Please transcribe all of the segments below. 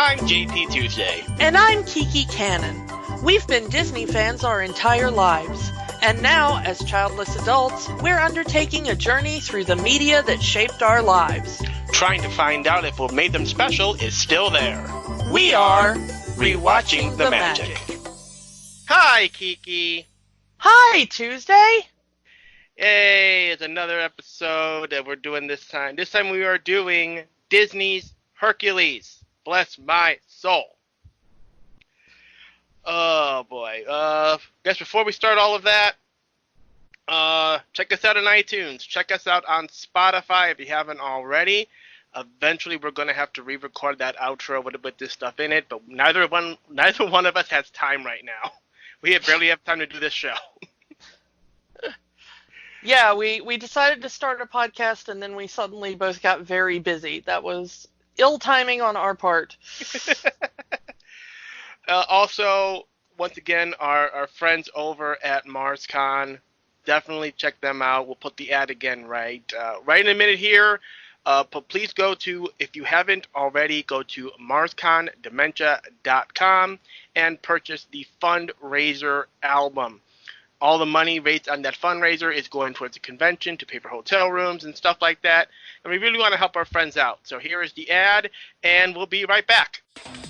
I'm JP Tuesday. And I'm Kiki Canon. We've been Disney fans our entire lives. And now, as childless adults, we're undertaking a journey through the media that shaped our lives. Trying to find out if what made them special is still there. We are Rewatching the Magic. Hi, Kiki. Hi, Tuesday. Hey, it's another episode that we're doing this time. This time we are doing Disney's Hercules. Bless my soul. Oh, boy. Guess before we start all of that, check us out on iTunes. Check us out on Spotify if you haven't already. Eventually, we're going to have to re-record that outro with this stuff in it, but neither one of us has time right now. We barely have time to do this show. Yeah, we decided to start a podcast, and then we suddenly both got very busy. That was ill timing on our part. Also, once again, our friends over at MarsCon, definitely check them out. We'll put the ad again right in a minute here. But please go to, if you haven't already, go to MarsConDementia.com and purchase the fundraiser album. All the money raised on that fundraiser is going towards the convention, to pay for hotel rooms and stuff like that. And we really want to help our friends out. So here is the ad, and we'll be right back.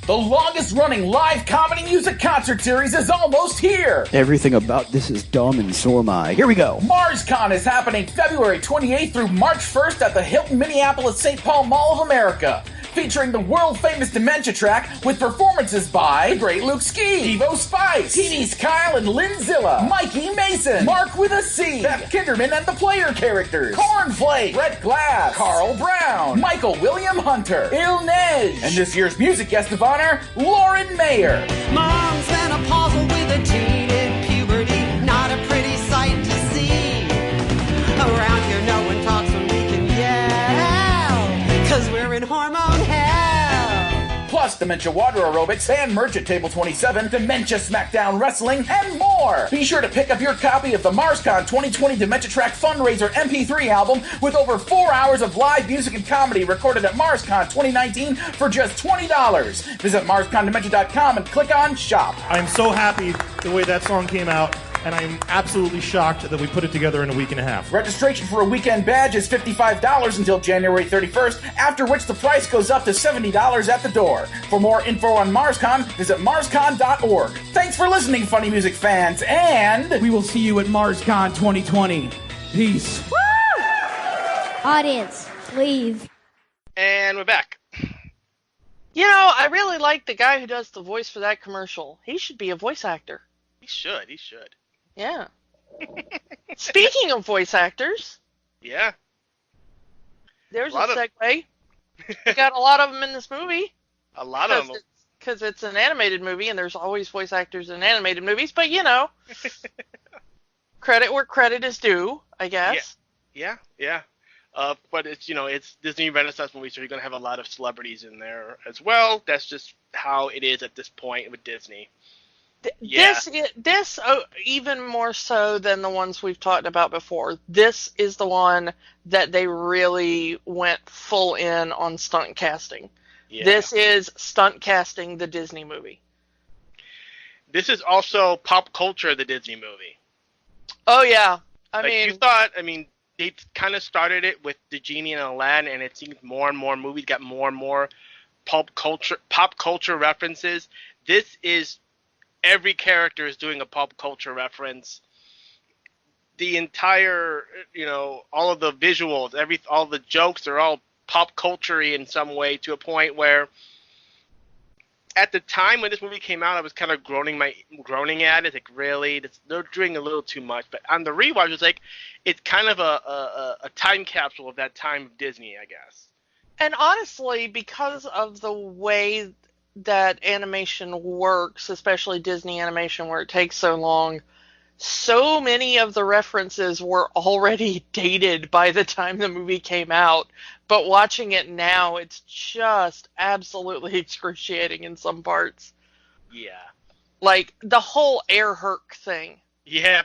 The longest-running live comedy music concert series is almost here! Everything about this is dumb, and so am I. Here we go. MarsCon is happening February 28th through March 1st at the Hilton Minneapolis St. Paul Mall of America, featuring the world-famous Dementia track with performances by the Great Luke Ski, Devo Spice, TD's Kyle and Lynn Zilla, Mikey Mason, Mark with a C, Beth Kinderman and the Player Characters, Cornflake, Brett Glass, Carl Brown, Michael William Hunter, Il Nej, and this year's music guest of honor, Lauren Mayer. Mom's menopausal with a teen in puberty, not a pretty sight to see. Around here no one talks when we can yell, 'cause we're in hormone hell. Plus Dementia Water Aerobics and merch at Table 27, Dementia Smackdown Wrestling, and more. Be sure to pick up your copy of the MarsCon 2020 Dementia Track Fundraiser MP3 album with over 4 hours of live music and comedy recorded at MarsCon 2019 for just $20. Visit MarsConDementia.com and click on Shop. I'm so happy the way that song came out, and I'm absolutely shocked that we put it together in a week and a half. Registration for a weekend badge is $55 until January 31st, after which the price goes up to $70 at the door. For more info on MarsCon, visit MarsCon.org. Thanks for listening, funny music fans, and we will see you at MarsCon 2020. Peace. Woo! Audience, leave. And we're back. You know, I really like the guy who does the voice for that commercial. He should be a voice actor. He should. Yeah. Speaking of voice actors. Yeah. There's a segue. We got a lot of them in this movie. A lot of them. Because it's an animated movie, and there's always voice actors in animated movies, but you know. Credit where credit is due, I guess. Yeah. But it's Disney Renaissance movie, so you're going to have a lot of celebrities in there as well. That's just how it is at this point with Disney. This even more so than the ones we've talked about before. This is the one that they really went full in on stunt casting. Yeah. This is stunt casting the Disney movie. This is also pop culture the Disney movie. Oh yeah, they kind of started it with the Genie and Aladdin, and it seems more and more movies got more and more pop culture references. This is every character is doing a pop culture reference. The entire, all of the visuals, all the jokes are all pop culture-y in some way, to a point where at the time when this movie came out, I was kind of groaning at it. Like, really? They're doing a little too much. But on the rewatch, it's kind of a time capsule of that time of Disney, I guess. And honestly, because of the way that animation works, especially Disney animation, where it takes so long, so many of the references were already dated by the time the movie came out. But watching it now, it's just absolutely excruciating in some parts. Yeah. Like the whole Air Herc thing. Yeah.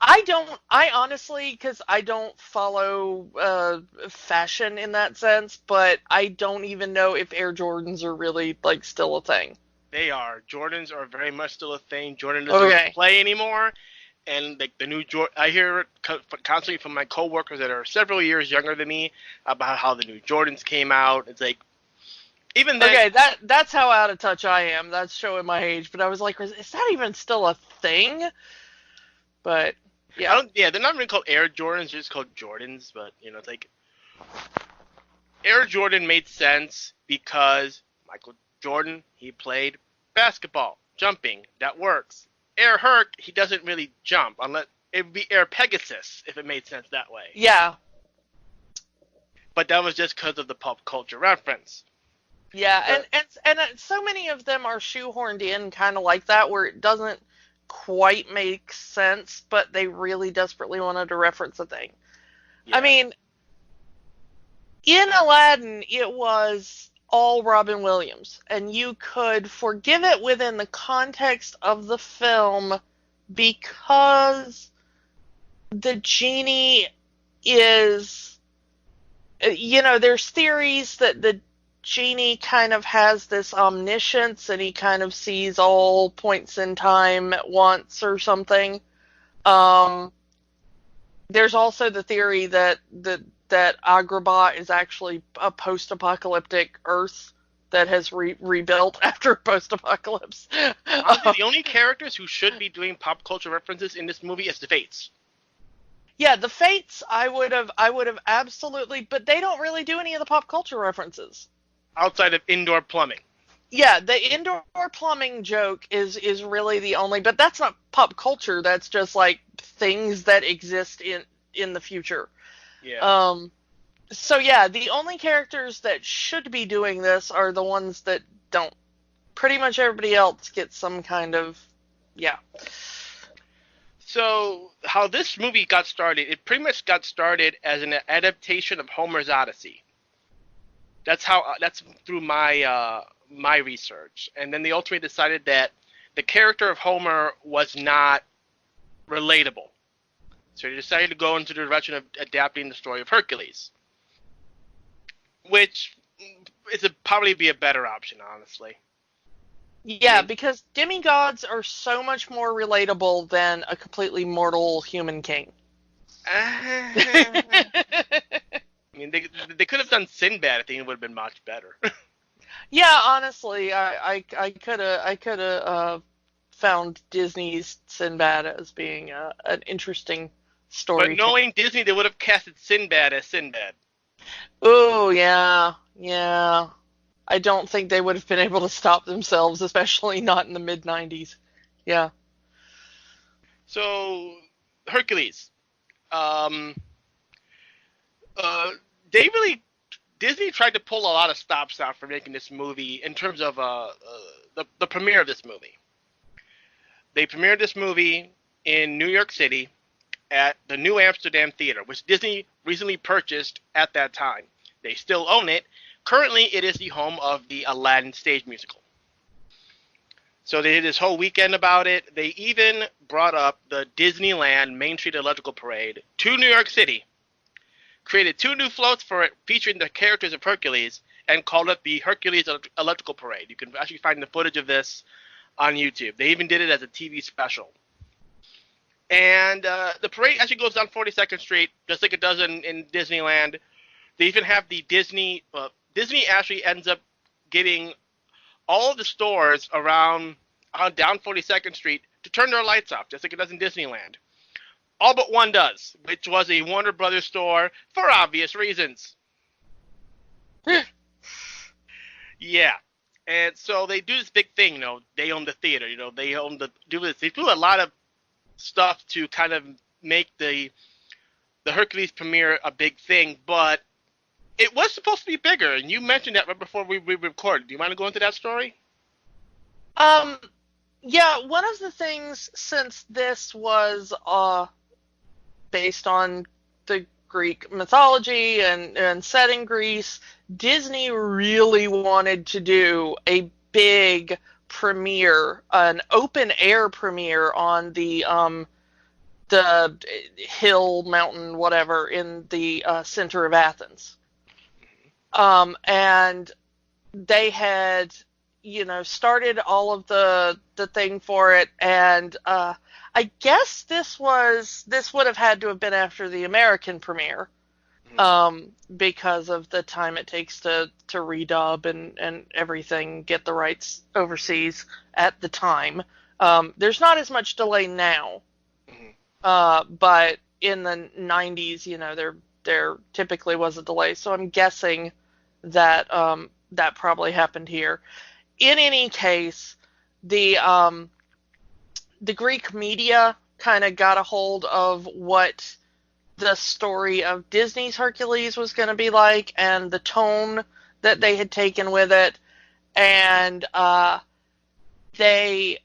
I honestly, because I don't follow fashion in that sense, but I don't even know if Air Jordans are really, like, still a thing. They are. Jordans are very much still a thing. Jordan doesn't Okay. play anymore. And like the new Jordan, I hear it constantly from my coworkers that are several years younger than me about how the new Jordans came out. It's like, even then, Okay, that's how out of touch I am. That's showing my age. But I was like, is that even still a thing? But yeah. they're not really called Air Jordans, they're just called Jordans. But it's like Air Jordan made sense because Michael Jordan, he played basketball, jumping, that works. Air Herc, he doesn't really jump unless it would be Air Pegasus if it made sense that way. Yeah. But that was just because of the pop culture reference. Yeah, and so many of them are shoehorned in kind of like that, where it doesn't quite make sense, but they really desperately wanted to reference a thing. Yeah. I mean, in Aladdin, it was all Robin Williams, and you could forgive it within the context of the film because the genie is, there's theories that the genie kind of has this omniscience and he kind of sees all points in time at once or something. There's also the theory that Agrabah is actually a post-apocalyptic Earth that has rebuilt after post-apocalypse. Honestly, the only characters who should be doing pop culture references in this movie is the Fates. Yeah, the Fates I would have absolutely, but they don't really do any of the pop culture references. Outside of indoor plumbing. Yeah, the indoor plumbing joke is really the only, but that's not pop culture. That's just like things that exist in the future. Yeah. So yeah, the only characters that should be doing this are the ones that don't. Pretty much everybody else gets some kind of, yeah. So how this movie got started, it pretty much got started as an adaptation of Homer's Odyssey. That's through my my research, and then they ultimately decided that the character of Homer was not relatable, so they decided to go into the direction of adapting the story of Hercules, which is probably be a better option, honestly. Yeah, because demigods are so much more relatable than a completely mortal human king. I mean, they could have done Sinbad. I think it would have been much better. Yeah, honestly, I could have found Disney's Sinbad as being an interesting story. But knowing Disney, they would have casted Sinbad as Sinbad. Oh yeah. I don't think they would have been able to stop themselves, especially not in the mid-90s. Yeah. So Hercules. Disney tried to pull a lot of stops out for making this movie in terms of the premiere of this movie. They premiered this movie in New York City at the New Amsterdam Theater, which Disney recently purchased at that time. They still own it. Currently, it is the home of the Aladdin stage musical. So they did this whole weekend about it. They even brought up the Disneyland Main Street Electrical Parade to New York City, created 2 new floats for it featuring the characters of Hercules, and called it the Hercules Electrical Parade. You can actually find the footage of this on YouTube. They even did it as a TV special. And the parade actually goes down 42nd Street, just like it does in Disneyland. They even have the Disney actually ends up getting all of the stores around down 42nd Street to turn their lights off, just like it does in Disneyland. All but one does, which was a Warner Brothers store for obvious reasons. Yeah. And so they do this big thing, they own the theater, they do a lot of stuff to kind of make the Hercules premiere a big thing, but it was supposed to be bigger, and you mentioned that right before we recorded. Do you want to go into that story? Yeah, one of the things, since this was based on the Greek mythology and set in Greece, Disney really wanted to do a big premiere, an open air premiere on the the hill, mountain, whatever, in the center of Athens. And they had, started all of the thing for it, and I guess this would have had to have been after the American premiere, because of the time it takes to redub and everything, get the rights overseas at the time. There's not as much delay now, but in the 90s, there typically was a delay, so I'm guessing that that probably happened here. In any case, the Greek media kind of got a hold of what the story of Disney's Hercules was going to be like, and the tone that they had taken with it, and they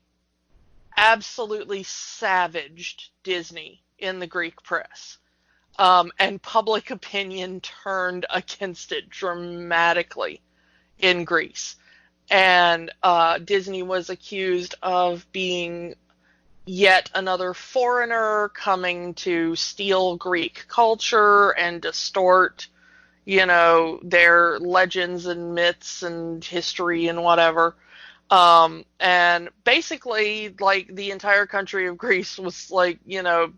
absolutely savaged Disney in the Greek press. And public opinion turned against it dramatically in Greece. And Disney was accused of being yet another foreigner coming to steal Greek culture and distort, their legends and myths and history and whatever. And basically, like, the entire country of Greece was like,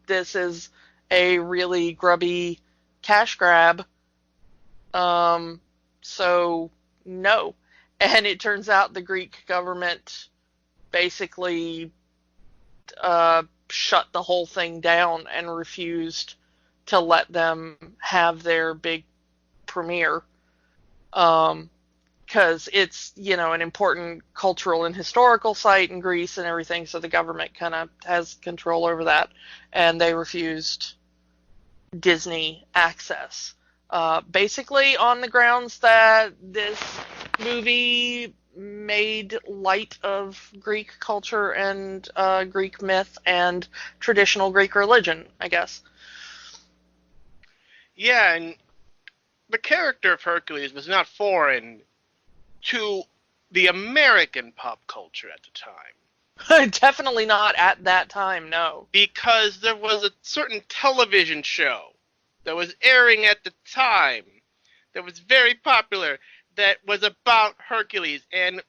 this is a really grubby cash grab. So no. And it turns out the Greek government basically shut the whole thing down and refused to let them have their big premiere. Because it's, an important cultural and historical site in Greece and everything, so the government kind of has control over that, and they refused Disney access. Basically on the grounds that this movie made light of Greek culture and Greek myth and traditional Greek religion, I guess. Yeah, and the character of Hercules was not foreign to the American pop culture at the time. Definitely not at that time, no. Because there was a certain television show that was airing at the time that was very popular that was about Hercules, and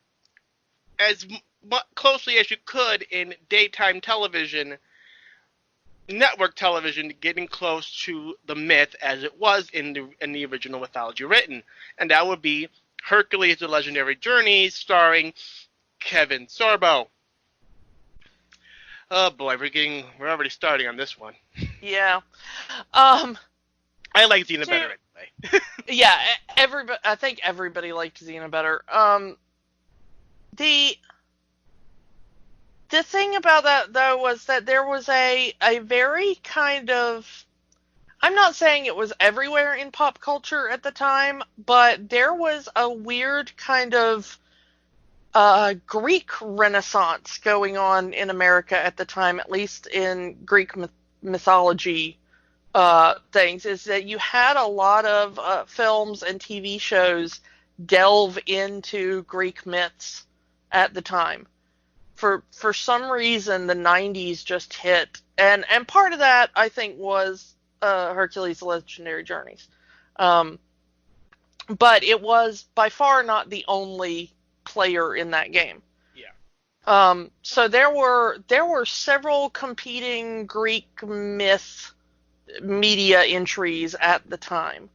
as closely as you could in daytime television, network television, getting close to the myth as it was in the original mythology written. And that would be Hercules: The Legendary Journeys, starring Kevin Sorbo. Oh boy, we're already starting on this one. Yeah. I like Xena better anyway. Yeah, I think everybody liked Xena better. The thing about that, though, was that there was a very kind of, I'm not saying it was everywhere in pop culture at the time, but there was a weird kind of Greek renaissance going on in America at the time, at least in Greek mythology things, is that you had a lot of films and TV shows delve into Greek myths at the time. For some reason, the 90s just hit, and part of that, I think, was Hercules: The Legendary Journeys. But it was by far not the only player in that game. Yeah. So there were several competing Greek myth media entries at the time.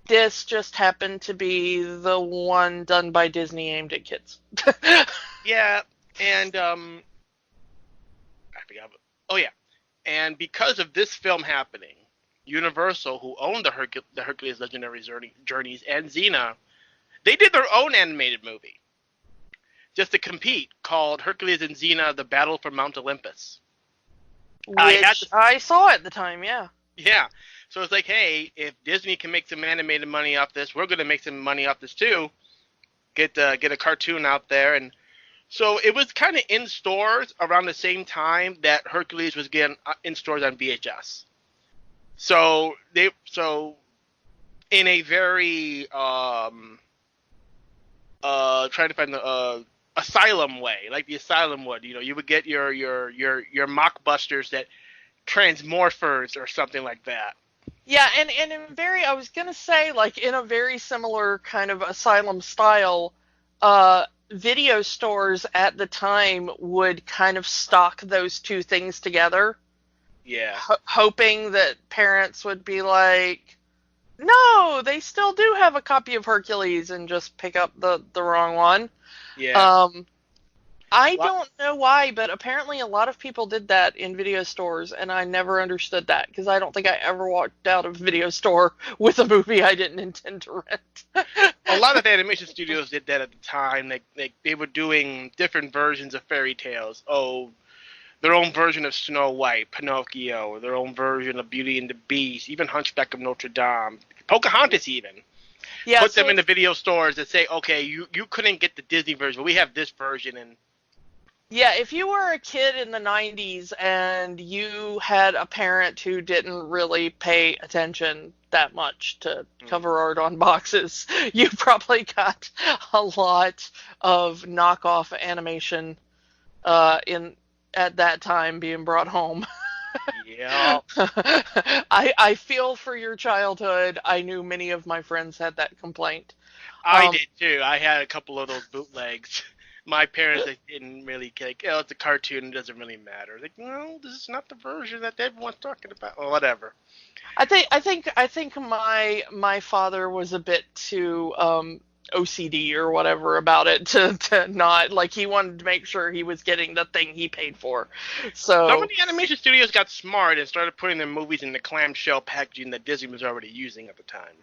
This just happened to be the one done by Disney aimed at kids. Yeah, and I forgot. Oh yeah, and because of this film happening, Universal, who owned the Hercules Legendary Journeys and Xena, they did their own animated movie just to compete, called Hercules and Xena: The Battle for Mount Olympus. Which I saw at the time, yeah. Yeah. So it's like, hey, if Disney can make some animated money off this, we're going to make some money off this too. Get a cartoon out there. And so it was kind of in stores around the same time that Hercules was getting in stores on VHS. So in a very trying to find the Asylum way, like the Asylum would. You would get your mockbusters that transmorphers or something like that. Yeah, and I was gonna say, like, in a very similar kind of Asylum style, video stores at the time would kind of stock those two things together, Yeah. hoping that parents would be like, no, they still do have a copy of Hercules, and just pick up the wrong one. Yeah. I don't know why, but apparently a lot of people did that in video stores, and I never understood that, because I don't think I ever walked out of a video store with a movie I didn't intend to rent. A lot of animation studios did that at the time. They were doing different versions of fairy tales. Oh, their own version of Snow White, Pinocchio, their own version of Beauty and the Beast, even Hunchback of Notre Dame, Pocahontas even. Yeah, Put them in the video stores and say, okay, you couldn't get the Disney version, but we have this version. And yeah, if you were a kid in the 90s and you had a parent who didn't really pay attention that much to cover art on boxes, you probably got a lot of knockoff animation at that time being brought home. yeah. I feel for your childhood. I knew many of my friends had that complaint. I did too. I had a couple of those bootlegs. My parents didn't really like, oh, it's a cartoon, it doesn't really matter. Like, no, this is not the version that everyone's talking about. Well, whatever. I think my father was a bit too OCD or whatever about it to not, like, he wanted to make sure he was getting the thing he paid for. So some of the animation studios got smart and started putting their movies in the clamshell packaging that Disney was already using at the time.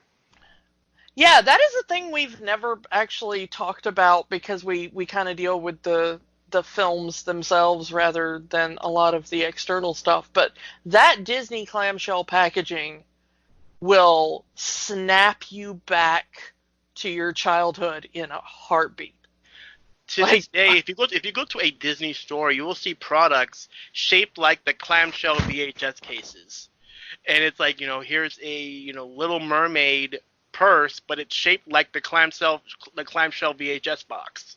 Yeah, that is a thing we've never actually talked about, because we kind of deal with the films themselves rather than a lot of the external stuff. But that Disney clamshell packaging will snap you back to your childhood in a heartbeat. To this day, if you go to a Disney store, you will see products shaped like the clamshell VHS cases, and it's like, here's a Little Mermaid purse, but it's shaped like the clamshell VHS box.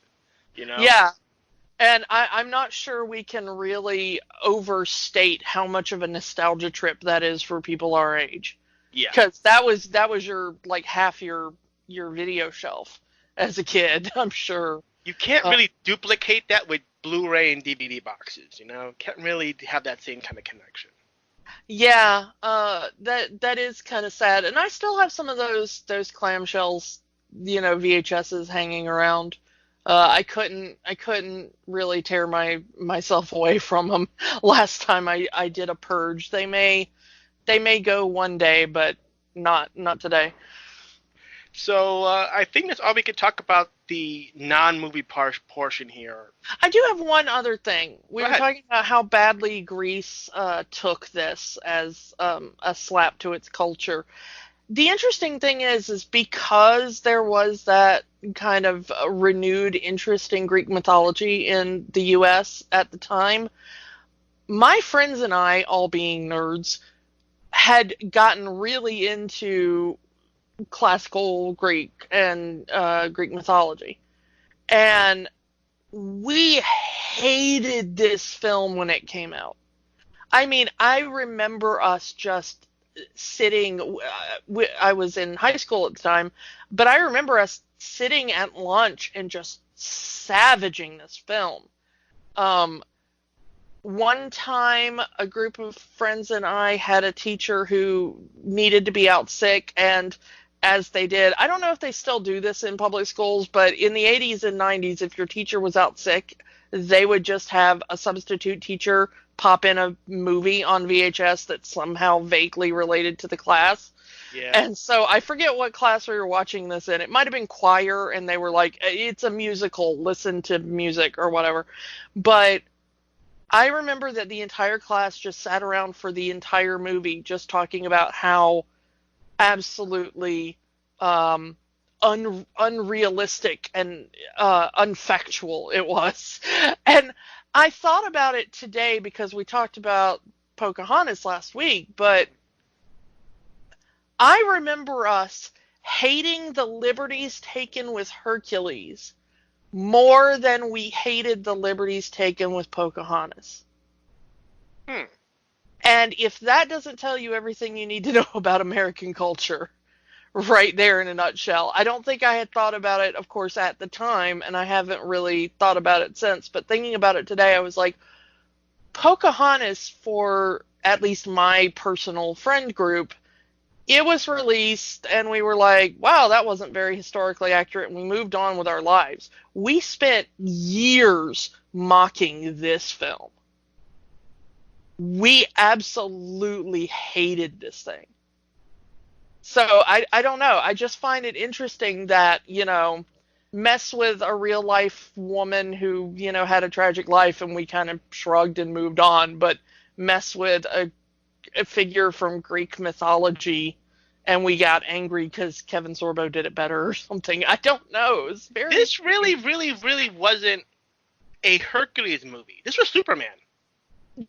Yeah, and I'm not sure we can really overstate how much of a nostalgia trip that is for people our age. Yeah, because that was your, like, half your video shelf as a kid. I'm sure you can't really duplicate that with Blu-ray and DVD boxes. Can't really have that same kind of connection. Yeah, that is kind of sad, and I still have some of those clamshells, VHSs hanging around. I couldn't really tear myself away from them. Last time I did a purge. They may go one day, but not today. So I think that's all we could talk about the non-movie portion here. I do have one other thing. We were talking about how badly Greece took this as a slap to its culture. The interesting thing is because there was that kind of renewed interest in Greek mythology in the U.S. at the time, my friends and I, all being nerds, had gotten really into classical Greek and Greek mythology. And we hated this film when it came out. I mean, I remember us just sitting, I was in high school at the time, but I remember us sitting at lunch and just savaging this film. One time, a group of friends and I had a teacher who needed to be out sick, and as they did, I don't know if they still do this in public schools, but in the 80s and 90s, if your teacher was out sick, they would just have a substitute teacher pop in a movie on VHS that's somehow vaguely related to the class. Yeah. And so I forget what class we were watching this in. It might have been choir, and they were like, it's a musical, listen to music or whatever. But I remember that the entire class just sat around for the entire movie just talking about how absolutely unrealistic and unfactual it was. And I thought about it today because we talked about Pocahontas last week, but I remember us hating the liberties taken with Hercules more than we hated the liberties taken with Pocahontas. And if that doesn't tell you everything you need to know about American culture, right there in a nutshell. I don't think I had thought about it, of course, at the time, and I haven't really thought about it since, but thinking about it today, I was like, Pocahontas, for at least my personal friend group, it was released, and we were like, wow, that wasn't very historically accurate, and we moved on with our lives. We spent years mocking this film. We absolutely hated this thing. So I don't know. I just find it interesting that, mess with a real life woman who, had a tragic life and we kind of shrugged and moved on, but mess with a figure from Greek mythology and we got angry because Kevin Sorbo did it better or something. I don't know. It was very... This really, really, really wasn't a Hercules movie. This was Superman.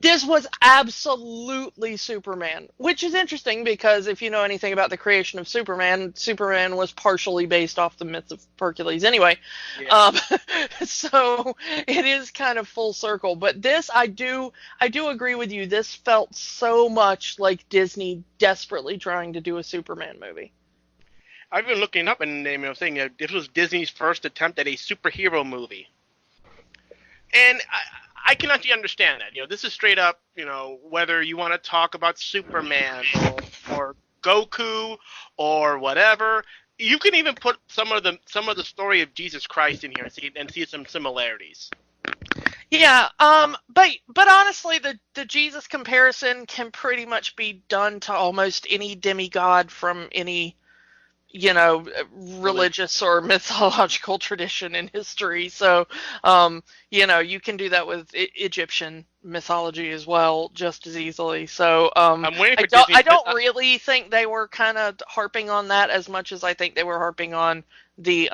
This was absolutely Superman, which is interesting because if you know anything about the creation of Superman, Superman was partially based off the myth of Hercules anyway. Yeah. So it is kind of full circle. But this, I do agree with you. This felt so much like Disney desperately trying to do a Superman movie. I've been looking up and saying this was Disney's first attempt at a superhero movie. And I can actually understand that. This is straight up, whether you want to talk about Superman or Goku or whatever, you can even put some of the story of Jesus Christ in here and see some similarities. Yeah, but honestly, the Jesus comparison can pretty much be done to almost any demigod from any religious or mythological tradition in history. So, you can do that with Egyptian mythology as well, just as easily. So, I don't really think they were kind of harping on that as much as I think they were harping on the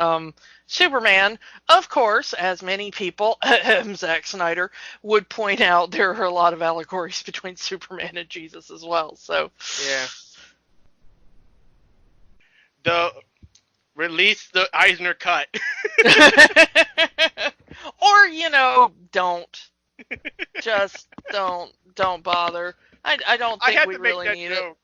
Superman. Of course, as many people, Zack Snyder, would point out, there are a lot of allegories between Superman and Jesus as well. So, yeah. Release the Eisner cut. Or, don't. Just don't bother. I don't think we really need it.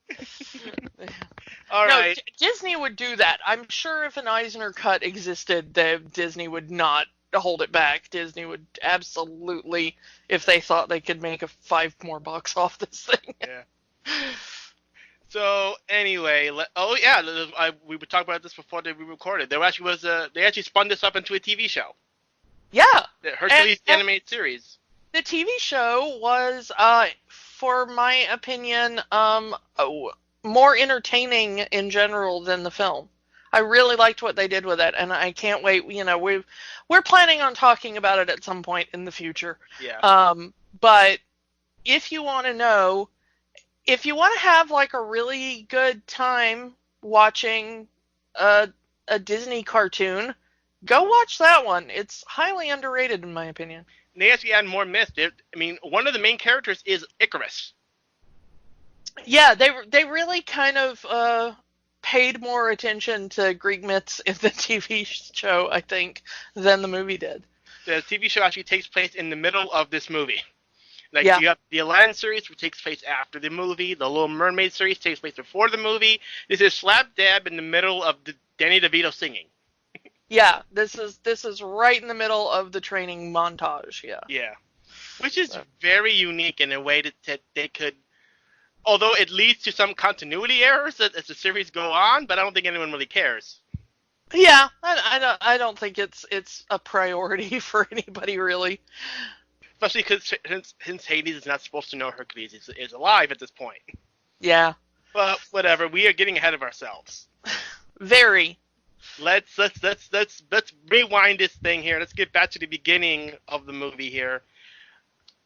All right. Disney would do that. I'm sure if an Eisner cut existed, Disney would not hold it back. Disney would absolutely, if they thought they could make $5 more off this thing. Yeah. So anyway, we were talking about this before we recorded. They actually spun this up into a TV show. Yeah, the Hercules animated series. The TV show was, for my opinion, more entertaining in general than the film. I really liked what they did with it, and I can't wait. We're planning on talking about it at some point in the future. Yeah. But if you want to know. If you want to have like a really good time watching a Disney cartoon, go watch that one. It's highly underrated in my opinion. And they actually add more myth. One of the main characters is Icarus. Yeah, they really kind of paid more attention to Greek myths in the TV show, I think, than the movie did. The TV show actually takes place in the middle of this movie. You have the Aladdin series, which takes place after the movie. The Little Mermaid series takes place before the movie. This is slap dab in the middle of the Danny DeVito singing. Yeah, this is right in the middle of the training montage. Yeah. Yeah, which is very unique in a way that they could, although it leads to some continuity errors as the series go on, but I don't think anyone really cares. Yeah, I don't think it's a priority for anybody really. Especially because since Hades is not supposed to know Hercules is alive at this point. Yeah. But whatever, we are getting ahead of ourselves. Very. Let's rewind this thing here. Let's get back to the beginning of the movie here.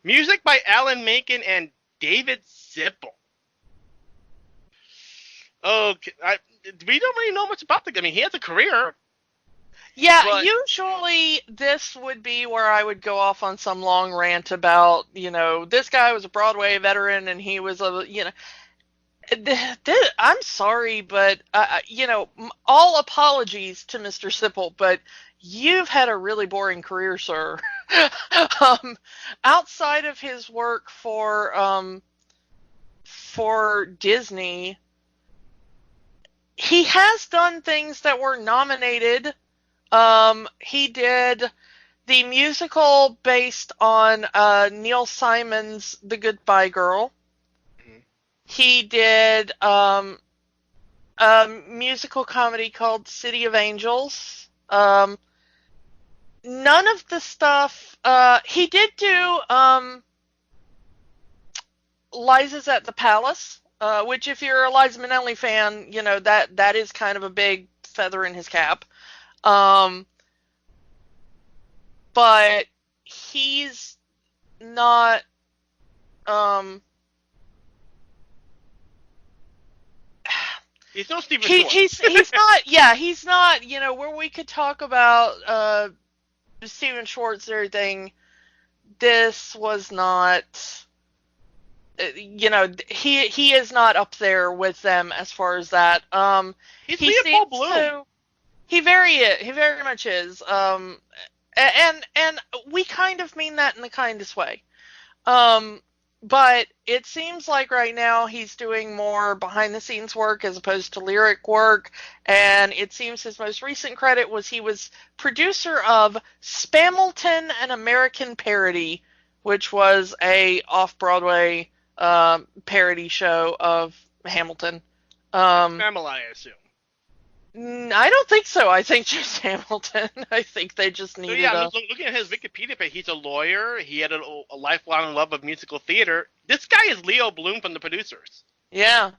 Music by Alan Menken and David Sipple. Okay, we don't really know much about the guy. I mean, he has a career. Yeah, usually this would be where I would go off on some long rant about, this guy was a Broadway veteran and he was I'm sorry, but, all apologies to Mr. Sipple, but, you've had a really boring career, sir. Outside of his work for Disney, he has done things that were nominated. He did the musical based on Neil Simon's The Goodbye Girl. Mhm. He did a musical comedy called City of Angels. None of the stuff he did do. Liza's at the Palace, which if you're a Liza Minnelli fan, you know that is kind of a big feather in his cap. But he's not. He's no Stephen Schwartz. He's not. Yeah, he's not. You know, where we could talk about Stephen Schwartz and everything. This was not. You know, he is not up there with them as far as that. He's He Leopold seems Bloom. to. He very much is. And we kind of mean that in the kindest way. But it seems like right now he's doing more behind the scenes work as opposed to lyric work. And it seems his most recent credit was he was producer of Spamilton, an American Parody, which was a off-Broadway parody show of Hamilton. Pamela, I assume. I don't think so. I think just Hamilton. I think they just So needed yeah, a... looking at his Wikipedia page, he's a lawyer. He had a lifelong love of musical theater. This guy is Leo Bloom from the producers. Yeah.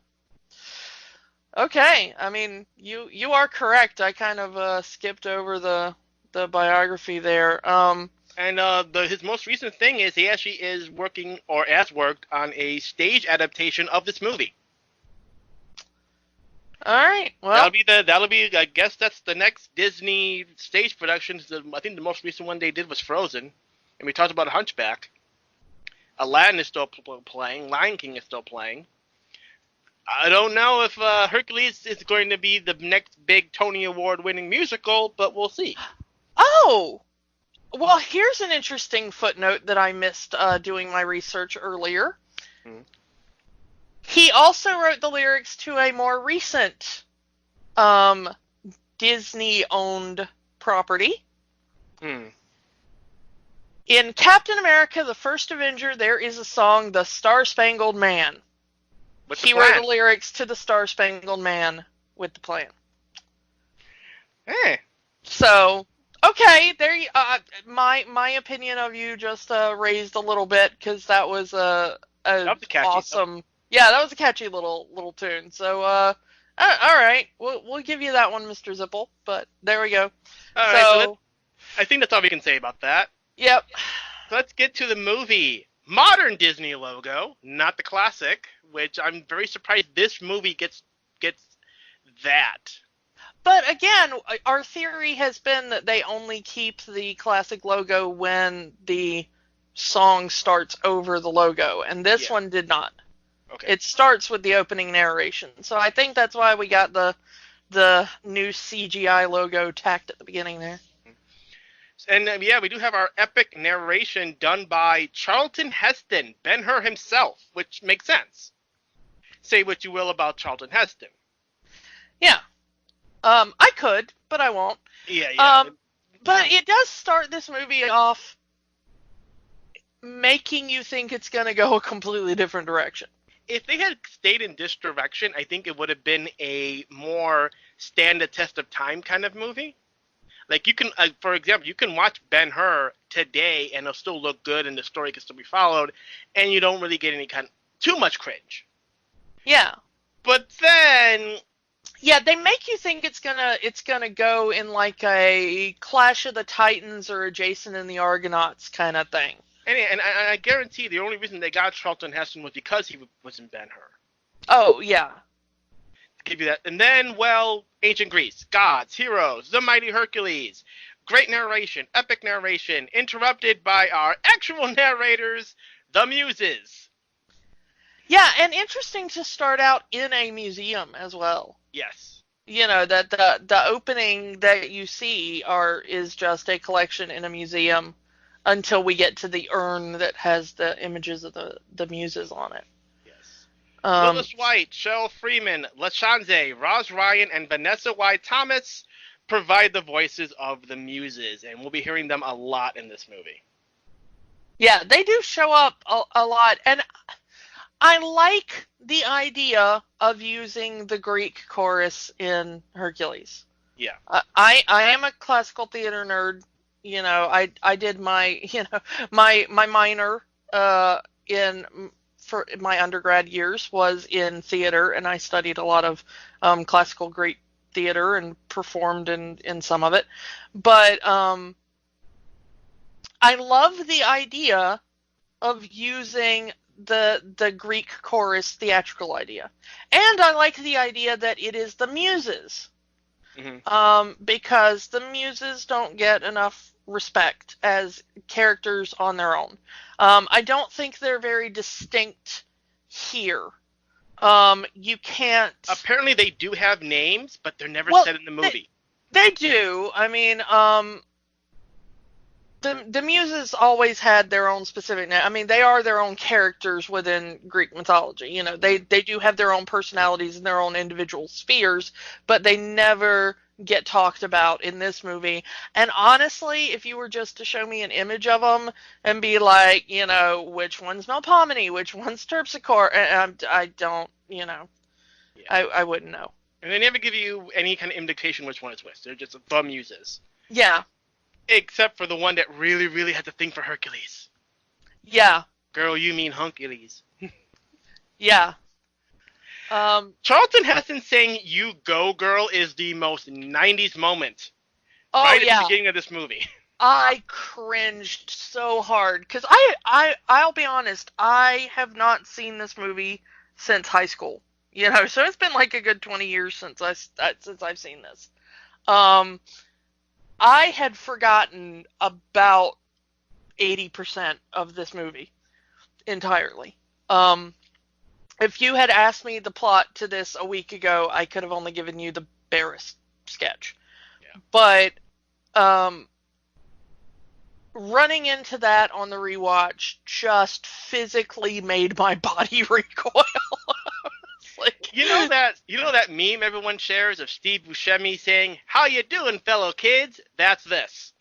Okay. I mean, you are correct. I kind of skipped over the biography there. And his most recent thing is he actually is working or has worked on a stage adaptation of this movie. All right. Well, That'll be. I guess that's the next Disney stage production. I think the most recent one they did was Frozen, and we talked about Hunchback. Aladdin is still playing. Lion King is still playing. I don't know if Hercules is going to be the next big Tony Award-winning musical, but we'll see. oh, well, here's an interesting footnote that I missed doing my research earlier. Hmm. He also wrote the lyrics to a more recent Disney-owned property. Hmm. In Captain America, the First Avenger, there is a song, The Star-Spangled Man. What's He the plan? wrote the lyrics to The Star-Spangled Man with the plan. Hey. So, okay, there. My opinion of you just raised a little bit because that was That was a catchy awesome. Yeah, that was a catchy little tune. So, all right, we'll give you that one, Mr. Zipple. But there we go. All right, so I think that's all we can say about that. Yep. So let's get to the movie. Modern Disney logo, not the classic, which I'm very surprised this movie gets that. But again, our theory has been that they only keep the classic logo when the song starts over the logo, and this one did not. Okay. It starts with the opening narration. So I think that's why we got the new CGI logo tacked at the beginning there. And yeah, we do have our epic narration done by Charlton Heston, Ben-Hur himself, which makes sense. Say what you will about Charlton Heston. Yeah. I could, but I won't. Yeah. But it does start this movie off making you think it's going to go a completely different direction. If they had stayed in this direction, I think it would have been a more stand the test of time kind of movie. Like you can, for example, you can watch Ben-Hur today and it'll still look good and the story can still be followed, and you don't really get any too much cringe. Yeah. But then, yeah, they make you think it's gonna go in like a Clash of the Titans or a Jason and the Argonauts kind of thing. And I guarantee the only reason they got Charlton Heston was because he was in Ben-Hur. Oh yeah. Give you that. And then, well, ancient Greece, gods, heroes, the mighty Hercules, great narration, epic narration, interrupted by our actual narrators, the Muses. Yeah, and interesting to start out in a museum as well. Yes. You know, that the opening that you see is just a collection in a museum until we get to the urn that has the images of the muses on it. Yes. Um, Willis White, Cheryl Freeman, LaShanze, Roz Ryan, and Vanessa Y. Thomas provide the voices of the muses, and we'll be hearing them a lot in this movie. yeah, they do show up a lot, and I like the idea of using the Greek chorus in Hercules. Yeah. I am a classical theater nerd. You know, I did my my minor for my undergrad years was in theater, and I studied a lot of classical Greek theater and performed in some of it. But I love the idea of using the Greek chorus theatrical idea, and I like the idea that it is the muses, because the muses don't get enough respect as characters on their own. I don't think they're very distinct here. You can't. Apparently, they do have names, but they're never said in the movie. They do. I mean, the muses always had their own specific name. I mean, they are their own characters within Greek mythology. You know, they do have their own personalities and their own individual spheres, but they never get talked about in this movie. And honestly, if you were just to show me an image of them and be like, you know, which one's Melpomene, which one's Terpsichore, I don't, you know, I wouldn't know. And they never give you any kind of indication which one is which. They're just the muses. Yeah. Except for the one that really, really had to think for Hercules. Yeah. Girl, you mean Hercules. Yeah. Charlton Heston saying "You go, girl" is the most 90s moment. Oh, right yeah. at the beginning of this movie. I cringed so hard because I'll be honest, I have not seen this movie since high school. You know, so it's been like a good 20 years since I've seen this. I had forgotten about 80% of this movie entirely. If you had asked me the plot to this a week ago, I could have only given you the barest sketch. Yeah. But running into that on the rewatch just physically made my body recoil. Like, you know that meme everyone shares of Steve Buscemi saying, "How you doing, fellow kids?" That's this.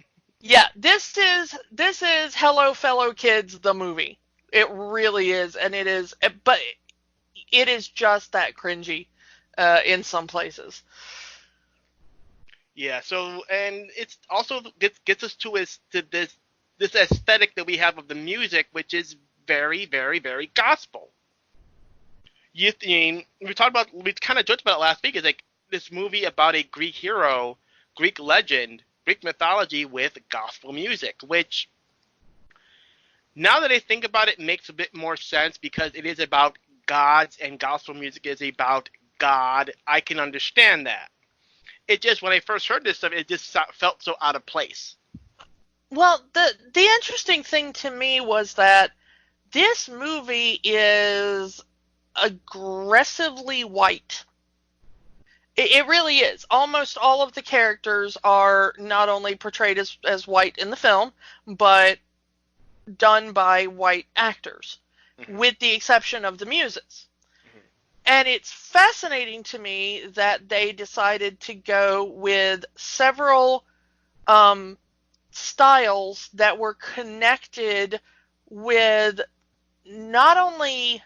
Yeah, this is Hello Fellow Kids, the movie. It really is, and it is, but it is just that cringy in some places. Yeah. So, and it's also gets us to this aesthetic that we have of the music, which is very, very, very gospel. We kind of joked about it last week. Is like this movie about a Greek hero, Greek legend, Greek mythology with gospel music, which now that I think about it, makes a bit more sense because it is about gods and gospel music is about God. I can understand that. It just, when I first heard this stuff, it just felt so out of place. Well, the interesting thing to me was that this movie is aggressively white. It really is. Almost all of the characters are not only portrayed as white in the film, but done by white actors, with the exception of the muses. And it's fascinating to me that they decided to go with several styles that were connected with not only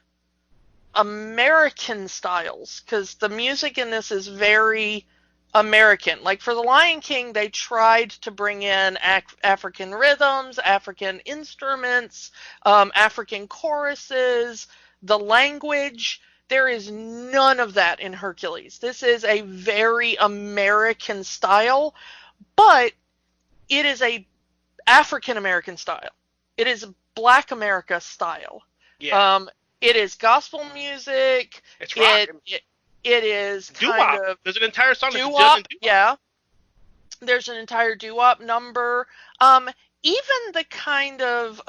American styles, because the music in this is very American. Like for The Lion King, they tried to bring in African rhythms, African instruments, African choruses, the language. There is none of that in Hercules. This is a very American style, but it is a African American style. It is Black America style. Yeah. It is gospel music. It's rock. It is doo-wop. kind of There's an entire song that's doo-wop. Yeah. There's an entire doo-wop number. Even the kind of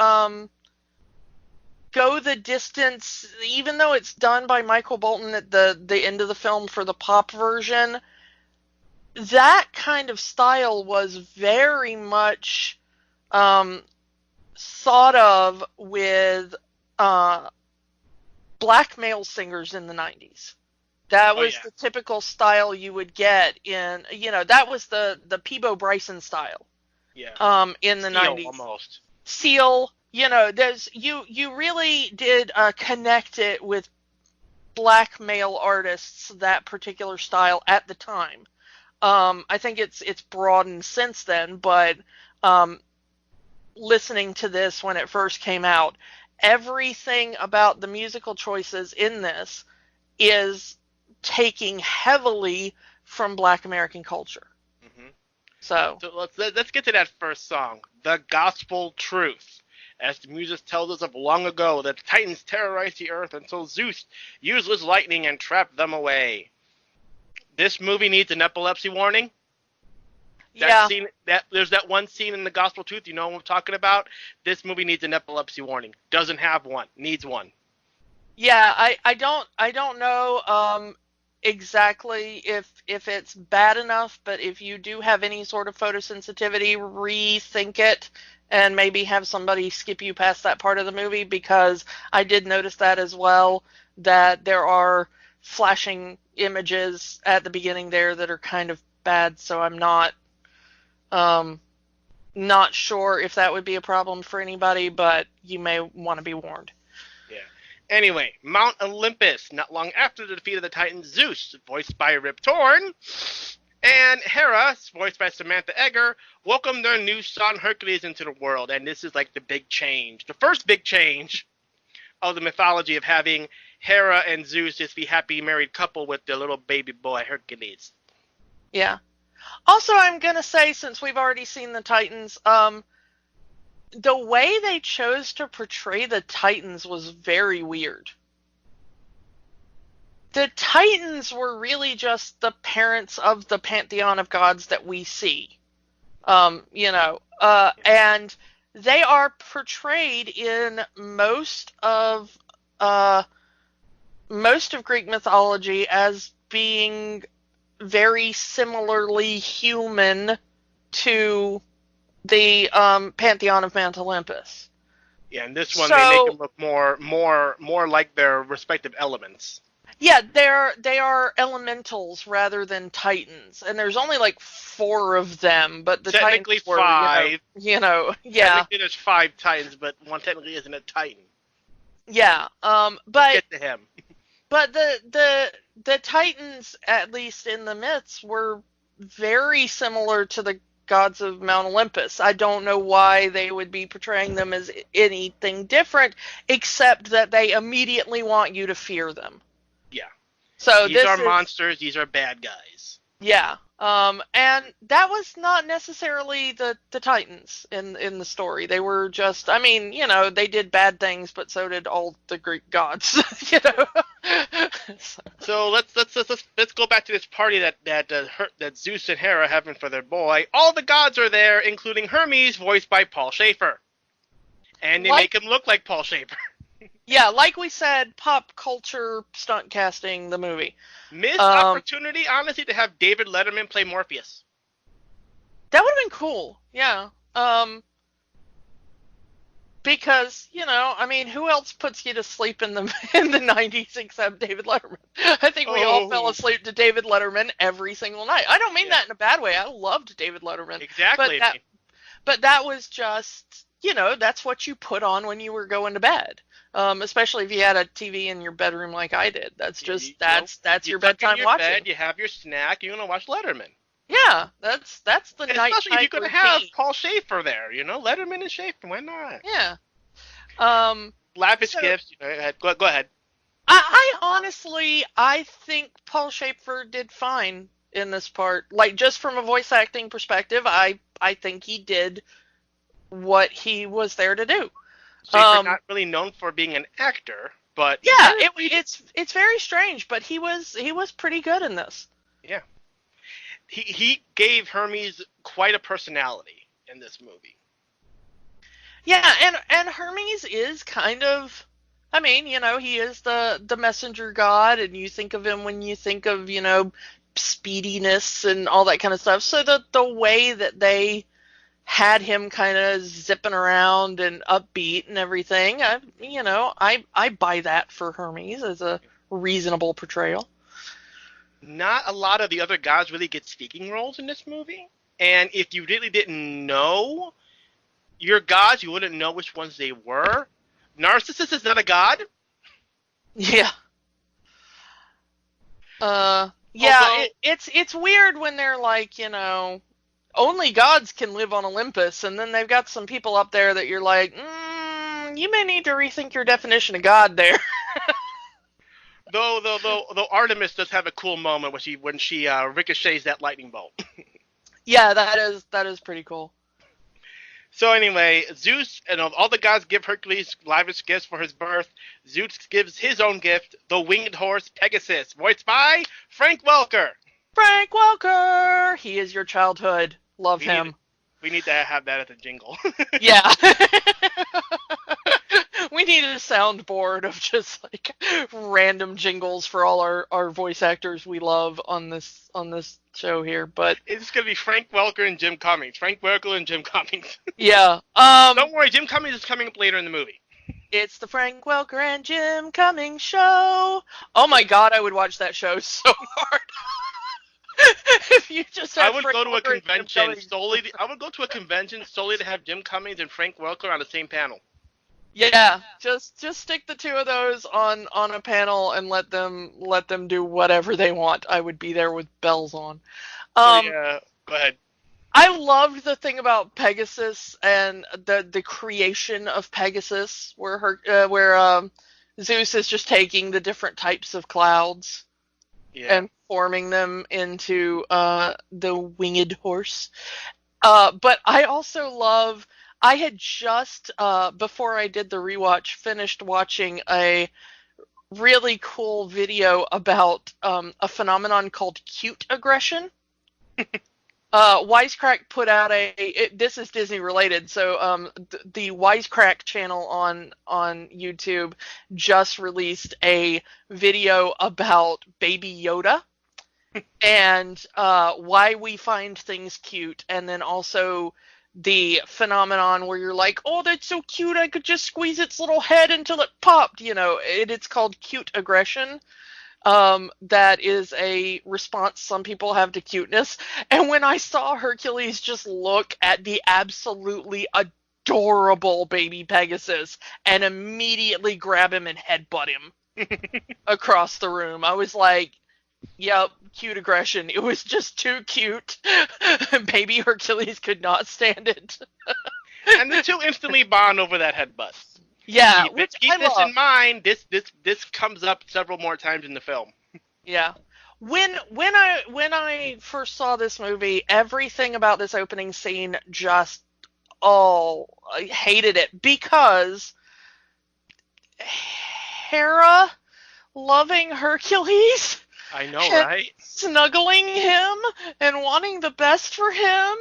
go the distance, even though it's done by Michael Bolton at the end of the film for the pop version, that kind of style was very much thought of with black male singers in the 90s. That was the typical style you would get in, that was the Peebo Bryson style. Yeah. In the Seal, 90s. almost. Seal, there's you really did connect it with black male artists, that particular style at the time. I think it's broadened since then, but listening to this when it first came out, everything about the musical choices in this is taking heavily from Black American culture. Mm-hmm. So let's get to that first song, "The Gospel Truth." As the music tells us of long ago, that the Titans terrorized the earth until Zeus used his lightning and trapped them away. This movie needs an epilepsy warning. Scene, there's that one scene in The Gospel Truth, you know what I'm talking about? This movie needs an epilepsy warning. Doesn't have one. Needs one. Yeah, I don't know exactly if it's bad enough, but if you do have any sort of photosensitivity, rethink it and maybe have somebody skip you past that part of the movie, because I did notice that as well, that there are flashing images at the beginning there that are kind of bad, so I'm not sure if that would be a problem for anybody, but you may want to be warned. Yeah. Anyway, Mount Olympus, not long after the defeat of the Titan Zeus, voiced by Rip Torn, and Hera, voiced by Samantha Eggar, welcomed their new son Hercules into the world, and this is like the big change. The first big change of the mythology of having Hera and Zeus just be happy married couple with their little baby boy Hercules. Yeah. Also, I'm going to say, since we've already seen the Titans, the way they chose to portray the Titans was very weird. The Titans were really just the parents of the pantheon of gods that we see. And they are portrayed in most of Greek mythology as being very similarly human to the pantheon of Mount Olympus. Yeah, and this one they make them look more like their respective elements. Yeah, they are elementals rather than titans, and there's only like 4 of them, but the technically Titans were 5. Yeah. Technically there's 5 Titans, but one technically isn't a Titan. Yeah, but get to him. But the Titans, at least in the myths, were very similar to the gods of Mount Olympus. I don't know why they would be portraying them as anything different, except that they immediately want you to fear them. Yeah. So these are monsters. These are bad guys. Yeah. And that was not necessarily the Titans in the story. They were just, they did bad things, but so did all the Greek gods, So let's go back to this party that Zeus and Hera having for their boy. All the gods are there, including Hermes, voiced by Paul Schaefer, and they make him look like Paul Schaefer. Yeah, like we said, pop culture stunt casting the movie. Missed opportunity, honestly, to have David Letterman play Morpheus. That would have been cool, yeah. Because, who else puts you to sleep in the 90s except David Letterman? I think we all fell asleep to David Letterman every single night. I don't mean that in a bad way. I loved David Letterman. Exactly. But that was just, that's what you put on when you were going to bed. Especially if you had a TV in your bedroom like I did. That's just that's your bedtime watching. Bed, you have your snack. You're gonna watch Letterman. Yeah, that's the night. Especially if you're gonna have Paul Schaefer there. Letterman and Schaefer. Why not? Yeah. Lavish gifts. Go ahead. I honestly think Paul Schaefer did fine in this part. Like, just from a voice acting perspective, I think he did what he was there to do. Schaefer's not really known for being an actor, but yeah, it's very strange, but he was pretty good in this. Yeah, he gave Hermes quite a personality in this movie. Yeah, and Hermes is kind of, he is the messenger god, and you think of him when you think of speediness and all that kind of stuff. So the way that they had him kind of zipping around and upbeat and everything, I buy that for Hermes as a reasonable portrayal. Not a lot of the other gods really get speaking roles in this movie. And if you really didn't know your gods, you wouldn't know which ones they were. Narcissus is not a god. Yeah. Yeah, Although, it's weird when they're like, only gods can live on Olympus, and then they've got some people up there that you're like, you may need to rethink your definition of god there. though Artemis does have a cool moment when she ricochets that lightning bolt. Yeah, that is pretty cool. So anyway, Zeus and all the gods give Hercules lavish gifts for his birth. Zeus gives his own gift, the winged horse Pegasus, voiced by Frank Welker. Frank Welker! He is your childhood. Love him. We need to have that as a jingle. Yeah. We need a soundboard of just like random jingles for all our voice actors we love on this show here. But it's gonna be Frank Welker and Jim Cummings. Frank Welker and Jim Cummings. Yeah. Don't worry, Jim Cummings is coming up later in the movie. It's the Frank Welker and Jim Cummings show. Oh my God, I would watch that show so hard. If you just had I would Frank go to a Welker and Jim convention Cummings. I would go to a convention solely to have Jim Cummings and Frank Welker on the same panel. Yeah, just stick the two of those on a panel and let them do whatever they want. I would be there with bells on. Yeah, go ahead. I loved the thing about Pegasus and the creation of Pegasus, where Zeus is just taking the different types of clouds and forming them into the winged horse. But I also love. I had just, before I did the rewatch, finished watching a really cool video about a phenomenon called cute aggression. Wisecrack put out this is Disney related, so the Wisecrack channel on YouTube just released a video about Baby Yoda and why we find things cute, and then also the phenomenon where you're like, oh, that's so cute, I could just squeeze its little head until it popped, it's called cute aggression. That is a response some people have to cuteness. And when I saw Hercules just look at the absolutely adorable baby Pegasus and immediately grab him and headbutt him across the room, I was like, yep, cute aggression. It was just too cute. Baby Hercules could not stand it. And the two instantly bond over that headbutt. Yeah, keep this in mind. This comes up several more times in the film. Yeah. When I first saw this movie, everything about this opening scene I hated it, because Hera loving Hercules. I know, right? Snuggling him and wanting the best for him,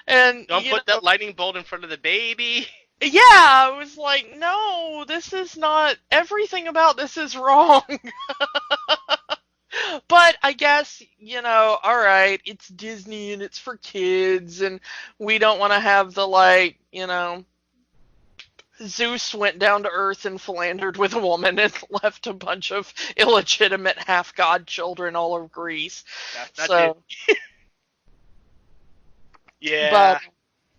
and don't put that lightning bolt in front of the baby. Yeah, I was like, no, this is not. Everything about this is wrong. But I guess, all right, it's Disney and it's for kids, and we don't want to have the Zeus went down to Earth and philandered with a woman and left a bunch of illegitimate half-god children all over Greece. That's it. Yeah.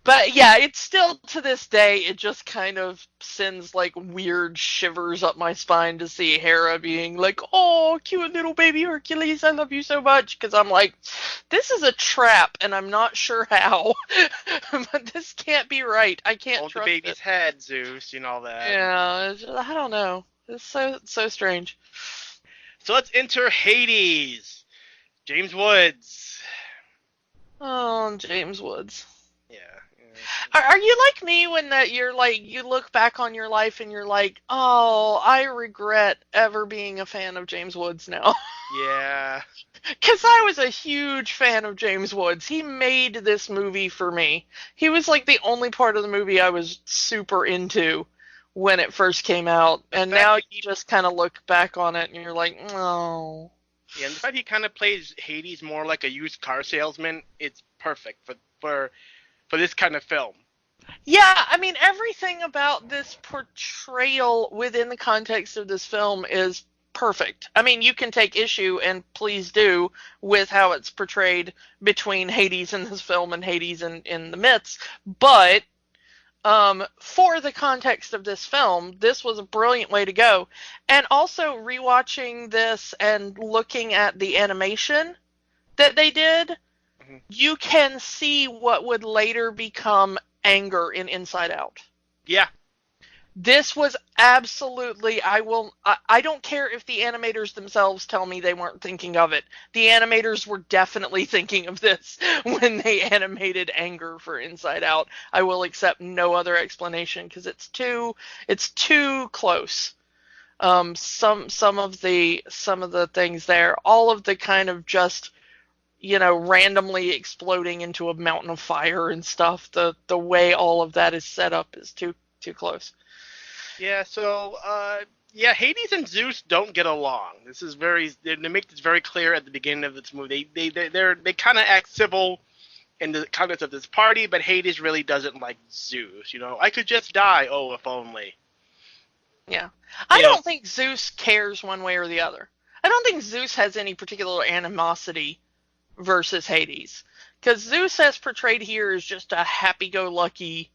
But yeah, it's still, to this day, it just kind of sends weird shivers up my spine to see Hera being like, oh, cute little baby Hercules, I love you so much. Because I'm like, this is a trap, and I'm not sure how. But this can't be right. I can't Hold trust the baby's it. head, Zeus, and all that. Yeah, I don't know. It's so strange. So let's enter Hades. James Woods. Oh, James Woods. Yeah. Are you like me when you're you look back on your life and you're like, oh, I regret ever being a fan of James Woods now? Yeah. Because I was a huge fan of James Woods. He made this movie for me. He was the only part of the movie I was super into when it first came out. And now you just kind of look back on it and you're like, oh. Yeah, and the fact he kind of plays Hades more like a used car salesman, it's perfect for this kind of film. Yeah, I mean, everything about this portrayal within the context of this film is perfect. I mean, you can take issue, and please do, with how it's portrayed between Hades in this film and Hades in the myths, but for the context of this film, this was a brilliant way to go. And also rewatching this and looking at the animation that they did, you can see what would later become anger in Inside Out. Yeah. This was absolutely, I don't care if the animators themselves tell me they weren't thinking of it. The animators were definitely thinking of this when they animated anger for Inside Out. I will accept no other explanation because it's too close. Some of the things there, all of the kind of just, randomly exploding into a mountain of fire and stuff, the way all of that is set up is too close. Yeah, so Hades and Zeus don't get along. They make this very clear at the beginning of this movie. They kind of act civil in the context of this party, but Hades really doesn't like Zeus. I could just die. Oh, if only. Yeah, I don't think Zeus cares one way or the other. I don't think Zeus has any particular animosity versus Hades, because Zeus, as portrayed here, is just a happy-go-lucky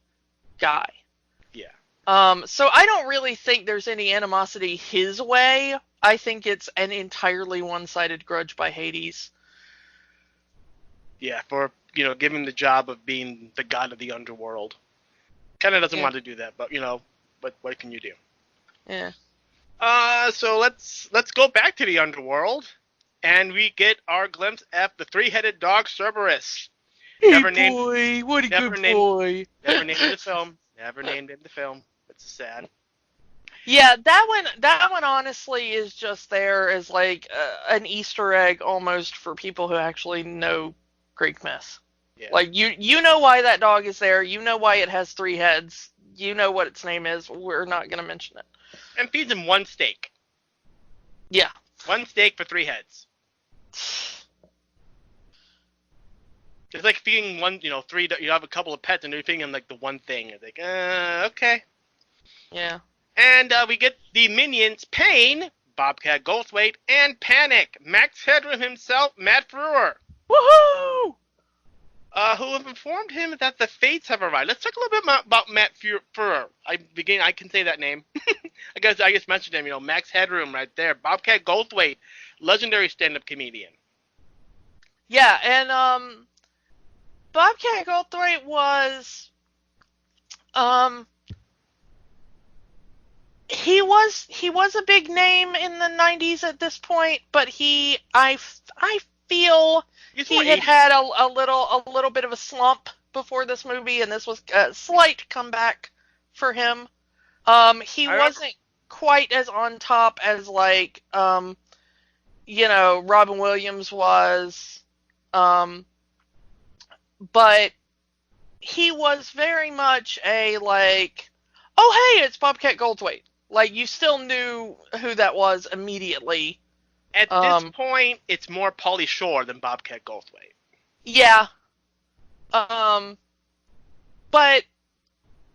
guy. So I don't really think there's any animosity his way. I think it's an entirely one-sided grudge by Hades. Yeah, for, giving the job of being the god of the underworld. Kind of doesn't want to do that, but, what can you do? Yeah. So let's go back to the underworld, and we get our glimpse at the three-headed dog Cerberus. Hey, Never boy, named, what a never good named, boy. Never named in the film. Never named in the film. It's sad. Yeah, that one honestly is just there as like an Easter egg almost for people who actually know Greek myth. Yeah. Like you know why that dog is there. You know why it has 3 heads. You know what its name is. We're not going to mention it. And feeds him 1 steak. Yeah. 1 steak for 3 heads. It's like feeding one, 3. You have a couple of pets and you're feeding them like the one thing. It's like, okay. Yeah. And we get the minions, Pain, Bobcat Goldthwait, and Panic, Max Headroom himself, Matt Frewer. Woohoo! Who have informed him that the fates have arrived. Let's talk a little bit about Matt Frewer. I can say that name. I just mentioned him, Max Headroom right there. Bobcat Goldthwait, legendary stand-up comedian. Yeah, and Bobcat Goldthwait was he was a big name in the 90s at this point, but I feel he had a little bit of a slump before this movie, and this was a slight comeback for him. He wasn't quite as on top as like Robin Williams was, but he was very much a like, oh hey, it's Bobcat Goldthwait. Like, you still knew who that was immediately. At this point, it's more Pauly Shore than Bobcat Goldthwait. Yeah. But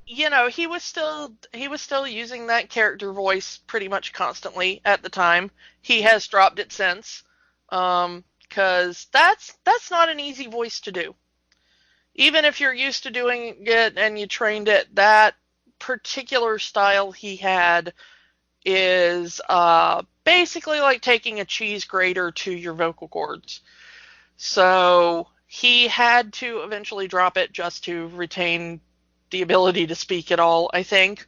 he was still using that character voice pretty much constantly at the time. He has dropped it since. 'Cause that's not an easy voice to do. Even if you're used to doing it and you trained it, that particular style he had is basically like taking a cheese grater to your vocal cords. So he had to eventually drop it just to retain the ability to speak at all, I think.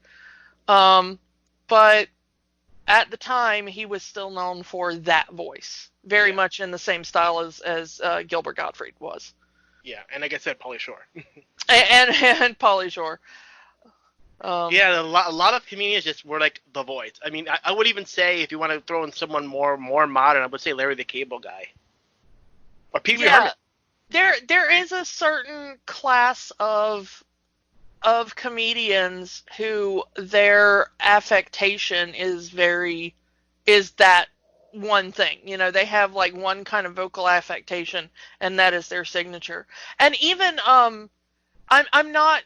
But at the time, he was still known for that voice, very much in the same style as Gilbert Gottfried was. Yeah, and like I said, Pauly Shore. and Pauly Shore. Yeah, a lot of comedians just were like the voice. I mean, I would even say, if you want to throw in someone more modern, I would say Larry the Cable Guy. Or Pee Wee Herman. There is a certain class of comedians who their affectation is that one thing. They have like one kind of vocal affectation, and that is their signature. And even I'm not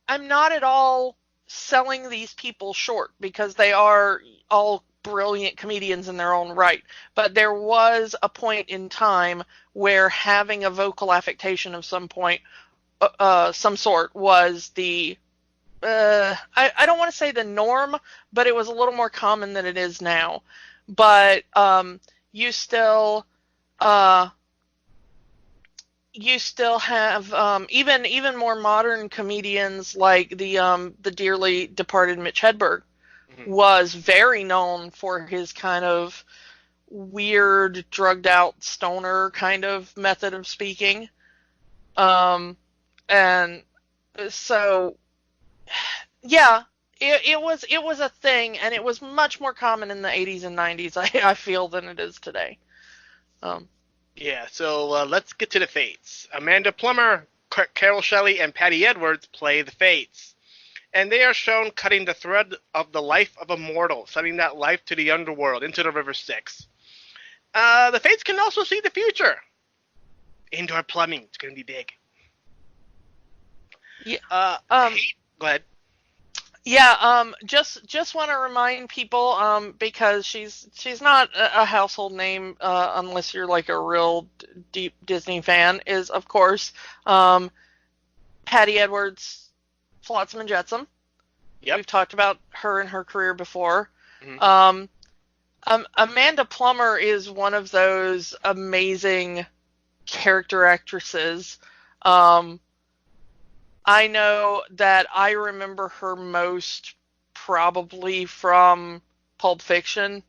at all selling these people short, because they are all brilliant comedians in their own right. But there was a point in time where having a vocal affectation of some sort was the I don't want to say the norm, but it was a little more common than it is now. But you still have even more modern comedians, like the dearly departed Mitch Hedberg was very known for his kind of weird, drugged out stoner kind of method of speaking. And so, yeah, it was a thing, and it was much more common in the 80s and 90s, I feel, than it is today. Yeah, so let's get to the Fates. Amanda Plummer, Carol Shelley, and Patty Edwards play the Fates. And they are shown cutting the thread of the life of a mortal, sending that life to the underworld, into the River Styx. The Fates can also see the future. Indoor plumbing, it's going to be big. Yeah. Go ahead. Yeah, just want to remind people, because she's not a household name, unless you're like a real deep Disney fan, is, of course, Patty Edwards, Flotsam and Jetsam. Yep. We've talked about her and her career before. Mm-hmm. Amanda Plummer is one of those amazing character actresses. I know that I remember her most probably from Pulp Fiction,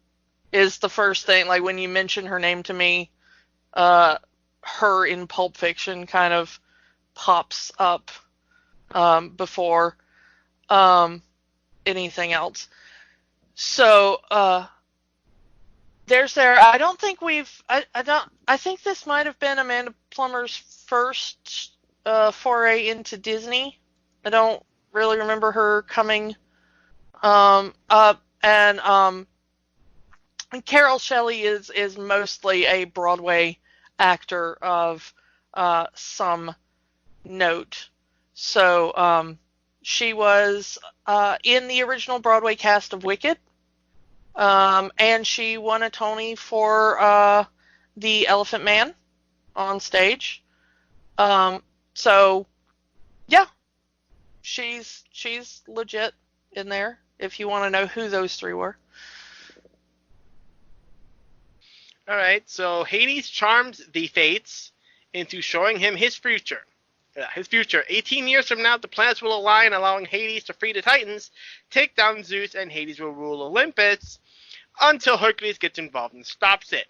is the first thing. Like, when you mention her name to me, her in Pulp Fiction kind of pops up before anything else. So there's there. I don't think I think this might have been Amanda Plummer's first foray into Disney. I don't really remember her coming up. And Carol Shelley is mostly a Broadway actor of some note. So she was in the original Broadway cast of Wicked, and she won a Tony for The Elephant Man on stage. So yeah, she's legit in there, if you want to know who those three were. All right, so Hades charms the Fates into showing him his future. 18 years from now, the planets will align, allowing Hades to free the Titans, take down Zeus, and Hades will rule Olympus until Hercules gets involved and stops it.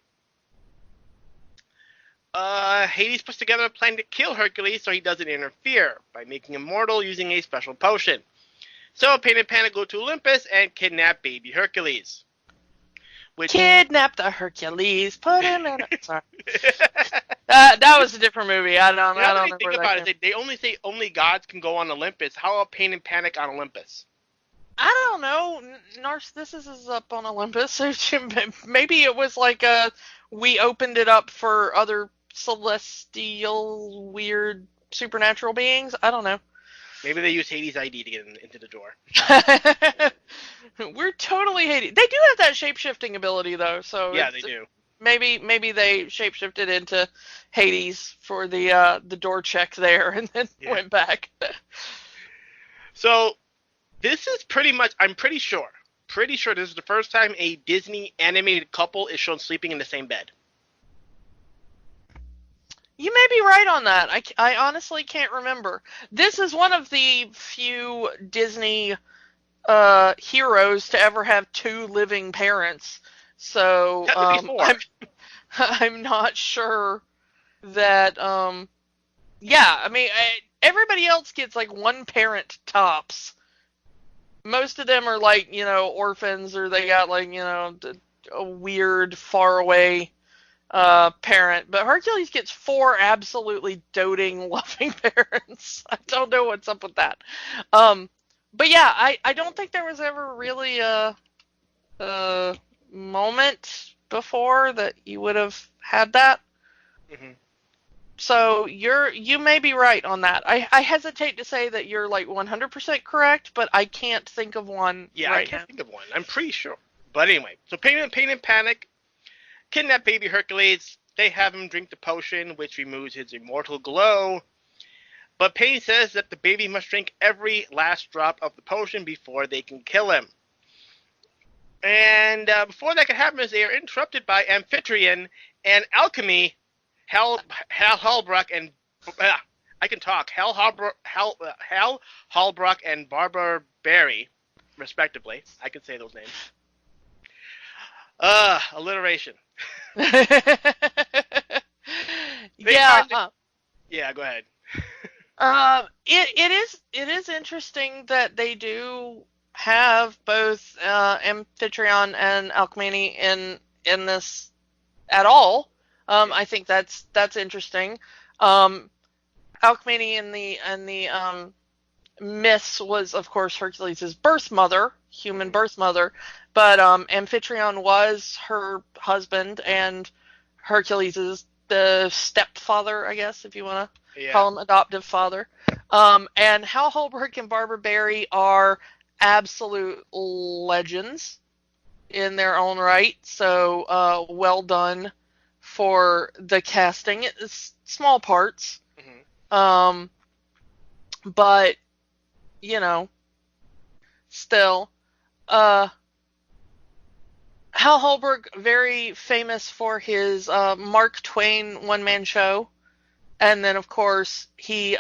Hades puts together a plan to kill Hercules so he doesn't interfere by making him mortal using a special potion. So Pain and Panic go to Olympus and kidnap baby Hercules. Kidnap the Hercules, put him in a... Sorry. That was a different movie. I don't remember. Think about it. They only say only gods can go on Olympus. How about Pain and Panic on Olympus? I don't know. Narcissus is up on Olympus. Maybe it was like we opened it up for other celestial, weird, supernatural beings. I don't know. Maybe they use Hades' ID to get into the door. We're totally Hades. They do have that shape-shifting ability, though. So yeah, they do. Maybe they shape-shifted into Hades for the door check there, and then went back. So this is pretty much, I'm pretty sure this is the first time a Disney animated couple is shown sleeping in the same bed. You may be right on that. I honestly can't remember. This is one of the few Disney heroes to ever have two living parents. So I'm not sure that. Yeah, I mean, everybody else gets like one parent tops. Most of them are like, orphans, or they got like, a weird, far away parent. But Hercules gets four absolutely doting, loving parents. I don't know what's up with that. But yeah, I don't think there was ever really a moment before that you would have had that. Mhm. So you may be right on that. I hesitate to say that you're like 100% correct, but I can't think of one Yeah, I right can't now. think of one. I'm pretty sure. But anyway, so Pain and Panic kidnap baby Hercules. They have him drink the potion, which removes his immortal glow. But Pain says that the baby must drink every last drop of the potion before they can kill him. And before that can happen, they are interrupted by Amphitryon and Alchemy, Hal Halbrook and I can talk. Hal Halbrook and Barbara Barry, respectively. I can say those names. Alliteration. Yeah. Yeah, go ahead. It is interesting that they do have both Amphitryon and Alcmene in this at all. I think that's interesting. Alcmene in the myths was, of course, Hercules' birth mother, human birth mother, but Amphitryon was her husband, and Hercules is the stepfather, I guess, if you want to call him adoptive father. And Hal Holbrook and Barbara Barry are absolute legends in their own right, so well done for the casting. It's small parts. But, you know, still, Hal Holbrook, very famous for his Mark Twain one-man show. And then, of course, he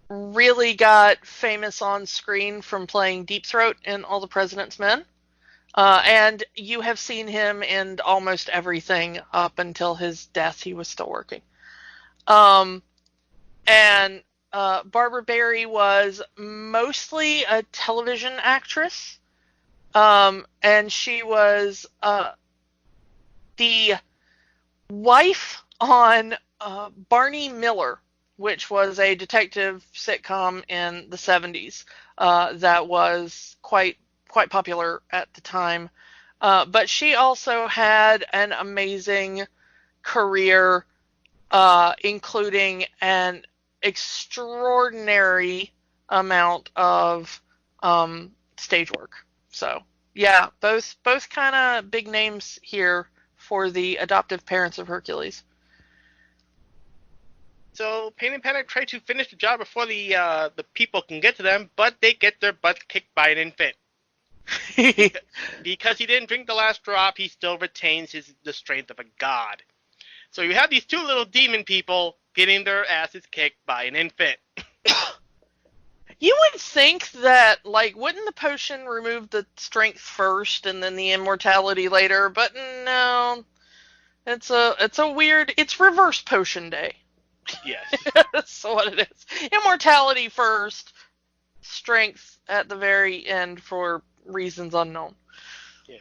really got famous on screen from playing Deep Throat in All the President's Men. And you have seen him in almost everything up until his death. He was still working. And Barbara Barry was mostly a television actress, and she was the wife on Barney Miller, which was a detective sitcom in the 70s that was quite popular at the time. But she also had an amazing career, including an extraordinary amount of stage work. So yeah, both kind of big names here for the adoptive parents of Hercules. So Pain and Panic try to finish the job before the people can get to them, but they get their butts kicked by an infant. Because he didn't drink the last drop, he still retains the strength of a god. So you have these two little demon people getting their asses kicked by an infant. You would think that, like, wouldn't the potion remove the strength first and then the immortality later? But no, it's a weird. It's reverse potion day. Yes. That's what it is. Immortality first, strength at the very end for reasons unknown. Yeah.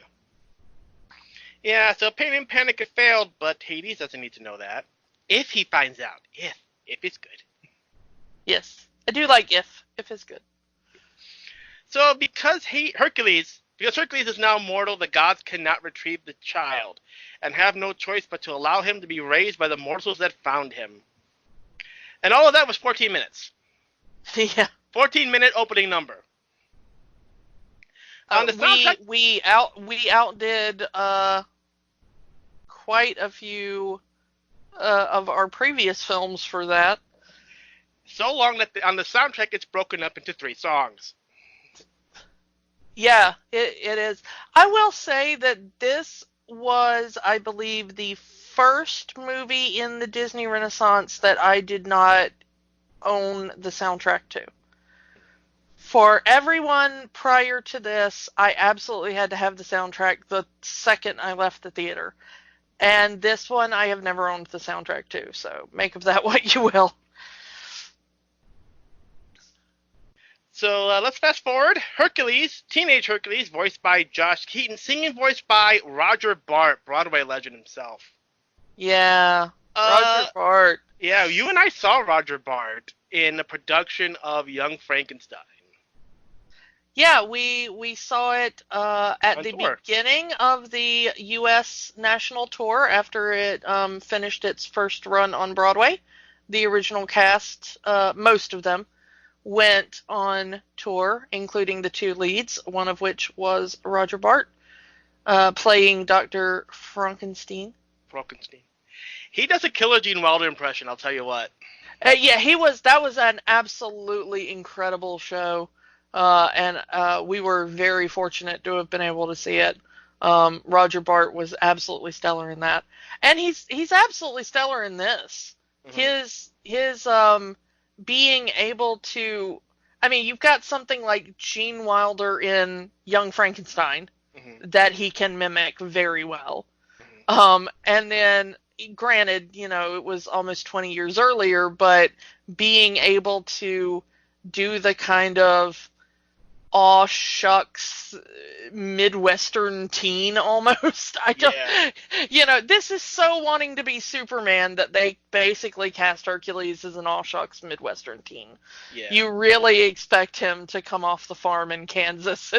Yeah. So Pain and Panic had failed, but Hades doesn't need to know that. If he finds out, if it's good. Yes, I do like if is good. So because Hercules is now mortal, the gods cannot retrieve the child, and have no choice but to allow him to be raised by the mortals that found him. And all of that was 14 minutes. Yeah. 14-minute opening number. On the soundtrack, we outdid quite a few of our previous films for that. So long that on the soundtrack it's broken up into 3 songs. Yeah, it is. I will say that this was, I believe, the first movie in the Disney Renaissance that I did not own the soundtrack to. For everyone prior to this, I absolutely had to have the soundtrack the second I left the theater. And this one I have never owned the soundtrack to, so make of that what you will. So let's fast forward. Hercules, teenage Hercules, voiced by Josh Keaton, singing voiced by Roger Bart, Broadway legend himself. Yeah, Roger Bart. Yeah, you and I saw Roger Bart in the production of Young Frankenstein. Yeah, we saw it at On the tour. beginning of the U.S. national tour after it finished its first run on Broadway. The original cast, most of them, went on tour, including the two leads, one of which was Roger Bart, playing Dr. Frankenstein. Frankenstein. He does a killer Gene Wilder impression, I'll tell you what. Yeah, that was an absolutely incredible show. And we were very fortunate to have been able to see it. Roger Bart was absolutely stellar in that, and he's absolutely stellar in this. His being able to, I mean, you've got something like Gene Wilder in Young Frankenstein that he can mimic very well. And then, granted, it was almost 20 years earlier, but being able to do the kind of aw shucks Midwestern teen almost. I don't, this is so wanting to be Superman that they basically cast Hercules as an aw shucks Midwestern teen. Yeah. You really expect him to come off the farm in Kansas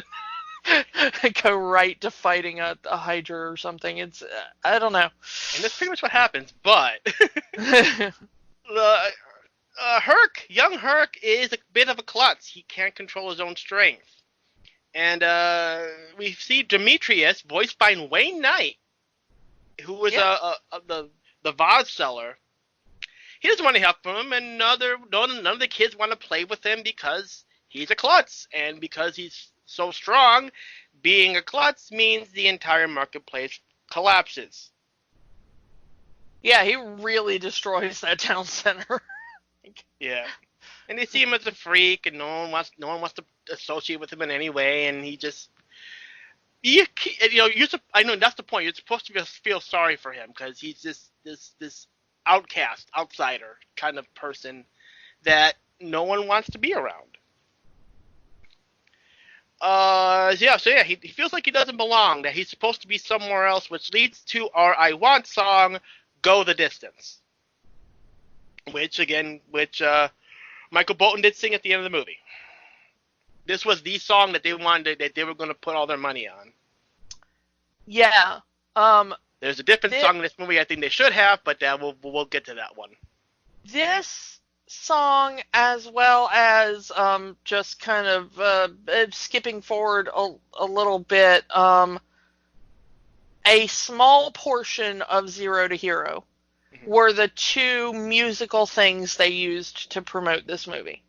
and go right to fighting a Hydra or something. It's, I don't know. And that's pretty much what happens, but young Herc is a bit of a klutz. He can't control his own strength. And we see Demetrius, voiced by Wayne Knight, who was the vase seller. He doesn't want to help him, and none of the kids want to play with him because he's a klutz. And because he's so strong, being a klutz means the entire marketplace collapses. Yeah, he really destroys that town center. Yeah, and they see him as a freak, and no one wants to associate with him in any way, and he just, I know that's the point. You're supposed to feel sorry for him because he's this outcast, outsider kind of person that no one wants to be around. He feels like he doesn't belong, that he's supposed to be somewhere else, which leads to our I Want song, Go the Distance. Which Michael Bolton did sing at the end of the movie. This was the song that they were going to put all their money on. Yeah. There's a different song in this movie I think they should have, but we'll get to that one. This song, as well as just kind of skipping forward a little bit, a small portion of Zero to Hero were the two musical things they used to promote this movie.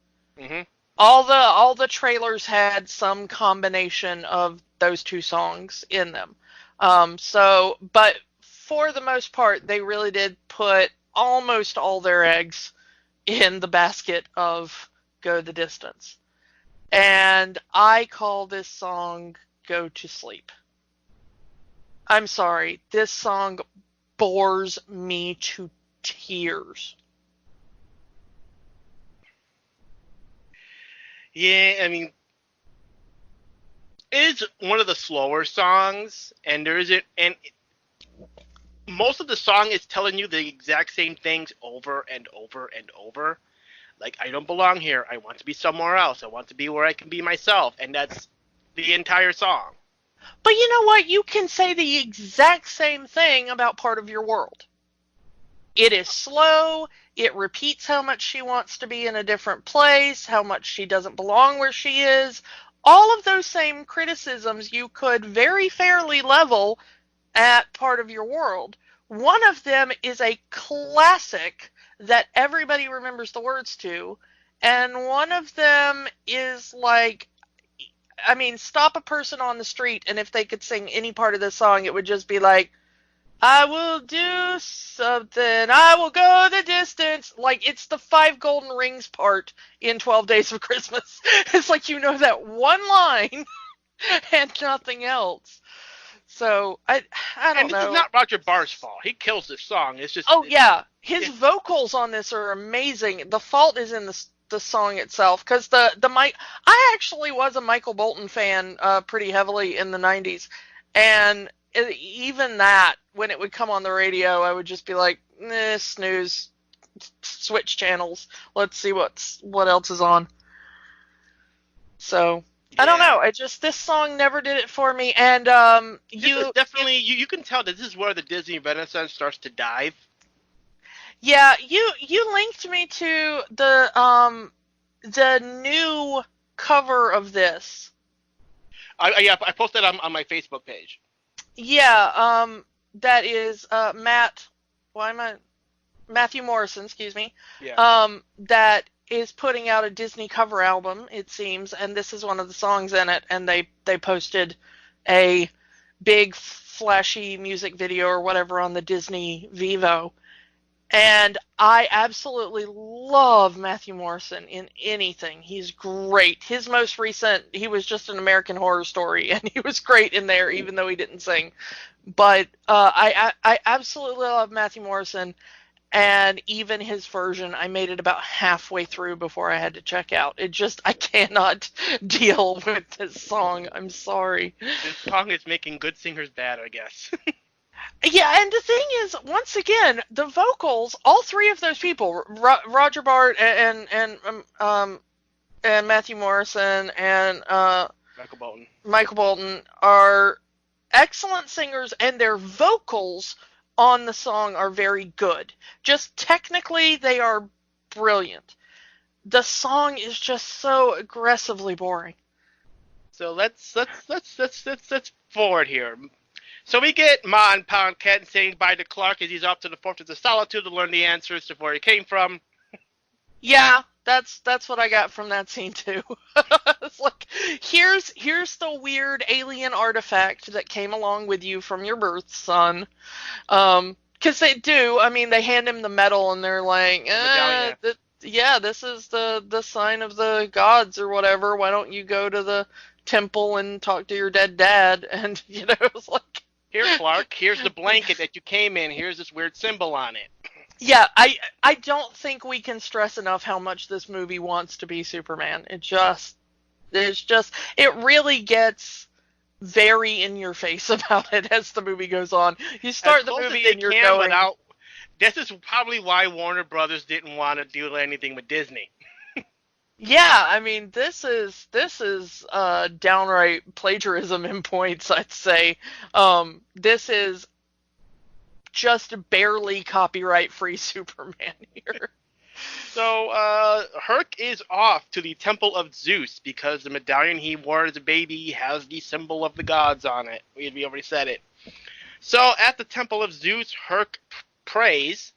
All the trailers had some combination of those two songs in them. But for the most part, they really did put almost all their eggs in the basket of Go the Distance. And I call this song Go to Sleep. I'm sorry, this song bores me to tears. Yeah, I mean, it's one of the slower songs, and most of the song is telling you the exact same things over and over and over. Like, I don't belong here. I want to be somewhere else. I want to be where I can be myself. And that's the entire song. But you know what? You can say the exact same thing about Part of Your World. It is slow. It repeats how much she wants to be in a different place, how much she doesn't belong where she is. All of those same criticisms you could very fairly level at Part of Your World. One of them is a classic that everybody remembers the words to, and one of them is like, I mean, stop a person on the street, and if they could sing any part of this song, it would just be like, I will do something, I will go the distance. Like, it's the 5 golden rings part in 12 Days of Christmas. It's like, you know that one line and nothing else. So, I don't know. And this is not Roger Barr's fault. He kills this song. It's just... Oh, yeah. His vocals on this are amazing. The fault is in the song itself. Because I actually was a Michael Bolton fan pretty heavily in the 90s. And even that, when it would come on the radio, I would just be like, snooze, switch channels. Let's see what else is on. So... I don't know. This song never did it for me. And you can tell that this is where the Disney Renaissance starts to dive. Yeah, you linked me to the new cover of this. I posted on my Facebook page. Yeah, that is Matthew Morrison, excuse me. Yeah. That is putting out a Disney cover album, it seems, and this is one of the songs in it, and they posted a big flashy music video or whatever on the Disney Vivo. And I absolutely love Matthew Morrison in anything. He's great. His most recent, he was just an American Horror Story, and he was great in there, even though he didn't sing. But I absolutely love Matthew Morrison, and even his version, I made it about halfway through before I had to check out. I cannot deal with this song. I'm sorry. This song is making good singers bad, I guess. Yeah, and the thing is, once again, the vocals, all three of those people, Roger Bart and Matthew Morrison and Michael Bolton are excellent singers, and their vocals on the song are very good. Just technically, they are brilliant. The song is just so aggressively boring. So let's forward here. So we get Ma and Pa and Ken saying bye to Clark as he's off to the Fortress of Solitude to learn the answers to where he came from. Yeah, that's what I got from that scene too. It's like, here's the weird alien artifact that came along with you from your birth, son. Because they do. I mean, they hand him the medal and they're like, this is the sign of the gods or whatever. Why don't you go to the temple and talk to your dead dad? And it's like, here, Clark, here's the blanket that you came in. Here's this weird symbol on it. Yeah, I don't think we can stress enough how much this movie wants to be Superman. It really gets very in your face about it as the movie goes on. You start the movie and you're going... This is probably why Warner Brothers didn't want to do anything with Disney. Yeah, I mean, this is downright plagiarism in points, I'd say. This is just barely copyright-free Superman here. So, Herc is off to the Temple of Zeus because the medallion he wore as a baby has the symbol of the gods on it. We already said it. So, at the Temple of Zeus, Herc prays,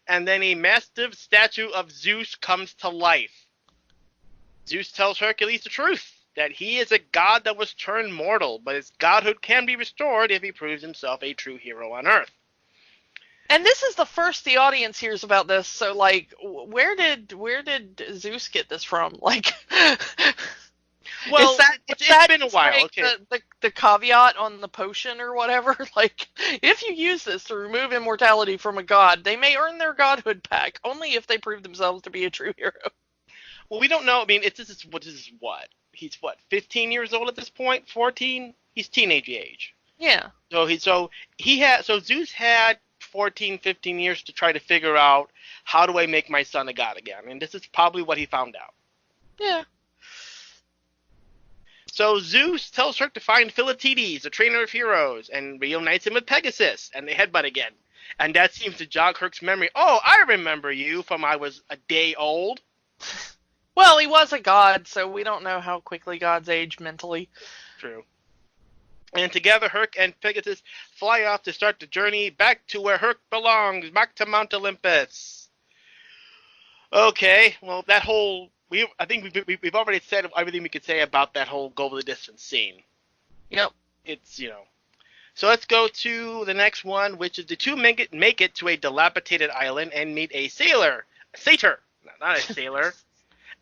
and then a massive statue of Zeus comes to life. Zeus tells Hercules the truth, that he is a god that was turned mortal, but his godhood can be restored if he proves himself a true hero on Earth. And this is the first the audience hears about this, so, like, where did Zeus get this from? Like, well, it's been a while. Okay. The caveat on the potion or whatever, like, if you use this to remove immortality from a god, they may earn their godhood back, only if they prove themselves to be a true hero. Well, we don't know. I mean, what? He's 15 years old at this point? 14? He's teenage age. Yeah. So Zeus had 14, 15 years to try to figure out, how do I make my son a god again? And this is probably what he found out. Yeah. So Zeus tells Herc to find Philoctetes, the trainer of heroes, and reunites him with Pegasus, and they headbutt again. And that seems to jog Herc's memory. Oh, I remember you from I was a day old. Well, he was a god, so we don't know how quickly gods age mentally. True. And together, Herc and Pegasus fly off to start the journey back to where Herc belongs, back to Mount Olympus. Okay, well, I think we've already said everything we could say about that whole go the distance scene. Yep. It's, So let's go to the next one, which is the two make it to a dilapidated island and meet a satyr. Not a sailor.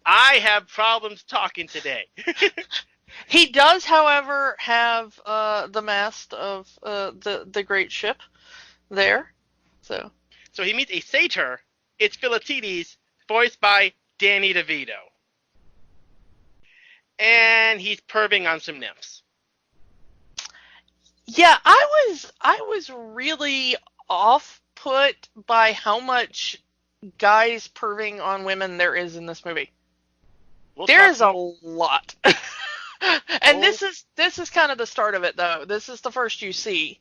I have problems talking today. He does, however, have the mast of the great ship there. So he meets a satyr. It's Philoctetes, voiced by Danny DeVito. And he's perving on some nymphs. Yeah, I was really off-put by how much guys perving on women there is in this movie. There is a lot. And this is kind of the start of it, though. This is the first you see,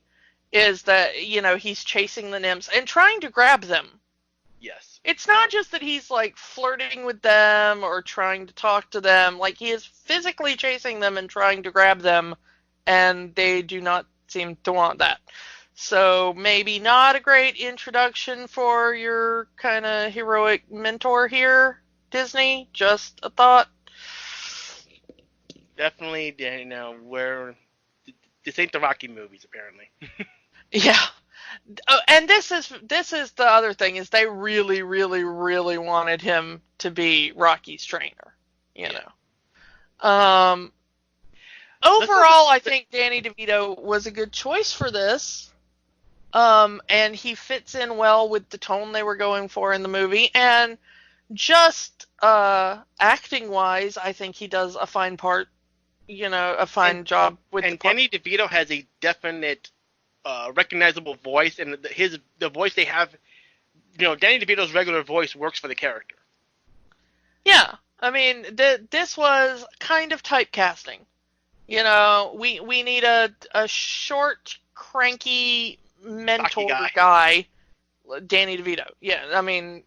is that, he's chasing the nymphs and trying to grab them. Yes. It's not just that he's, like, flirting with them or trying to talk to them. Like, he is physically chasing them and trying to grab them, and they do not seem to want that. So maybe not a great introduction for your kind of heroic mentor here, Disney. Just a thought. Definitely, this ain't the Rocky movies, apparently. Yeah. Oh, and this is the other thing, is they really, really, really wanted him to be Rocky's trainer, know. Overall, I think Danny DeVito was a good choice for this. And he fits in well with the tone they were going for in the movie. And just acting-wise, I think he does a fine part, a fine job with the part. And Danny DeVito has a definite recognizable voice, and the voice they have, Danny DeVito's regular voice works for the character. Yeah. I mean, this was kind of typecasting. We need a short, cranky mentor guy, Danny DeVito. Yeah, I mean,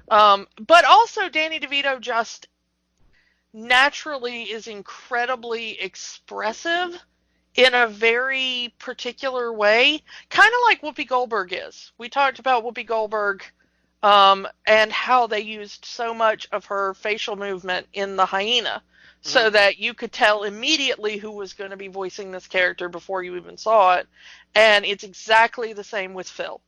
but also Danny DeVito just naturally is incredibly expressive in a very particular way, kind of like Whoopi Goldberg is. We talked about Whoopi Goldberg and how they used so much of her facial movement in The Hyena, so that you could tell immediately who was going to be voicing this character before you even saw it. And it's exactly the same with Phil.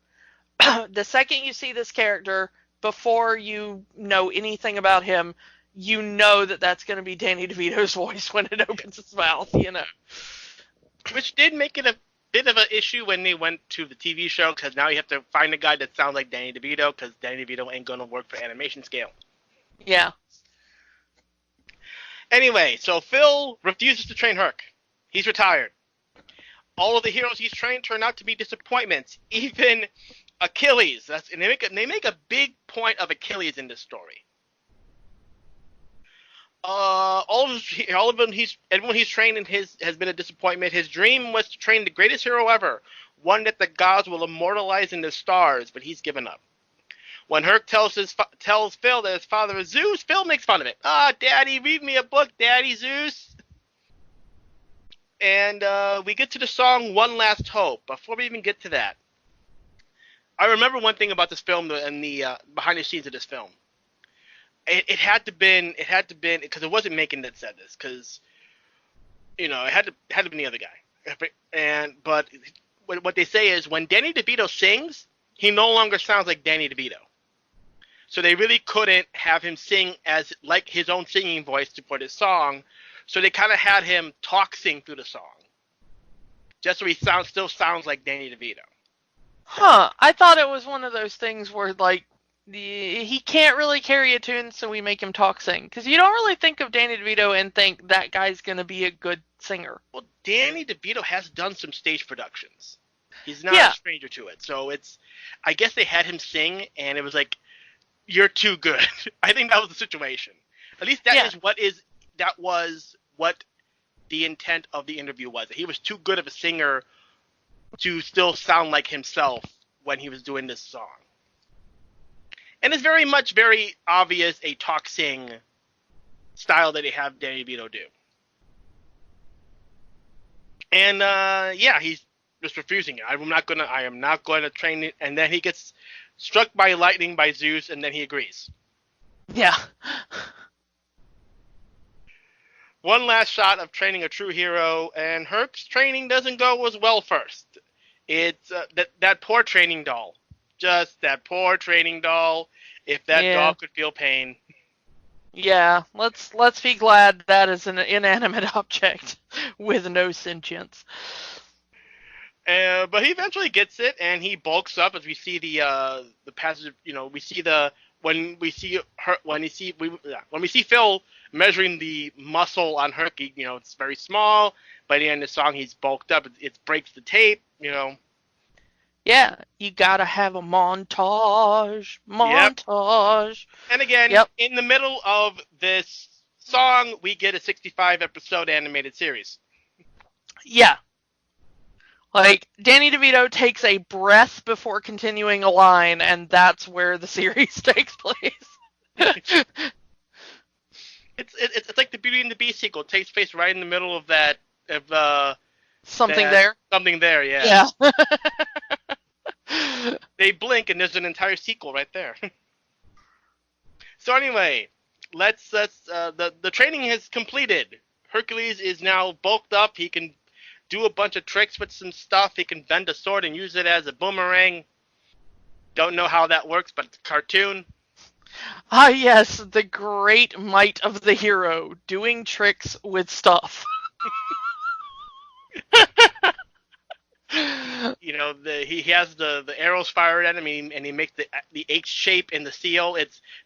The second you see this character, before you know anything about him, you know that that's going to be Danny DeVito's voice when it opens its mouth, Which did make it a bit of an issue when they went to the TV show, because now you have to find a guy that sounds like Danny DeVito, because Danny DeVito ain't going to work for animation scale. Yeah. Anyway, so Phil refuses to train Herc. He's retired. All of the heroes he's trained turn out to be disappointments. Even Achilles. And they make a big point of Achilles in this story. Everyone he's trained has been a disappointment. His dream was to train the greatest hero ever, one that the gods will immortalize in the stars, but he's given up. When Herc tells Phil that his father is Zeus, Phil makes fun of it. Daddy, read me a book, Daddy Zeus. And we get to the song One Last Hope. Before we even get to that, I remember one thing about this film and the behind the scenes of this film. It had to been because it wasn't Macon that said this, because it had to be the other guy. But what they say is when Danny DeVito sings, he no longer sounds like Danny DeVito. So they really couldn't have him sing as like his own singing voice for this song. So they kind of had him sing through the song, just so he still sounds like Danny DeVito. Huh? I thought it was one of those things where like he can't really carry a tune, so we make him sing. Because you don't really think of Danny DeVito and think that guy's gonna be a good singer. Well, Danny DeVito has done some stage productions. He's not a stranger to it. So I guess they had him sing, and it was like, you're too good. I think that was the situation. At least that was what the intent of the interview was. That he was too good of a singer to still sound like himself when he was doing this song. And it's very obvious a talk-sing style that they have Danny DeVito do. And he's just refusing it. I am not gonna train it. And then he gets struck by lightning by Zeus, and then he agrees. Yeah. One last shot of training a true hero, and Herc's training doesn't go as well first. It's that poor training doll. Just that poor training doll. If that doll could feel pain. Yeah, let's be glad that is an inanimate object with no sentience. But he eventually gets it, and he bulks up as we see the passage. We see when we see Phil measuring the muscle on Herc. It's very small. By the end of the song, he's bulked up. It breaks the tape. Yeah, you gotta have a montage. Yep. And again, in the middle of this song, we get a 65 episode animated series. Yeah. Like, Danny DeVito takes a breath before continuing a line, and that's where the series takes place. It's like the Beauty and the Beast sequel. It takes place right in the middle of that Something there. Something there, yeah. Yeah. They blink and there's an entire sequel right there. So anyway, the training is completed. Hercules is now bulked up. He can do a bunch of tricks with some stuff. He can bend a sword and use it as a boomerang. Don't know how that works, but it's a cartoon. Ah, yes, the great might of the hero, doing tricks with stuff. You know, he has the arrows fired at him, and he makes the H shape in the seal.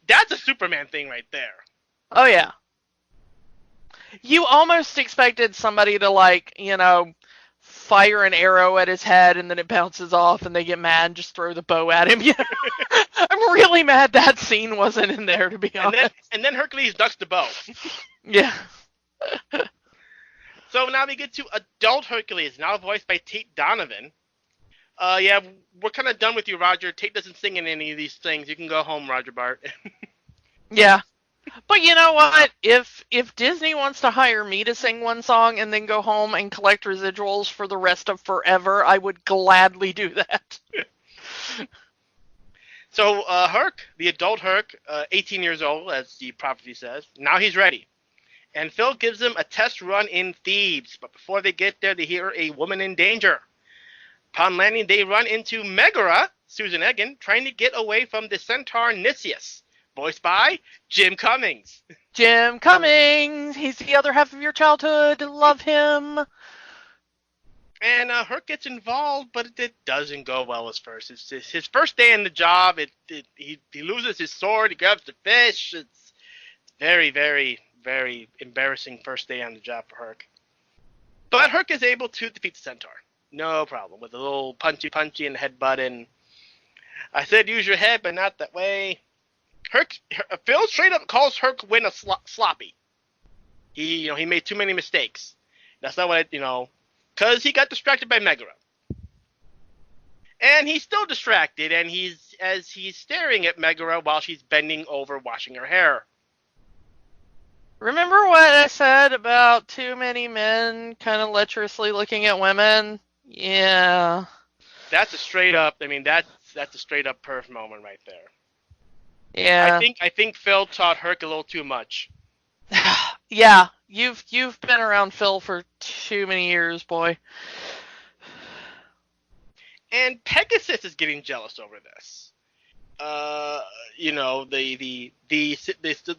That's a Superman thing right there. Oh, yeah. You almost expected somebody to, fire an arrow at his head and then it bounces off and they get mad and just throw the bow at him. I'm really mad that scene wasn't in there, to be honest. And then Hercules ducks the bow. Yeah. So now we get to adult Hercules, now voiced by Tate Donovan. Yeah, we're kind of done with you, Roger. Tate doesn't sing in any of these things. You can go home, Roger Bart. Yeah. But you know what? If Disney wants to hire me to sing one song and then go home and collect residuals for the rest of forever, I would gladly do that. So Herc, the adult Herc, 18 years old, as the prophecy says, now he's ready. And Phil gives them a test run in Thebes, but before they get there, they hear a woman in danger. Upon landing, they run into Megara, Susan Egan, trying to get away from the centaur Nicias, voiced by Jim Cummings. Jim Cummings! He's the other half of your childhood. Love him. And Herc gets involved, but it doesn't go well at first. It's his first day in the job. He loses his sword. He grabs the fish. It's very, very, very embarrassing first day on the job for Herc. But Herc is able to defeat the centaur. No problem. With a little punchy and headbutt. And I said use your head, but not that way. Phil straight up calls Herc win a sloppy. He made too many mistakes. That's not what because he got distracted by Megara. And he's still distracted, and he's staring at Megara while she's bending over washing her hair. Remember what I said about too many men kind of lecherously looking at women? Yeah. That's a straight up, that's a straight up perf moment right there. Yeah. I think Phil taught Herc a little too much. Yeah, you've been around Phil for too many years, boy. And Pegasus is getting jealous over this. The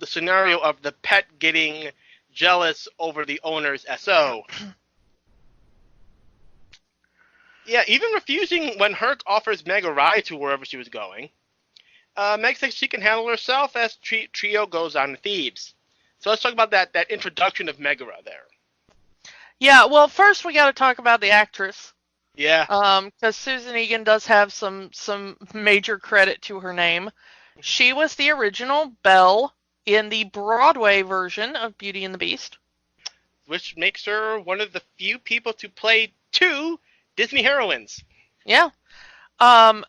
scenario of the pet getting jealous over the owner's SO. Yeah, even refusing when Herc offers Meg a ride to wherever she was going. Meg says she can handle herself as trio goes on to Thebes. So let's talk about that introduction of Megara there. Yeah, well, first we got to talk about the actress. Yeah. Because Susan Egan does have some major credit to her name. She was the original Belle in the Broadway version of Beauty and the Beast, which makes her one of the few people to play two Disney heroines. Yeah.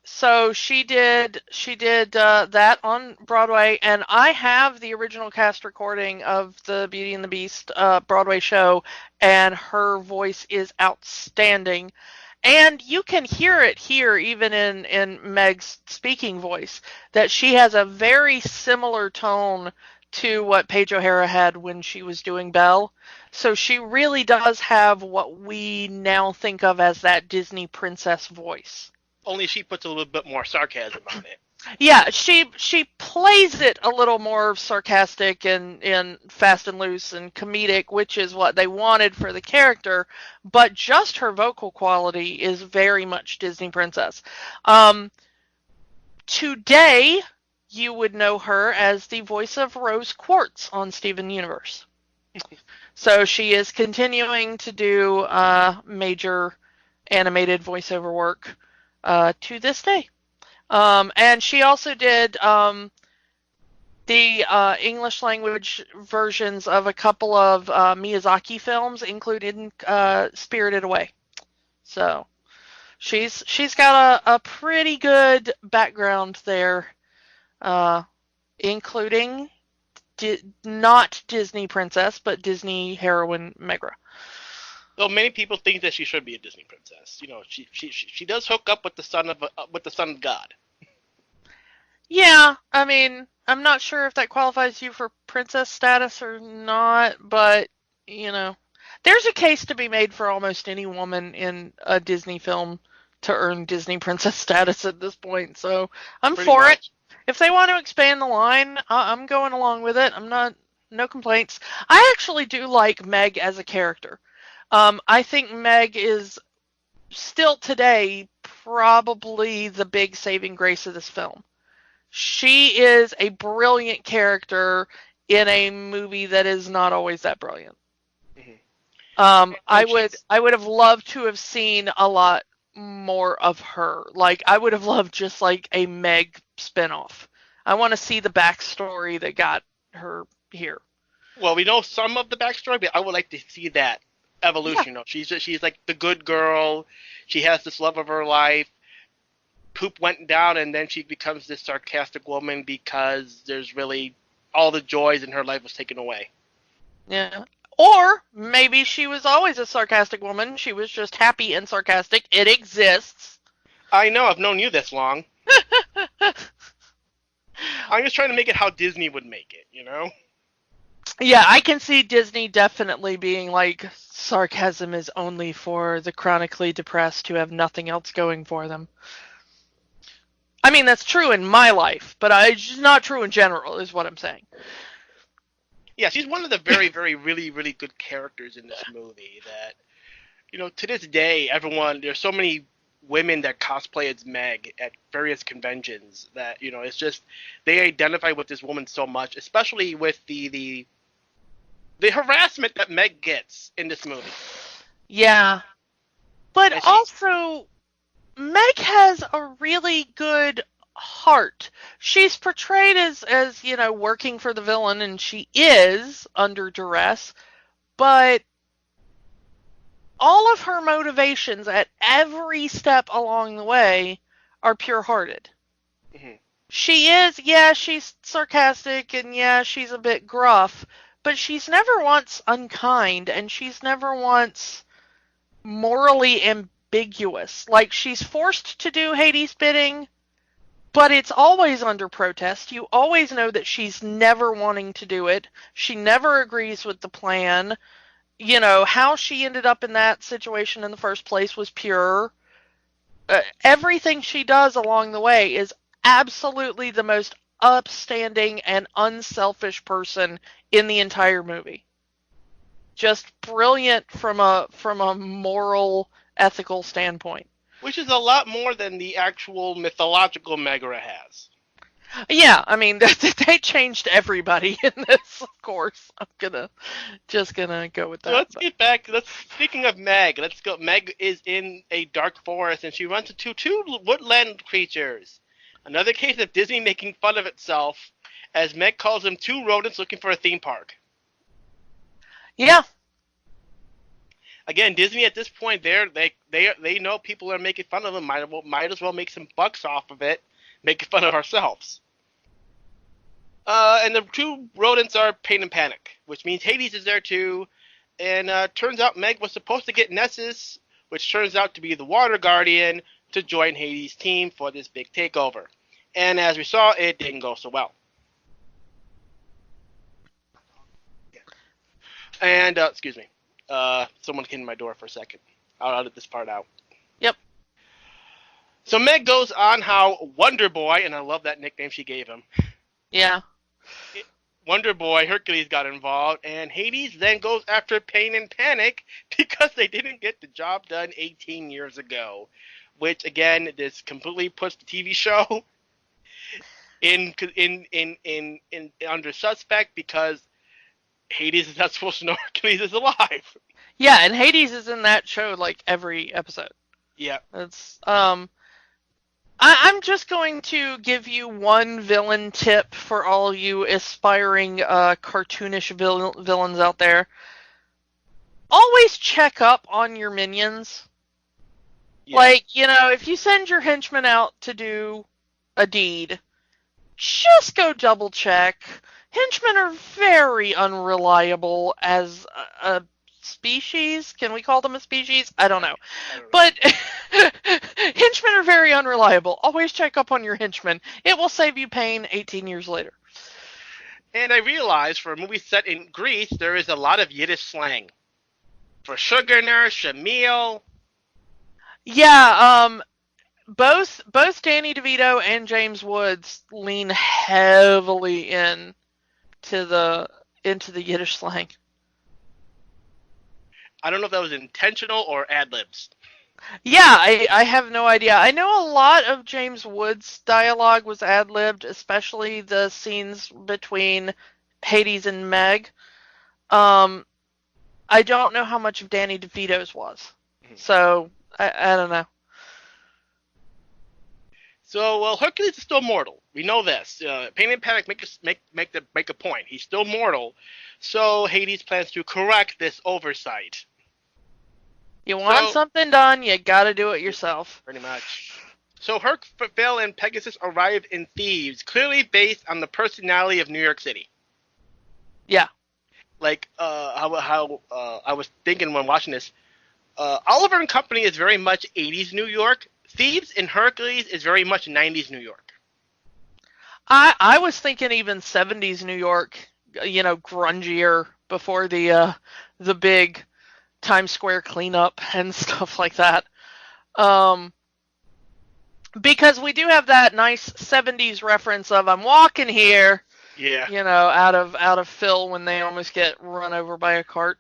So she did that on Broadway, and I have the original cast recording of the Beauty and the Beast Broadway show, and her voice is outstanding. And you can hear it here, even in Meg's speaking voice, that she has a very similar tone to what Paige O'Hara had when she was doing Belle. So she really does have what we now think of as that Disney princess voice. Only she puts a little bit more sarcasm on it. Yeah, she plays it a little more sarcastic and fast and loose and comedic, which is what they wanted for the character, but just her vocal quality is very much Disney princess. Today, you would know her as the voice of Rose Quartz on Steven Universe. So she is continuing to do major animated voiceover work to this day. And she also did The English language versions of a couple of Miyazaki films, including Spirited Away. So she's got a pretty good background there, including not Disney princess, but Disney heroine Megra. Though many people think that she should be a Disney princess. You know, she does hook up with the son of God. Yeah, I mean, I'm not sure if that qualifies you for princess status or not, but, you know, there's a case to be made for almost any woman in a Disney film to earn Disney princess status at this point, so I'm Pretty for much. it. If they want to expand the line, I'm going along with it. No complaints. I actually do like Meg as a character. I think Meg is still today probably the big saving grace of this film. She is a brilliant character in a movie that is not always that brilliant. I would have loved to have seen a lot more of her. Like, I would have loved just like a Meg spinoff. I want to see the backstory that got her here. Well, we know some of the backstory, but I would like to see that evolution. Yeah. You know, she's like the good girl. She has this love of her life. Poop went down, and then she becomes this sarcastic woman because there's really all the joys in her life was taken away. Yeah. Or maybe she was always a sarcastic woman. She was just happy and sarcastic. It exists. I know. I've known you this long. I'm just trying to make it how Disney would make it, you know? Yeah, I can see Disney definitely being like, sarcasm is only for the chronically depressed who have nothing else going for them. I mean, that's true in my life, but it's just not true in general, is what I'm saying. Yeah, she's one of the very, very, really, really good characters in this movie that, you know, to this day, there's so many women that cosplay as Meg at various conventions that, you know, it's just, they identify with this woman so much, especially with the harassment that Meg gets in this movie. Yeah. But also, Meg has a really good heart. She's portrayed as, you know, working for the villain, and she is under duress, but all of her motivations at every step along the way are pure-hearted. Mm-hmm. She's sarcastic, and yeah, she's a bit gruff, but she's never once unkind, and she's never once morally ambiguous. Like, she's forced to do Hades' bidding, but it's always under protest. You always know that she's never wanting to do it. She never agrees with the plan. You know, how she ended up in that situation in the first place was pure. Everything she does along the way is absolutely the most upstanding and unselfish person in the entire movie. Just brilliant from a moral, ethical standpoint. Which is a lot more than the actual mythological Megra has. Yeah, I mean, they changed everybody in this, of course. I'm just gonna go with that. So let's get back. Speaking of Meg, let's go. Meg is in a dark forest, and she runs into two woodland creatures. Another case of Disney making fun of itself, as Meg calls them two rodents looking for a theme park. Yeah. Again, Disney at this point, they know people are making fun of them. Might as well make some bucks off of it, making fun of ourselves. And the two rodents are Pain and Panic, which means Hades is there too. And turns out Meg was supposed to get Nessus, which turns out to be the Water Guardian, to join Hades' team for this big takeover. And as we saw, it didn't go so well. And, excuse me. Someone came to my door for a second. I'll edit this part out. Yep. So Meg goes on how Wonder Boy, and I love that nickname she gave him. Yeah. Wonder Boy, Hercules got involved, and Hades then goes after Pain and Panic because they didn't get the job done 18 years ago. Which, again, this completely puts the TV show in under suspect because Hades is not supposed to know Hercules is alive. Yeah, and Hades is in that show like every episode. Yeah. It's I'm just going to give you one villain tip for all you aspiring cartoonish villains out there. Always check up on your minions. Yeah. Like, if you send your henchmen out to do a deed, just go double check. Henchmen are very unreliable as a species. Can we call them a species? I don't know. But henchmen are very unreliable. Always check up on your henchmen. It will save you pain 18 years later. And I realized for a movie set in Greece, there is a lot of Yiddish slang. For sugar, Shamil. Yeah, both Danny DeVito and James Woods lean heavily into the Yiddish slang. I don't know if that was intentional or ad-libs. Yeah, I have no idea. I know a lot of James Woods' dialogue was ad-libbed, especially the scenes between Hades and Meg. I don't know how much of Danny DeVito's was. So, I don't know. So, well, Hercules is still mortal. We know this. Pain and Panic make a point. He's still mortal. So Hades plans to correct this oversight. You want something done, you gotta do it yourself. Pretty much. So Herc, Phil, and Pegasus arrive in Thebes, clearly based on the personality of New York City. Yeah. Like, how I was thinking when watching this, Oliver and Company is very much 80s New York. Thebes and Hercules is very much 90s New York. I was thinking even 70s New York, grungier before the big Times Square cleanup and stuff like that. Because we do have that nice 70s reference of I'm walking here. Yeah. Out of Phil when they almost get run over by a cart.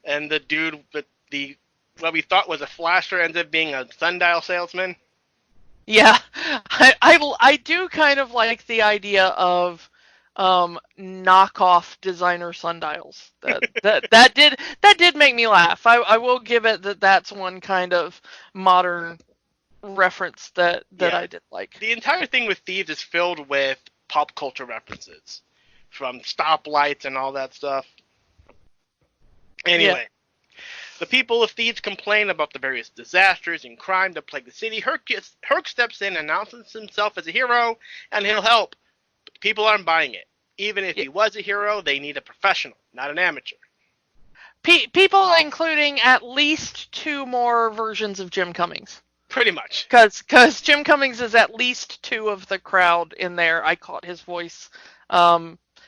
And the dude with what we thought was a flasher ends up being a sundial salesman. Yeah, I do kind of like the idea of knockoff designer sundials. That did make me laugh. I will give it that's one kind of modern reference that I did like. The entire thing with Thieves is filled with pop culture references, from stoplights and all that stuff. Anyway. The people of Thebes complain about the various disasters and crime that plague the city. Herc steps in, announces himself as a hero, and he'll help. But people aren't buying it. Even if he was a hero, they need a professional, not an amateur. People including at least 2 more versions of Jim Cummings. Pretty much. Because Jim Cummings is at least 2 of the crowd in there. I caught his voice.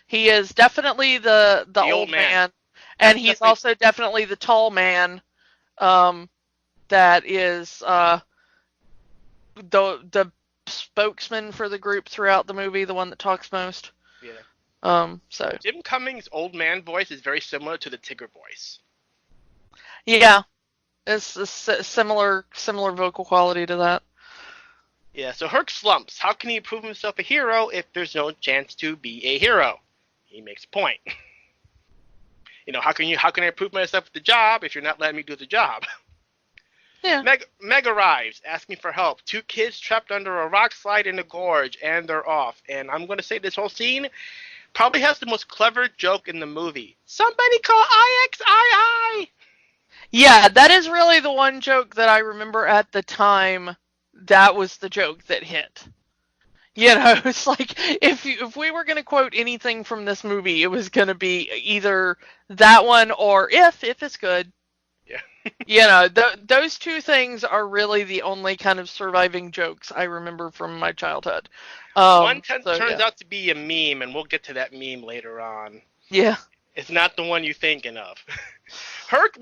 He is definitely the old man. And he's also definitely the tall man that is the spokesman for the group throughout the movie, the one that talks most. Yeah. So Jim Cummings' old man voice is very similar to the Tigger voice. Yeah. It's a similar vocal quality to that. Yeah, so Herc slumps. How can he prove himself a hero if there's no chance to be a hero? He makes a point. How can I prove myself at the job if you're not letting me do the job? Yeah. Meg arrives, asking for help. 2 kids trapped under a rock slide in a gorge, and they're off. And I'm going to say this whole scene probably has the most clever joke in the movie. Somebody call IXII! Yeah, that is really the one joke that I remember at the time. That was the joke that hit. It's like, if we were going to quote anything from this movie, it was going to be either that one or if it's good. Yeah. Those 2 things are really the only kind of surviving jokes I remember from my childhood. One turns out to be a meme, and we'll get to that meme later on. Yeah. It's not the one you're thinking of. Herc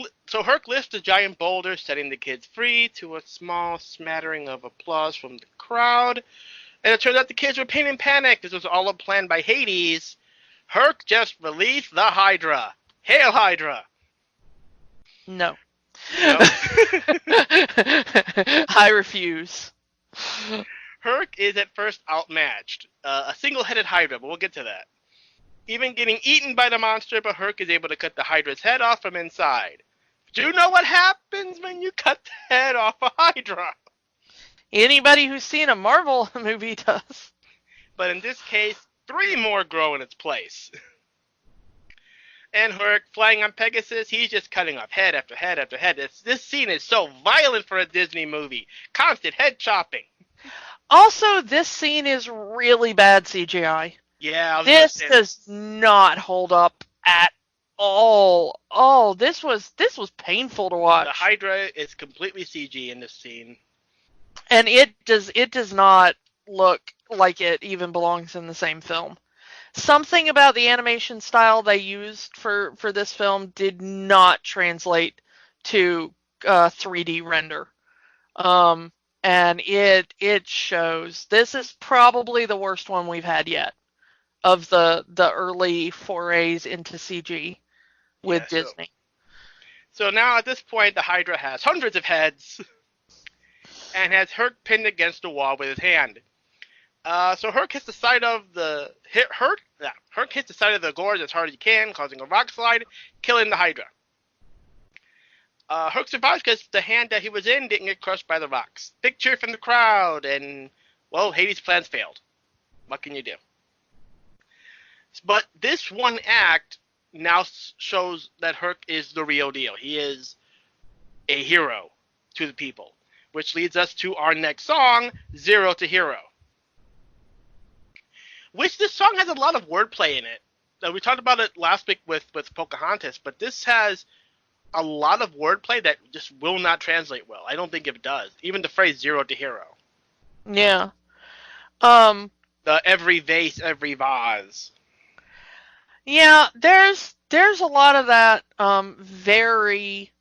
lifts a giant boulder, setting the kids free to a small smattering of applause from the crowd. And it turns out the kids were Pain and Panic. This was all a plan by Hades. Herc just released the Hydra. Hail Hydra! No. I refuse. Herc is at first outmatched. A single-headed Hydra, but we'll get to that. Even getting eaten by the monster, but Herc is able to cut the Hydra's head off from inside. Do you know what happens when you cut the head off a Hydra? Anybody who's seen a Marvel movie does. But in this case, 3 more grow in its place. And Herc, flying on Pegasus, he's just cutting off head after head after head. This scene is so violent for a Disney movie. Constant head chopping. Also, this scene is really bad CGI. Yeah, this does not hold up at all. Oh, this was painful to watch. The Hydra is completely CG in this scene. And it does not look like it even belongs in the same film. Something about the animation style they used for this film did not translate to 3D render. And it shows. This is probably the worst one we've had yet of the early forays into CG with Disney. So now at this point, the Hydra has hundreds of heads and has Herc pinned against the wall with his hand. So Herc hits the side of the Herc hits the side of the gorge as hard as he can, causing a rock slide, killing the Hydra. Herc survives because the hand that he was in didn't get crushed by the rocks. Big cheer from the crowd, and well, Hades' plans failed. What can you do? But this one act now shows that Herc is the real deal. He is a hero to the people, which leads us to our next song, Zero to Hero. Which this song has a lot of wordplay in it. We talked about it last week with Pocahontas, but this has a lot of wordplay that just will not translate well. I don't think it does. Even the phrase zero to hero. Yeah. The every vase, every vase. Yeah, there's a lot of that very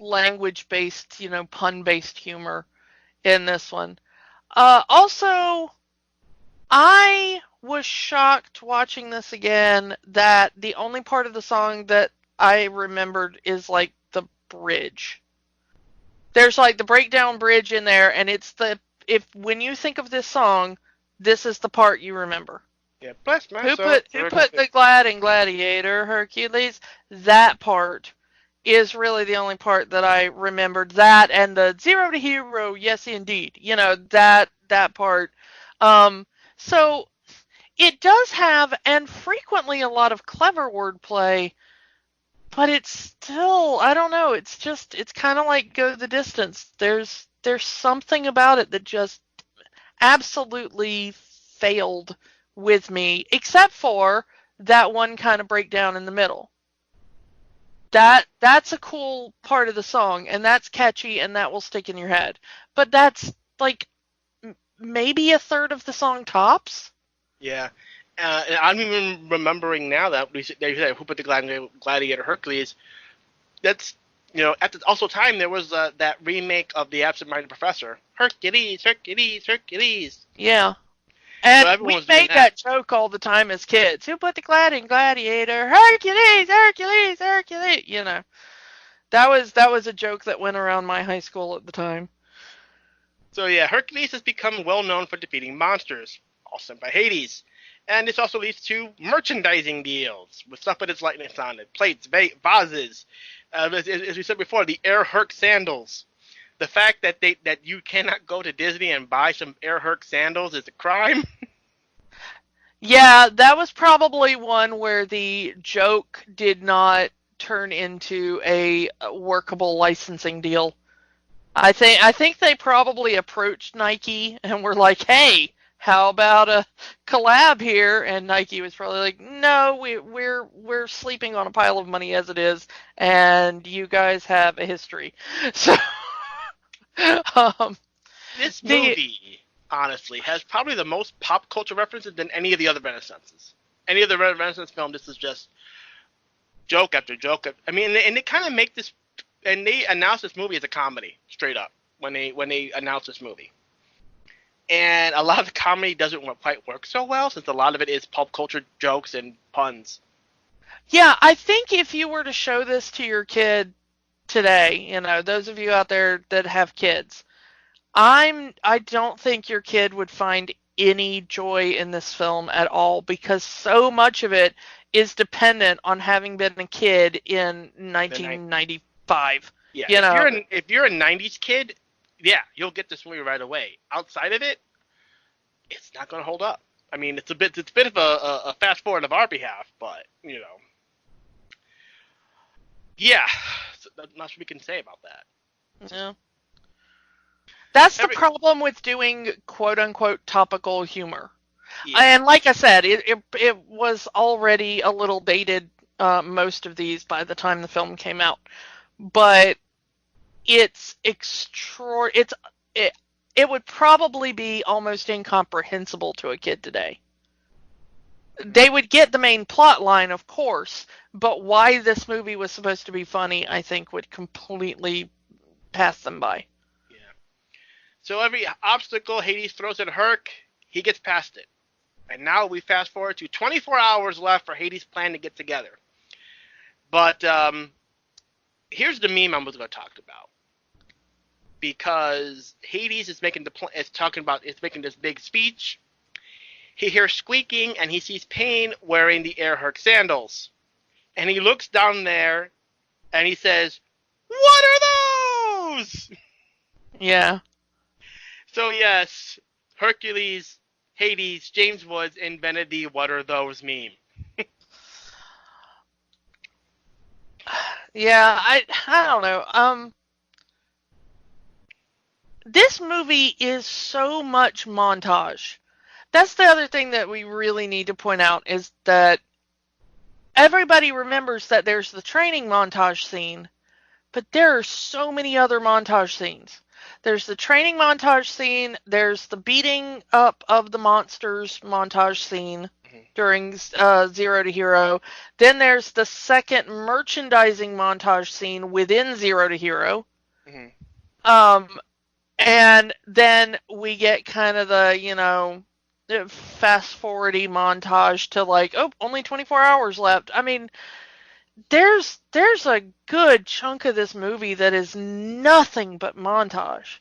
language-based, pun-based humor in this one. Also, I was shocked watching this again that the only part of the song that I remembered is like the bridge. There's like the breakdown bridge in there, and it's when you think of this song, this is the part you remember. Yeah, bless my Who soul. put the glad in Gladiator, Hercules? That part is really the only part that I remembered. That and the zero to hero, yes indeed. That part. So it does have, and frequently, a lot of clever wordplay, but it's still, I don't know, it's kind of like Go the Distance. There's something about it that just absolutely failed with me, except for that one kind of breakdown in the middle. That's a cool part of the song, and that's catchy, and that will stick in your head. But that's like maybe a third of the song tops. Yeah. And I'm even remembering now that they said who put the Gladiator Hercules. That's, at the also time there was that remake of The Absent-Minded Professor. Hercules, Hercules, Hercules. Yeah. And So we made that joke all the time as kids. Who put the glad in Gladiator? Hercules, Hercules, Hercules. That was a joke that went around my high school at the time. So yeah, Hercules has become well known for defeating monsters, all sent by Hades. And this also leads to merchandising deals with stuff with its likeness on it. Plates, vases. As we said before, the Air Herc sandals. The fact that you cannot go to Disney and buy some Air Herc sandals is a crime. Yeah, that was probably one where the joke did not turn into a workable licensing deal. I think they probably approached Nike and were like, "Hey, how about a collab here?" And Nike was probably like, "No, we're sleeping on a pile of money as it is, and you guys have a history." So this movie, honestly, has probably the most pop culture references than any of the other Renaissances. Any of the Renaissance films, this is just joke after joke. I mean, and they kind of make this, and they announce this movie as a comedy, straight up, when they announce this movie. And a lot of the comedy doesn't quite work so well, since a lot of it is pop culture jokes and puns. Yeah, I think if you were to show this to your kid today, those of you out there that have kids, I don't think your kid would find any joy in this film at all, because so much of it is dependent on having been a kid in 1995. Yeah, if you're a 90s kid, yeah, you'll get this movie right away. Outside of it, it's not going to hold up. I mean, it's a bit of a fast forward of our behalf, but yeah, so not much we can say about that. Yeah. That's the problem with doing quote unquote topical humor. Yeah. And like I said, it was already a little dated, most of these by the time the film came out. But it would probably be almost incomprehensible to a kid today. They would get the main plot line, of course, but why this movie was supposed to be funny, I think, would completely pass them by. Yeah. So every obstacle Hades throws at Herc, he gets past it. And now we fast forward to 24 hours left for Hades' plan to get together. But here's the meme I was going to talk about. Because Hades is making making this big speech. He hears squeaking and he sees Pain wearing the Air Herc sandals. And he looks down there and he says, "What are those?" Yeah. So yes, Hercules, Hades, James Woods invented the "What are those" meme. Yeah, I don't know. This movie is so much montage. That's the other thing that we really need to point out, is that everybody remembers that there's the training montage scene, but there are so many other montage scenes. There's the training montage scene, there's the beating up of the monsters montage scene during Zero to Hero. Then there's the second merchandising montage scene within Zero to Hero. And then we get kind of the, fast forwardy montage to like, oh, only 24 hours left. I mean, there's a good chunk of this movie that is nothing but montage.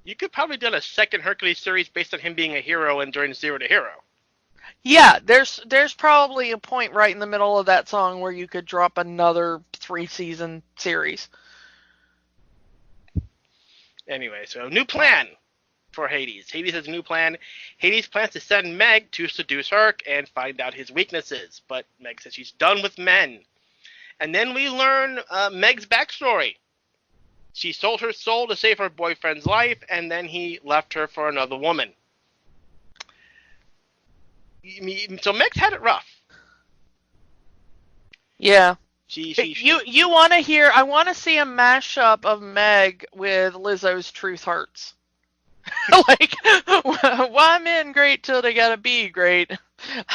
You could probably do a second Hercules series based on him being a hero and during Zero to Hero. Yeah, there's probably a point right in the middle of that song where you could drop another 3-season series. Anyway, so new plan for Hades. Hades has a new plan. Hades plans to send Meg to seduce Herc and find out his weaknesses, but Meg says she's done with men. And then we learn Meg's backstory. She sold her soul to save her boyfriend's life, and then he left her for another woman. So Meg's had it rough. Yeah. You want to hear? I want to see a mashup of Meg with Lizzo's "Truth Hurts." Like, why men great till they gotta be great?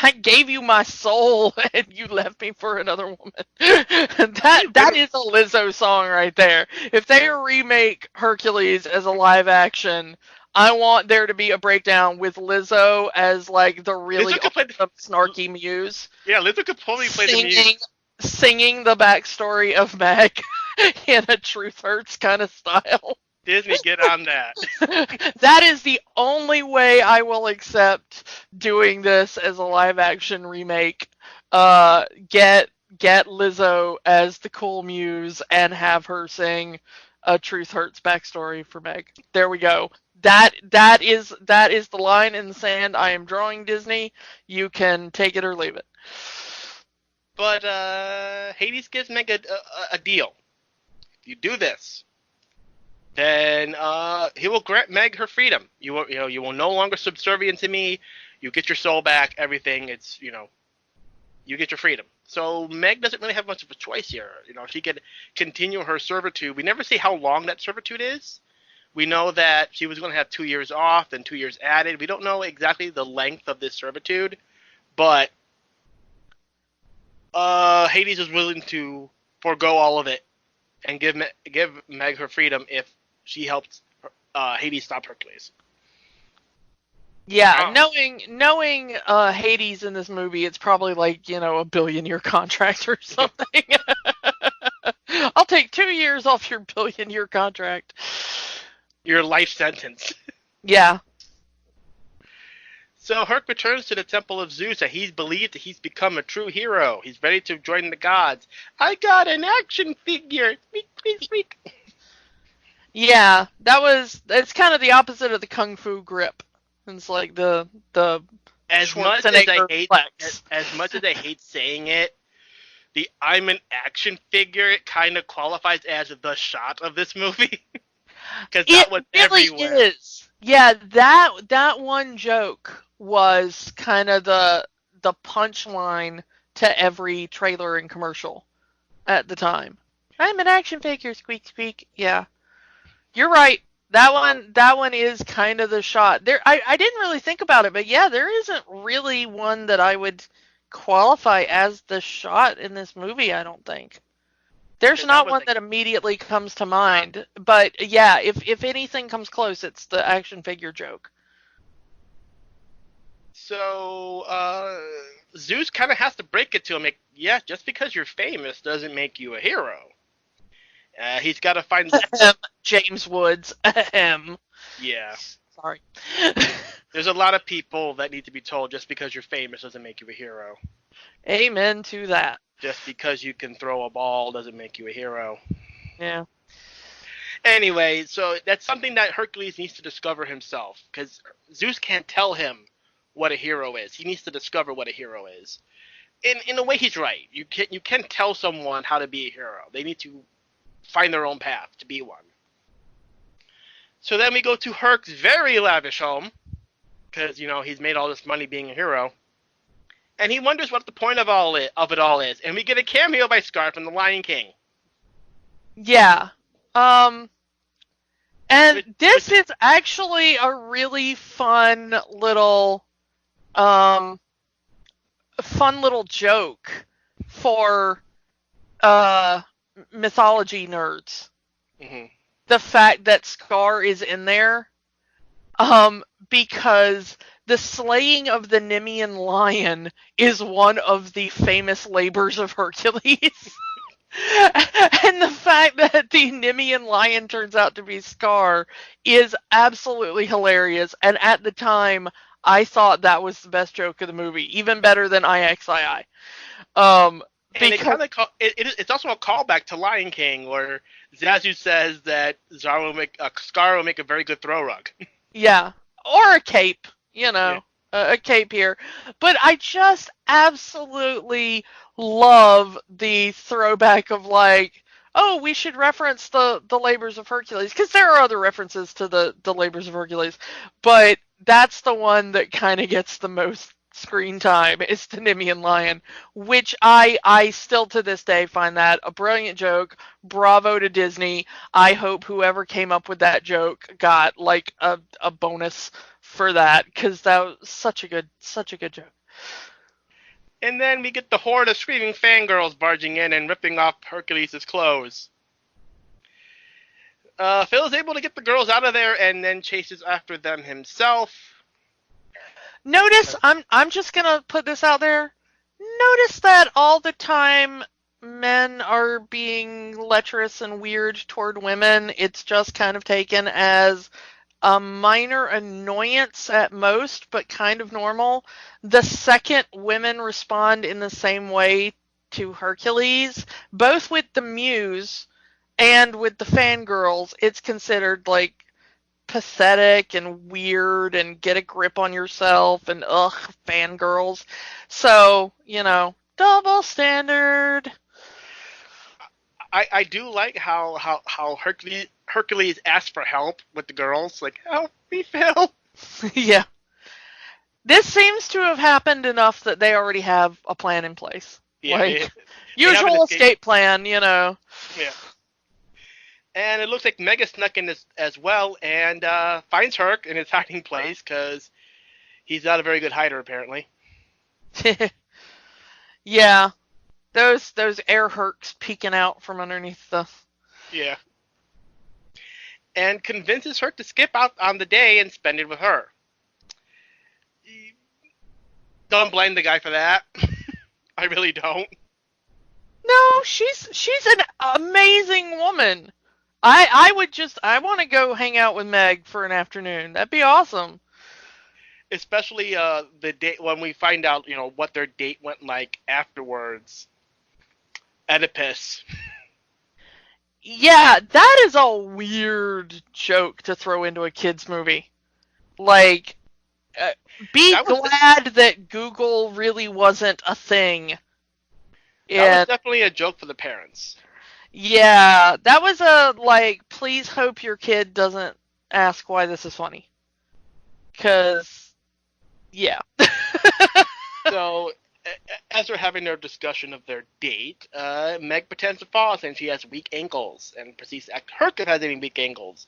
I gave you my soul and you left me for another woman. That is a Lizzo song right there. If they remake Hercules as a live action, I want there to be a breakdown with Lizzo as like the really awesome, snarky muse. Yeah, Lizzo could totally play the muse. Singing the backstory of Meg in a Truth Hurts kind of style. Disney, get on that. That is the only way I will accept doing this as a live action remake. Get Lizzo as the cool muse and have her sing a Truth Hurts backstory for Meg. There we go. That is the line in the sand I am drawing, Disney. You can take it or leave it. But Hades gives Meg a deal. If you do this, then he will grant Meg her freedom. You will no longer subservient to me. You get your soul back. Everything. It's you get your freedom. So Meg doesn't really have much of a choice here. She could continue her servitude. We never see how long that servitude is. We know that she was going to have 2 years off and 2 years added. We don't know exactly the length of this servitude, but Hades is willing to forego all of it and give Meg her freedom if she helps Hades stop Hercules. Yeah, knowing Hades in this movie, it's probably like, a 1 billion-year contract or something. I'll take 2 years off your 1 billion-year contract. Your life sentence. Yeah. So Herc returns to the Temple of Zeus, and he's believed that he's become a true hero. He's ready to join the gods. I got an action figure. Squeak, squeak, squeak. Yeah, it's kind of the opposite of the kung fu grip. It's like the As much as I Schwarzenegger hate, flex. as much as I hate saying it, the I'm an action figure kind of qualifies as the shot of this movie because It that was really everywhere. is. Yeah, that one joke was kind of the punchline to every trailer and commercial at the time. I'm an action figure, squeak squeak. Yeah. You're right. That one is kind of the shot. I didn't really think about it, but yeah, there isn't really one that I would qualify as the shot in this movie, I don't think. There's 'Cause that not was one like that immediately comes to mind, but yeah, if anything comes close, it's the action figure joke. so. Zeus kind of has to break it to him. Like, yeah, just because you're famous doesn't make you a hero. He's got to find. James Woods. Ahem. Yeah, Sorry. there's a lot of people that need to be told just because you're famous doesn't make you a hero. Amen to that. Just because you can throw a ball doesn't make you a hero. Yeah. Anyway, so that's something that Hercules needs to discover himself, because Zeus can't tell him what a hero is. He needs to discover what a hero is. In a way, he's right. You can't tell someone how to be a hero. They need to find their own path to be one. So then we go to Herc's very lavish home, because he's made all this money being a hero, and he wonders what the point of it all is. And we get a cameo by Scar from The Lion King. Yeah. And this is actually a really fun little joke for mythology nerds. Mm-hmm. The fact that Scar is in there, because the slaying of the Nemean lion is one of the famous labors of Hercules. And the fact that the Nemean lion turns out to be Scar is absolutely hilarious. And at the time, I thought that was the best joke of the movie, even better than IXII. And Because it's also a callback to Lion King, where Zazu says that Scar will make a very good throw rug. yeah, or a cape, a cape here. But I just absolutely love the throwback of like, oh, we should reference the labors of Hercules, because there are other references to the labors of Hercules, but that's the one that kind of gets the most screen time is the Nemean lion, which I still to this day find that a brilliant joke. Bravo to Disney. I hope whoever came up with that joke got like a bonus for that, because that was such a good joke. And then we get the horde of screaming fangirls barging in and ripping off Hercules' clothes. Phil is able to get the girls out of there and then chases after them himself. Notice, I'm just gonna put this out there. Notice that all the time men are being lecherous and weird toward women, it's just kind of taken as a minor annoyance at most, but kind of normal. The second women respond in the same way to Hercules, both with the muse and with the fangirls, it's considered like pathetic and weird and get a grip on yourself and fangirls. So, double standard. I do like how Hercules asks for help with the girls, like, help me, Phil. Yeah. This seems to have happened enough that they already have a plan in place. Yeah, like, they have an usual escape plan, Yeah. And it looks like Mega snuck in as well and finds Herc in his hiding place, because he's not a very good hider, apparently. Yeah. Those air Hercs peeking out from underneath the... Yeah. And convinces Herc to skip out on the day and spend it with her. Don't blame the guy for that. I really don't. No, she's an amazing woman. I want to go hang out with Meg for an afternoon. That'd be awesome. Especially the date when we find out, what their date went like afterwards. Oedipus. Yeah, that is a weird joke to throw into a kids movie. Like, be glad that Google really wasn't a thing. That was definitely a joke for the parents. Yeah, that was a, like, please hope your kid doesn't ask why this is funny. 'Cause, yeah. So, as they're having their discussion of their date, Meg pretends to fall saying she has weak ankles and proceeds to ask Herc if he has any weak ankles.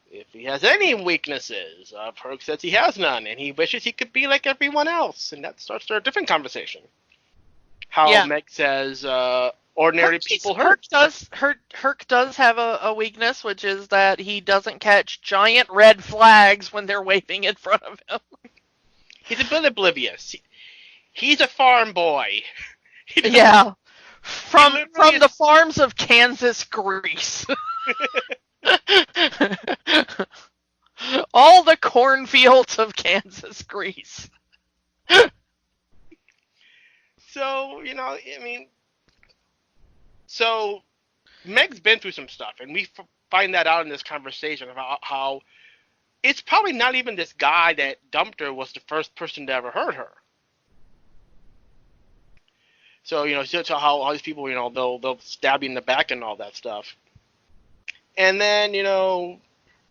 If he has any weaknesses, Herc says he has none, and he wishes he could be like everyone else, and that starts a different conversation. How Meg says ordinary people hurt. Herc does have a weakness, which is that he doesn't catch giant red flags when they're waving in front of him. He's a bit oblivious. He's a farm boy. Yeah. From the farms of Kansas, Greece. All the cornfields of Kansas, Greece. So, I mean, so Meg's been through some stuff, and we find that out in this conversation about how it's probably not even this guy that dumped her was the first person to ever hurt her. So, so how all these people, they'll stab you in the back and all that stuff. And then,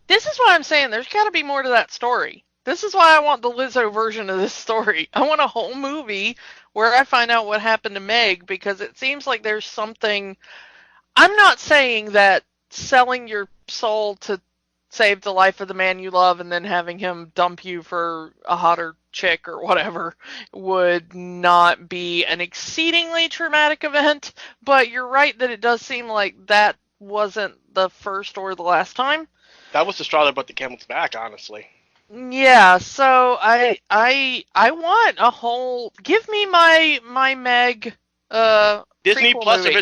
This is why I'm saying there's got to be more to that story. This is why I want the Lizzo version of this story. I want a whole movie where I find out what happened to Meg, because it seems like there's something... I'm not saying that selling your soul to save the life of the man you love and then having him dump you for a hotter chick or whatever would not be an exceedingly traumatic event, but you're right that it does seem like that wasn't the first or the last time. That was the straw that brought the camel's back, honestly. Yeah, so I want a whole... Give me my Meg Disney Plus movie.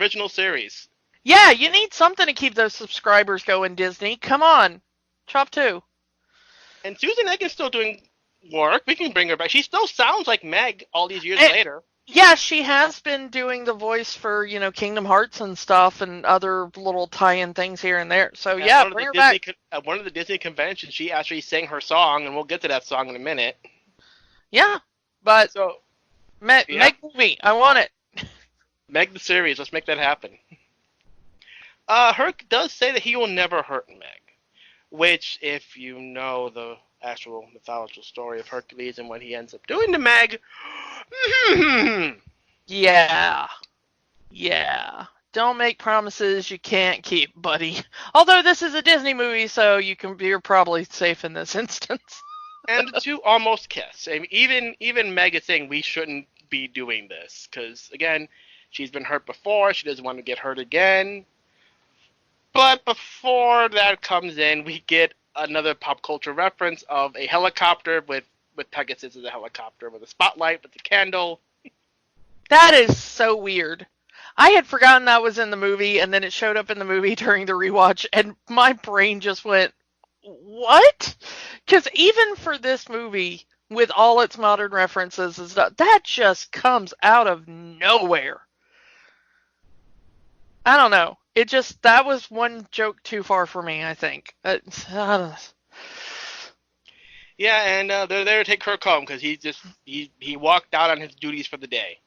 original series. Yeah, you need something to keep those subscribers going, Disney. Come on. Chop 2. And Susan Egan's still doing work. We can bring her back. She still sounds like Meg all these years later. Yeah, she has been doing the voice for, Kingdom Hearts and stuff and other little tie-in things here and there. So, yeah, bring her back. At one of the Disney conventions, she actually sang her song, and we'll get to that song in a minute. Yeah, but so Meg movie, I want it. Meg the series, let's make that happen. Herc does say that he will never hurt Meg, which, if you know the actual mythological story of Hercules and what he ends up doing to Meg... Yeah. Don't make promises you can't keep, buddy. Although this is a Disney movie, so you're probably safe in this instance. And the two almost kiss. I mean, even Meg is saying we shouldn't be doing this, because, again, she's been hurt before, she doesn't want to get hurt again. But before that comes in, we get another pop culture reference of a helicopter with Pegasus as a helicopter, with a spotlight, with a candle. That is so weird. I had forgotten that was in the movie, and then it showed up in the movie during the rewatch, and my brain just went, what? Because even for this movie, with all its modern references and stuff, that just comes out of nowhere. I don't know. That was one joke too far for me, I think. I don't know. Yeah, and they're there to take Herc home because he walked out on his duties for the day.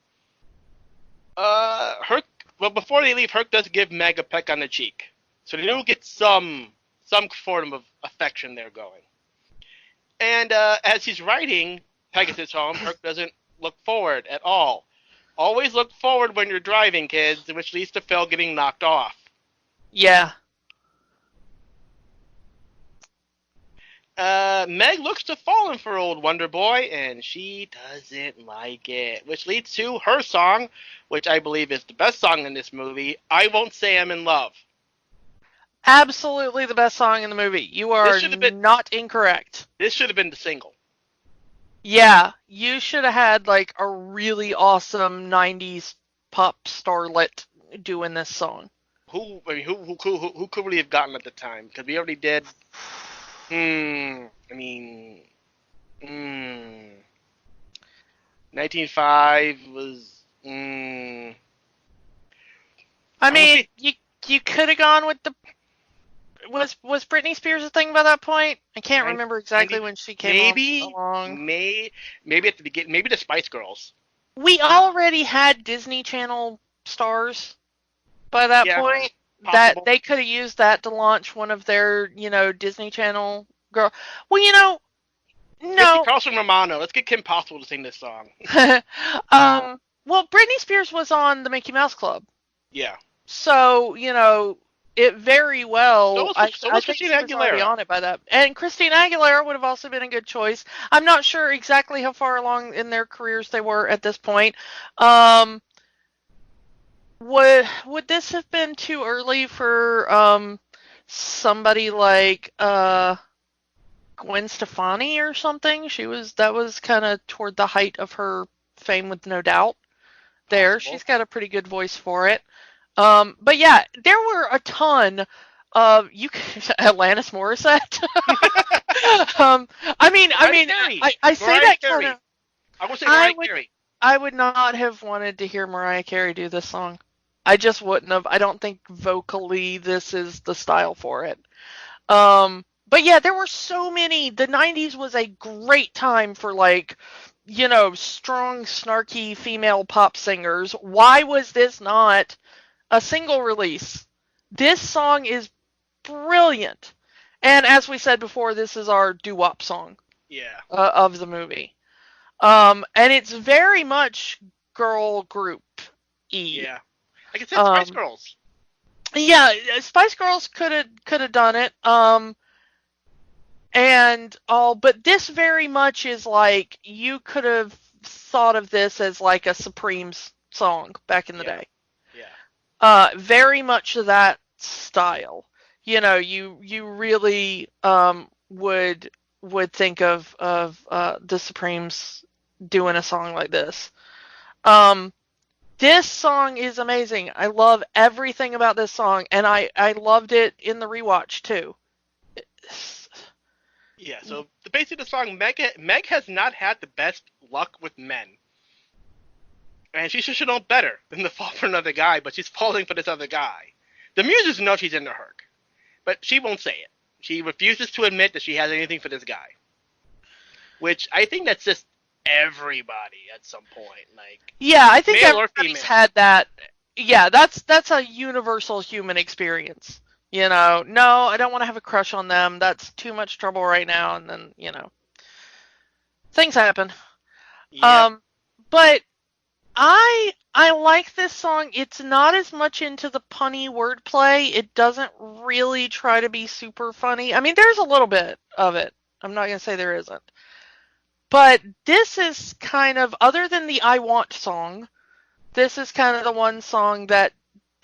Before they leave, Herc does give Meg a peck on the cheek, so they do get some form of affection there going. And as he's riding Pegasus home, Herc doesn't look forward at all. Always look forward when you're driving, kids, which leads to Phil getting knocked off. Yeah. Meg looks to fallen for old Wonder Boy, and she doesn't like it, which leads to her song, which I believe is the best song in this movie, I Won't Say I'm in Love. Absolutely the best song in the movie. You are not incorrect. This should have been the single. Yeah, you should have had like a really awesome 90s pop starlet doing this song. Who could really have gotten at the time? Because we already did... 1905 was... I mean, you could have gone with the. Was Britney Spears a thing by that point? I can't remember exactly when she came along. Maybe at the beginning. Maybe the Spice Girls. We already had Disney Channel stars by that point. Possible. That they could have used that to launch one of their, Disney Channel girl. Well, no. Carlson Romano. Let's get Kim Possible to sing this song. Well, Britney Spears was on the Mickey Mouse Club. Yeah. So, it very well. So was I think Christina she was already on it by that. And Christina Aguilera would have also been a good choice. I'm not sure exactly how far along in their careers they were at this point. Would this have been too early for somebody like Gwen Stefani or something? That was kind of toward the height of her fame with No Doubt. There, she's got a pretty good voice for it. But yeah, there were a ton of Alanis Morissette. I say Mariah that Carey. kind of. I would say Mariah Carey. I would not have wanted to hear Mariah Carey do this song. I just wouldn't have. I don't think vocally this is the style for it. But yeah, there were so many. The 90s was a great time for strong, snarky female pop singers. Why was this not a single release? This song is brilliant. And as we said before, this is our doo-wop song. Yeah. Of the movie. And it's very much girl group-y. Yeah. Like I said, Spice Girls. Yeah, Spice Girls could have done it. But this very much is like, you could have thought of this as like a Supremes song back in the day. Yeah. Very much that style. You really would think of the Supremes doing a song like this. This song is amazing. I love everything about this song, and I loved it in the rewatch too. Yeah, so basically the song, Meg has not had the best luck with men. And she should know better than to fall for another guy, but she's falling for this other guy. The muses know she's into Herc, but she won't say it. She refuses to admit that she has anything for this guy. Which I think that's just everybody at some point. Yeah, I think male or everybody's female. had that. Yeah, that's a universal human experience. No, I don't want to have a crush on them. That's too much trouble right now. And then, things happen. Yep. But I like this song. It's not as much into the punny wordplay. It doesn't really try to be super funny. I mean, there's a little bit of it. I'm not going to say there isn't. But this is kind of, other than the I Want song, this is kind of the one song that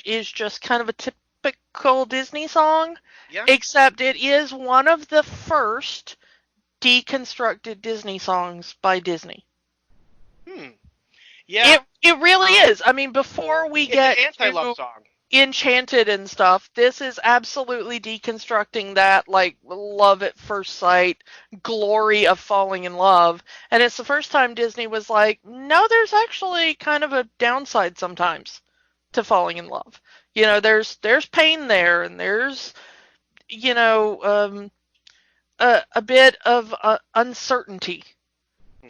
is just kind of a typical Disney song. Yeah. Except it is one of the first deconstructed Disney songs by Disney. Yeah. It really is. I mean, before we get an anti-love song. Enchanted and stuff, this is absolutely deconstructing that, love at first sight, glory of falling in love. And it's the first time Disney was like, no, there's actually kind of a downside sometimes to falling in love. There's pain there, and there's, a bit of uncertainty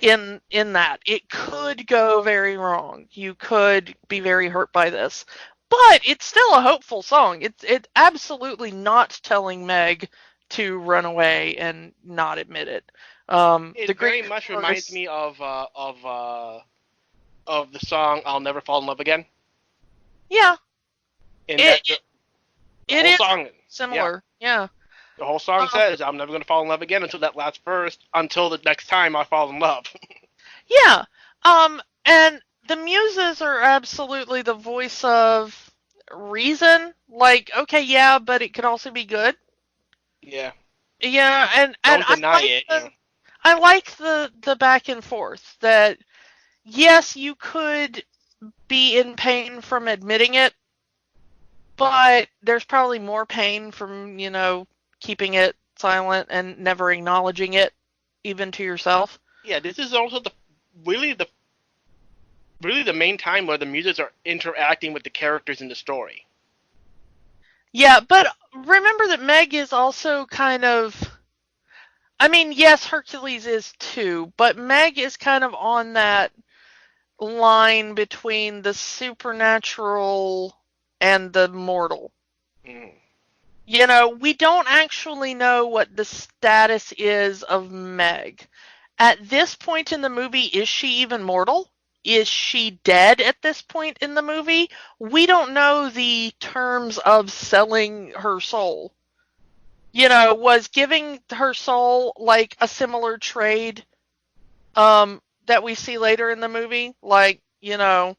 in that. It could go very wrong. You could be very hurt by this. But it's still a hopeful song. It's absolutely not telling Meg to run away and not admit it. It very much reminds me of the song "I'll Never Fall in Love Again." Yeah, It is song, similar. Yeah. The whole song says, "I'm never going to fall in love again until that last verse. Until the next time I fall in love." Yeah. And the muses are absolutely the voice of reason. Okay, yeah, but it could also be good. Yeah. Yeah, and Don't deny it. I like the back and forth that, yes, you could be in pain from admitting it, but there's probably more pain from, keeping it silent and never acknowledging it, even to yourself. Yeah, this is also really the main time where the muses are interacting with the characters in the story. Yeah, but remember that Meg is also kind of. I mean, yes, Hercules is too, but Meg is kind of on that line between the supernatural and the mortal. Mm. You know, we don't actually know what the status is of Meg. At this point in the movie, is she even mortal? Is she dead at this point in the movie? We don't know the terms of selling her soul. You know, was giving her soul like a similar trade that we see later in the movie? Like, you know,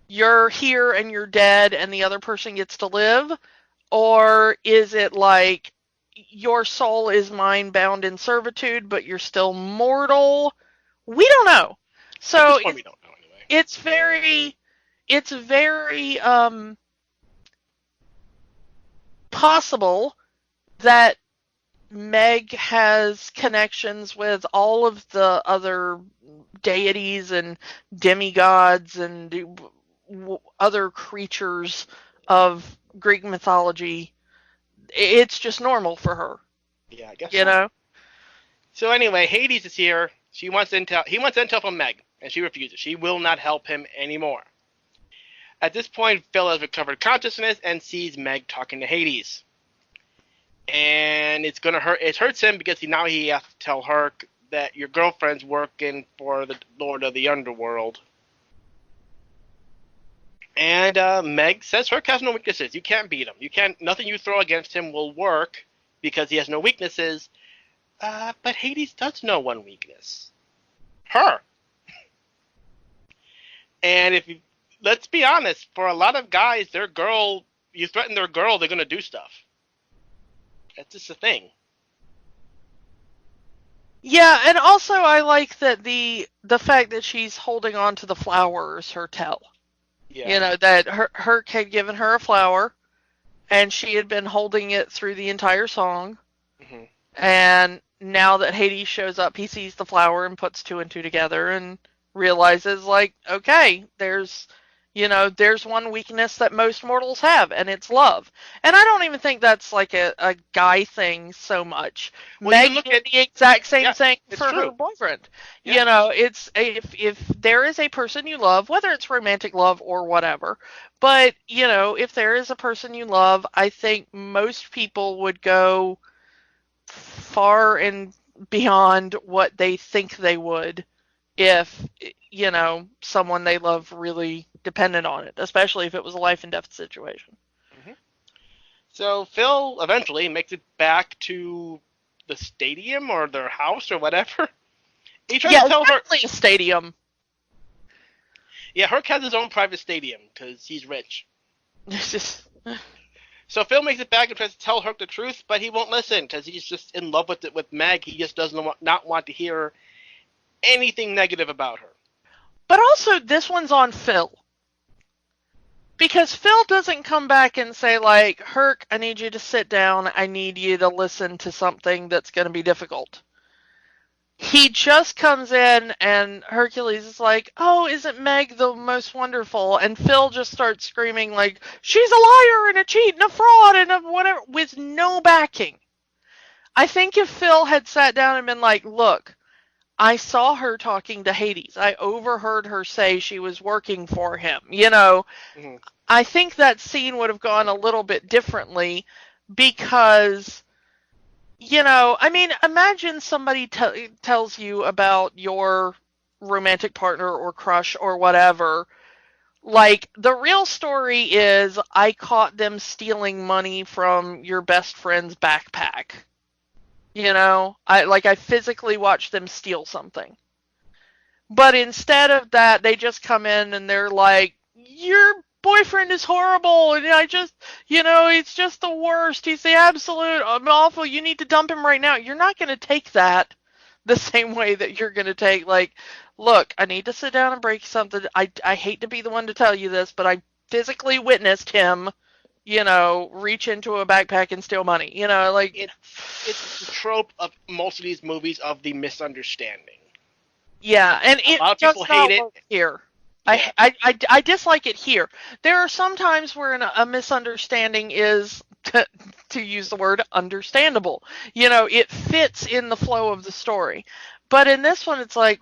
you're here and you're dead and the other person gets to live? Or is it like your soul is mine bound in servitude, but you're still mortal? We don't know. At So this point, we don't know anyway. it's very possible that Meg has connections with all of the other deities and demigods and other creatures of Greek mythology. It's just normal for her, Yeah, I guess you so. know? So anyway, Hades is here. She wants intel. He wants intel from Meg, and she refuses. She will not help him anymore. At this point, Phil has recovered consciousness and sees Meg talking to Hades. And it's gonna hurt. It hurts him because now he has to tell her that your girlfriend's working for the Lord of the Underworld. And Meg says Herc has no weaknesses. You can't beat him. You can't. Nothing you throw against him will work because he has no weaknesses. But Hades does know one weakness. Her. And if you, let's be honest, for a lot of guys, their girl, you threaten their girl, they're gonna do stuff. That's just a thing. Yeah, and also I like that the fact that she's holding on to the flowers her tell. Yeah. You know, that Herc had given her a flower, and she had been holding it through the entire song. Mm-hmm. And now that Hades shows up, he sees the flower and puts two and two together and realizes, like, okay, there's one weakness that most mortals have, and it's love. And I don't even think that's like a guy thing so much. Well, Meg you look did at the exact same thing it's for her true. boyfriend. Yeah. You know, it's if there is a person you love, whether it's romantic love or whatever, but you know, if there is a person you love, I think most people would go far and beyond what they think they would if, you know, someone they love really depended on it, especially if it was a life and death situation. Mm-hmm. So Phil eventually makes it back to the stadium or their house or whatever. He tries to tell her. A stadium. Yeah, Herc has his own private stadium because he's rich. So Phil makes it back and tries to tell Herc the truth, but he won't listen because he's just in love with it with Meg. He just doesn't not want to hear anything negative about her. But also, this one's on Phil. Because Phil doesn't come back and say, like, Herc, I need you to sit down. I need you to listen to something that's going to be difficult. He just comes in and Hercules is like, oh, isn't Meg the most wonderful? And Phil just starts screaming like, she's a liar and a cheat and a fraud and a whatever, with no backing. I think if Phil had sat down and been like, look, I saw her talking to Hades. I overheard her say she was working for him. You know, Mm-hmm. I think that scene would have gone a little bit differently because, you know, I mean, imagine somebody tells you about your romantic partner or crush or whatever. Like, the real story is I caught them stealing money from your best friend's backpack. You know, I physically watched them steal something. But instead of that, they just come in and they're like, your boyfriend is horrible, and I just, you know, it's just the worst. He's the absolute awful. You need to dump him right now. You're not going to take that the same way that you're going to take, like, look, I need to sit down and break something. I hate to be the one to tell you this, but I physically witnessed him, you know, reach into a backpack and steal money. You know, like, it's the trope of most of these movies of the misunderstanding. Yeah, and a lot of people hate it here. Yeah. I dislike it here. There are some times where a misunderstanding is to use the word understandable. It fits in the flow of the story. But in this one, it's like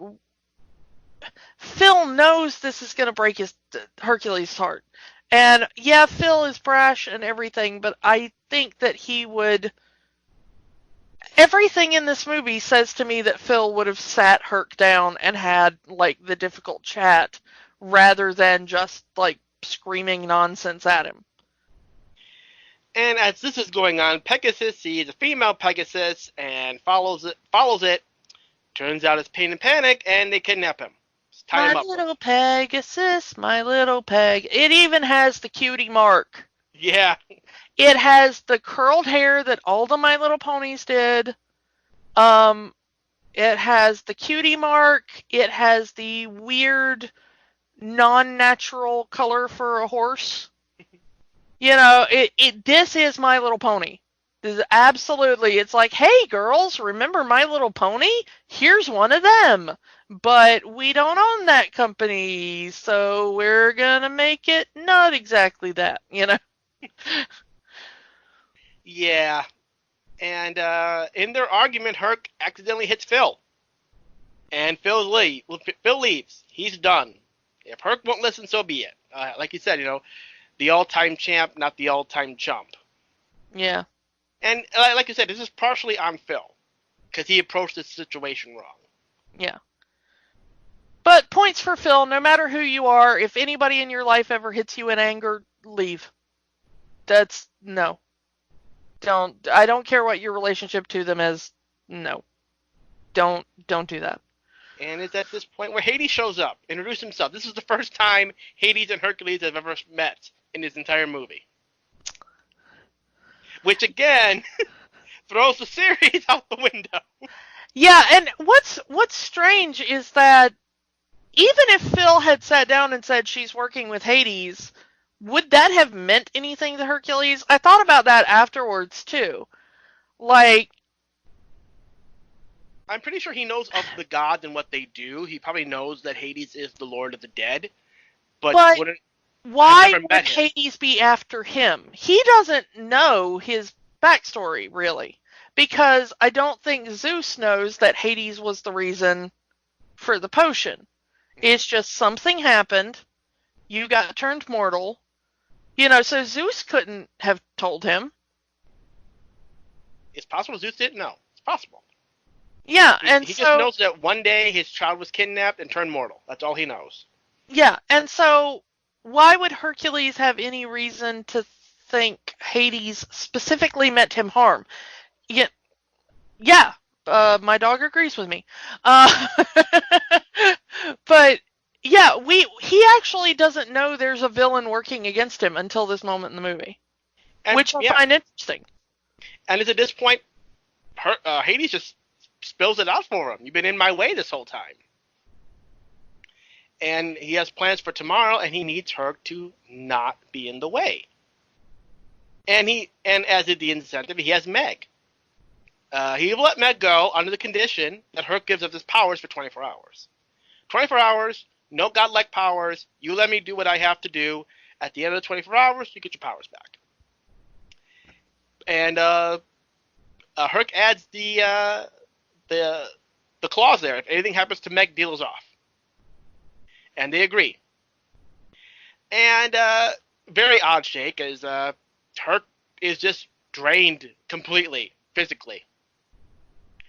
Phil knows this is going to break Hercules' heart. And yeah, Phil is brash and everything, but I think that he would. Everything in this movie says to me that Phil would have sat Herc down and had like the difficult chat rather than just like screaming nonsense at him. And as this is going on, Pegasus sees a female Pegasus and follows it. Turns out it's Pain and Panic, and they kidnap him. Tie him up. My little Pegasus, my little Peg. It even has the cutie mark. Yeah. It has the curled hair that all the My Little Ponies did. It has the cutie mark. It has the weird, non-natural color for a horse. This is My Little Pony. This is absolutely, it's like, hey girls, remember My Little Pony? Here's one of them. But we don't own that company, so we're gonna make it not exactly that, Yeah. And in their argument, Herc accidentally hits Phil. And Phil leaves. He's done. If Herc won't listen, so be it. Like you said, the all-time champ, not the all-time chump. Yeah. And like you said, this is partially on Phil. Because he approached the situation wrong. Yeah. But points for Phil, no matter who you are, if anybody in your life ever hits you in anger, leave. No. I don't care what your relationship to them is. No. Don't do that. And it's at this point where Hades shows up, introduced himself. This is the first time Hades and Hercules have ever met in this entire movie. Which again throws the series out the window. Yeah, and what's strange is that even if Phil had sat down and said she's working with Hades, would that have meant anything to Hercules? I thought about that afterwards too. Like, I'm pretty sure he knows of the gods and what they do. He probably knows that Hades is the Lord of the Dead. But why would Hades be after him? He doesn't know his backstory, really. Because I don't think Zeus knows that Hades was the reason for the potion. It's just something happened. You got turned mortal. So Zeus couldn't have told him. It's possible Zeus didn't know. It's possible. Yeah, he just knows that one day his child was kidnapped and turned mortal. That's all he knows. Yeah, and so why would Hercules have any reason to think Hades specifically meant him harm? Yeah, my dog agrees with me. But yeah, he actually doesn't know there's a villain working against him until this moment in the movie, which I find interesting. And it's at this point, Hades just spills it out for him. You've been in my way this whole time. And he has plans for tomorrow, and he needs Herc to not be in the way. And as the incentive, he has Meg. He will let Meg go under the condition that Herc gives up his powers for 24 hours. 24 hours, no godlike powers. You let me do what I have to do. At the end of the 24 hours, you get your powers back. And Herc adds the clause there. If anything happens to Meg, deal is off. And they agree. And very odd shake as Herc is just drained completely, physically.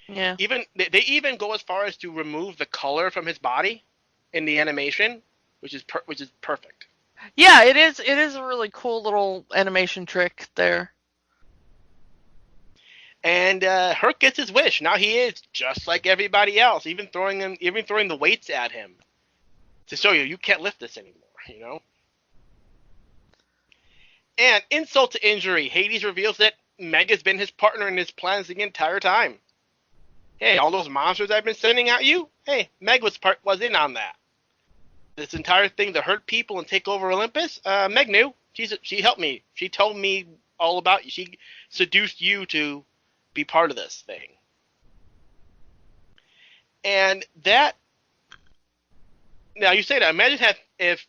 Yeah. They even go as far as to remove the color from his body in the animation, which is perfect. Yeah, it is a really cool little animation trick there. And Herc gets his wish. Now he is just like everybody else, even throwing the weights at him to show you can't lift this anymore, And insult to injury, Hades reveals that Meg has been his partner in his plans the entire time. Hey, all those monsters I've been sending at you? Hey, Meg was in on that. This entire thing to hurt people and take over Olympus? Meg knew. She helped me. She told me all about you. She seduced you to be part of this thing. And that... Now, you say that. Imagine if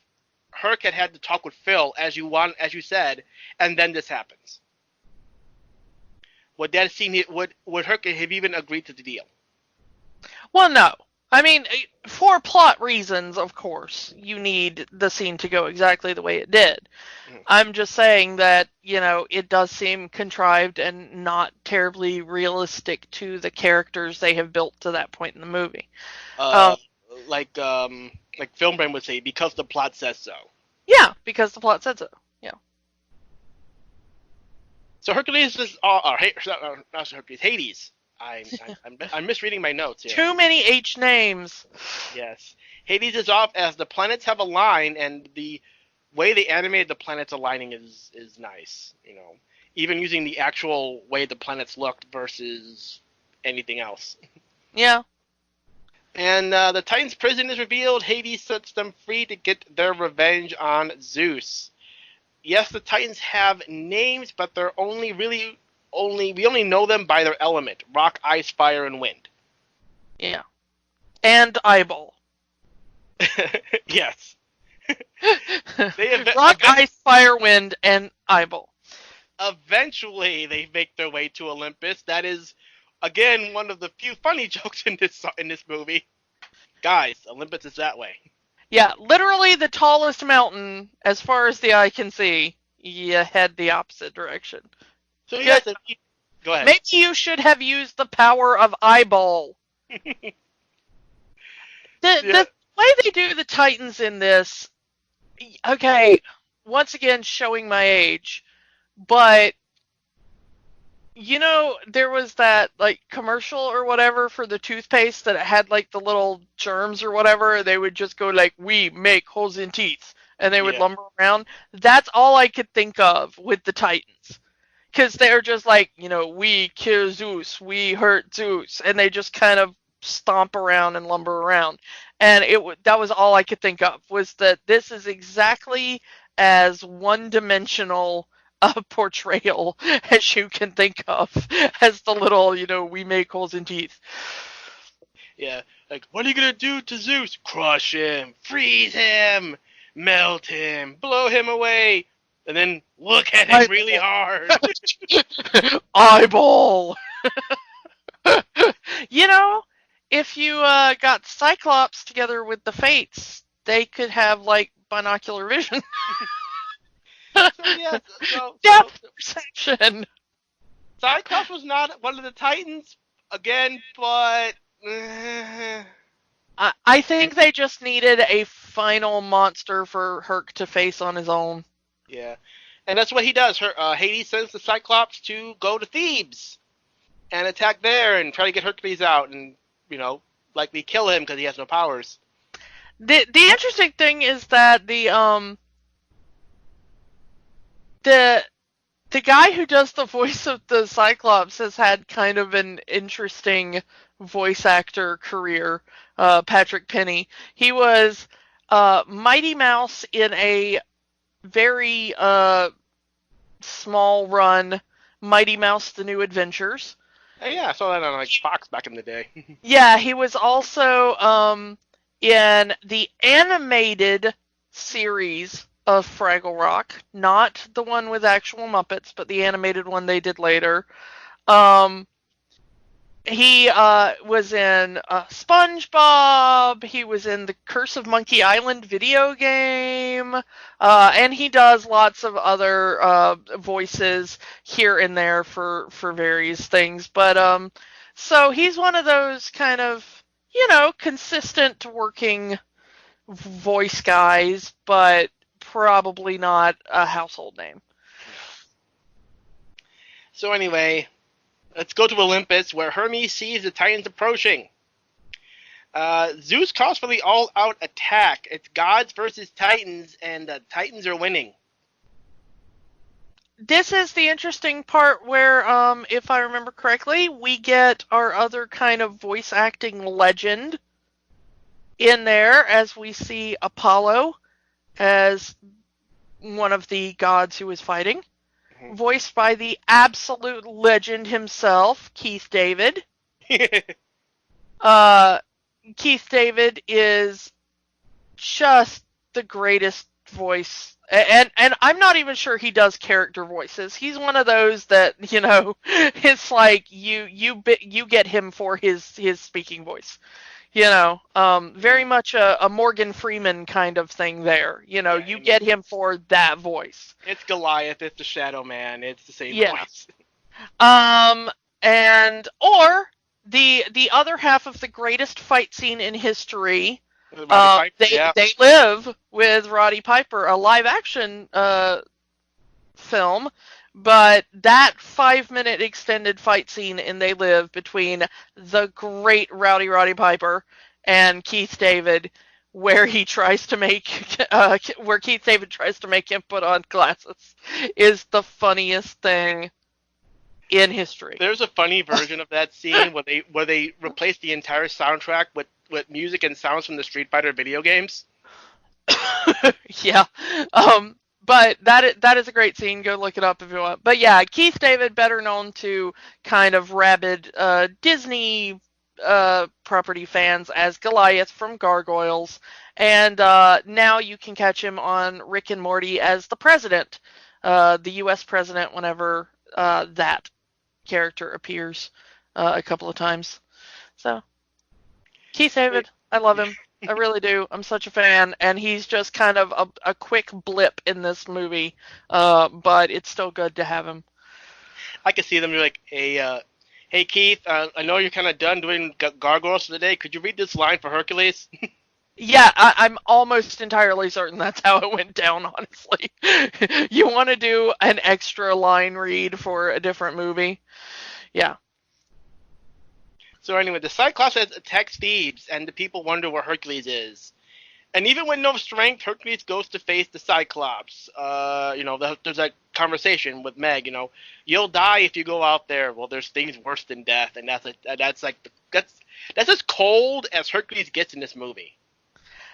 Herc had to talk with Phil, as you said, and then this happens. would that scene would Hercules have even agreed to the deal? Well, no. I mean, for plot reasons, of course, you need the scene to go exactly the way it did. I'm just saying that, it does seem contrived and not terribly realistic to the characters they have built to that point in the movie. Like Film Brain would say, because the plot says so. Yeah, because the plot said so. Yeah. So Hercules is not Hercules, Hades. I'm misreading my notes here. Too many H names. Yes. Hades is off as the planets have aligned, and the way they animated the planets aligning is nice. Even using the actual way the planets looked versus anything else. Yeah. And the Titans' prison is revealed. Hades sets them free to get their revenge on Zeus. Yes, the Titans have names, but they're we only know them by their element: rock, ice, fire, and wind. Yeah. And eyeball. Yes. Rock, ice, fire, wind, and eyeball. Eventually, they make their way to Olympus. That is, again, one of the few funny jokes in this movie. Guys, Olympus is that way. Yeah, literally the tallest mountain, as far as the eye can see. You head the opposite direction. So yes, go ahead. Maybe you should have used the power of eyeball. The way they do the Titans in this, okay, once again showing my age, but there was that commercial or whatever for the toothpaste that had the little germs or whatever. They would just go we make holes in teeth, and they would lumber around. That's all I could think of with the Titans. Because they're just we kill Zeus, we hurt Zeus, and they just kind of stomp around and lumber around. And that was all I could think of, was that this is exactly as one-dimensional a portrayal as you can think of as the little, we make holes in teeth. Yeah, what are you going to do to Zeus? Crush him, freeze him, melt him, blow him away. And then look at him really hard. Eyeball! If you got Cyclops together with the Fates, they could have, binocular vision. Depth perception! Cyclops was not one of the Titans, again, but... I think they just needed a final monster for Herc to face on his own. Yeah, and that's what he does. Hades sends the Cyclops to go to Thebes and attack there and try to get Hercules out and, likely kill him because he has no powers. The interesting thing is that the guy who does the voice of the Cyclops has had kind of an interesting voice actor career, Patrick Penny. He was Mighty Mouse in a very small run Mighty Mouse The New Adventures. Hey, yeah, I saw that on Fox back in the day. Yeah, he was also in the animated series of Fraggle Rock, not the one with actual Muppets, but the animated one they did later. He was in SpongeBob. He was in the Curse of Monkey Island video game. And he does lots of other voices here and there for various things. But so he's one of those kind of, consistent working voice guys, but probably not a household name. So anyway, let's go to Olympus, where Hermes sees the Titans approaching. Zeus calls for the all-out attack. It's gods versus Titans, and the Titans are winning. This is the interesting part where, if I remember correctly, we get our other kind of voice acting legend in there, as we see Apollo as one of the gods who is fighting. Voiced by the absolute legend himself, Keith David. Keith David is just the greatest voice, and I'm not even sure he does character voices. He's one of those that it's like you get him for his speaking voice. Very much a Morgan Freeman kind of thing there. You get him for that voice. It's Goliath, it's the Shadow Man, it's the same Yeah. voice. Or the other half of the greatest fight scene in history. They live with Roddy Piper, a live action film, but that 5-minute extended fight scene in They Live between the great Roddy Piper and Keith David, where he tries to make where Keith David tries to make him put on glasses, is the funniest thing in history. There's a funny version of that scene where they replace the entire soundtrack with music and sounds from the Street Fighter video games. Yeah. But that is a great scene. Go look it up if you want. But yeah, Keith David, better known to kind of rabid Disney property fans as Goliath from Gargoyles, and now you can catch him on Rick and Morty as the president, the U.S. president, whenever that character appears a couple of times. So, Keith David, I love him. I really do. I'm such a fan, and he's just kind of a quick blip in this movie, but it's still good to have him. I can see them like, hey Keith, I know you're kind of done doing gargoyles for the day. Could you read this line for Hercules? Yeah, I'm almost entirely certain that's how it went down, honestly. You want to do an extra line read for a different movie? Yeah. So anyway, the Cyclops attacks Thebes, and the people wonder where Hercules is. And even with no strength, Hercules goes to face the Cyclops. There's that conversation with Meg. You'll die if you go out there. Well, there's things worse than death, and that's as cold as Hercules gets in this movie.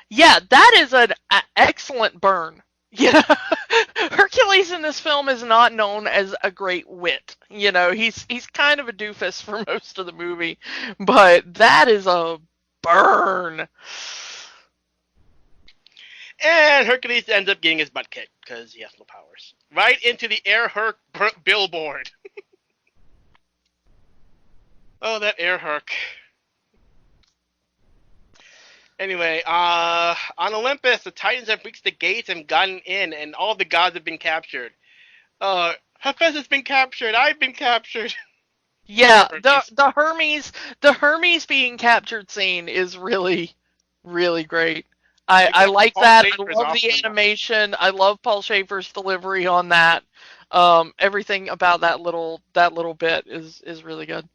Yeah, that is an excellent burn. Yeah, Hercules in this film is not known as a great wit. He's kind of a doofus for most of the movie, but that is a burn. And Hercules ends up getting his butt kicked because he has no powers. Right into the Air Herc billboard. Oh, that Air Herc. Anyway, on Olympus, the Titans have reached the gates and gotten in, and all the gods have been captured. Hephaestus been captured. I've been captured. Yeah, the Hermes being captured scene is really, really great. I like that. I love the animation. I love Paul Schaefer's delivery on that. Everything about that little bit is really good.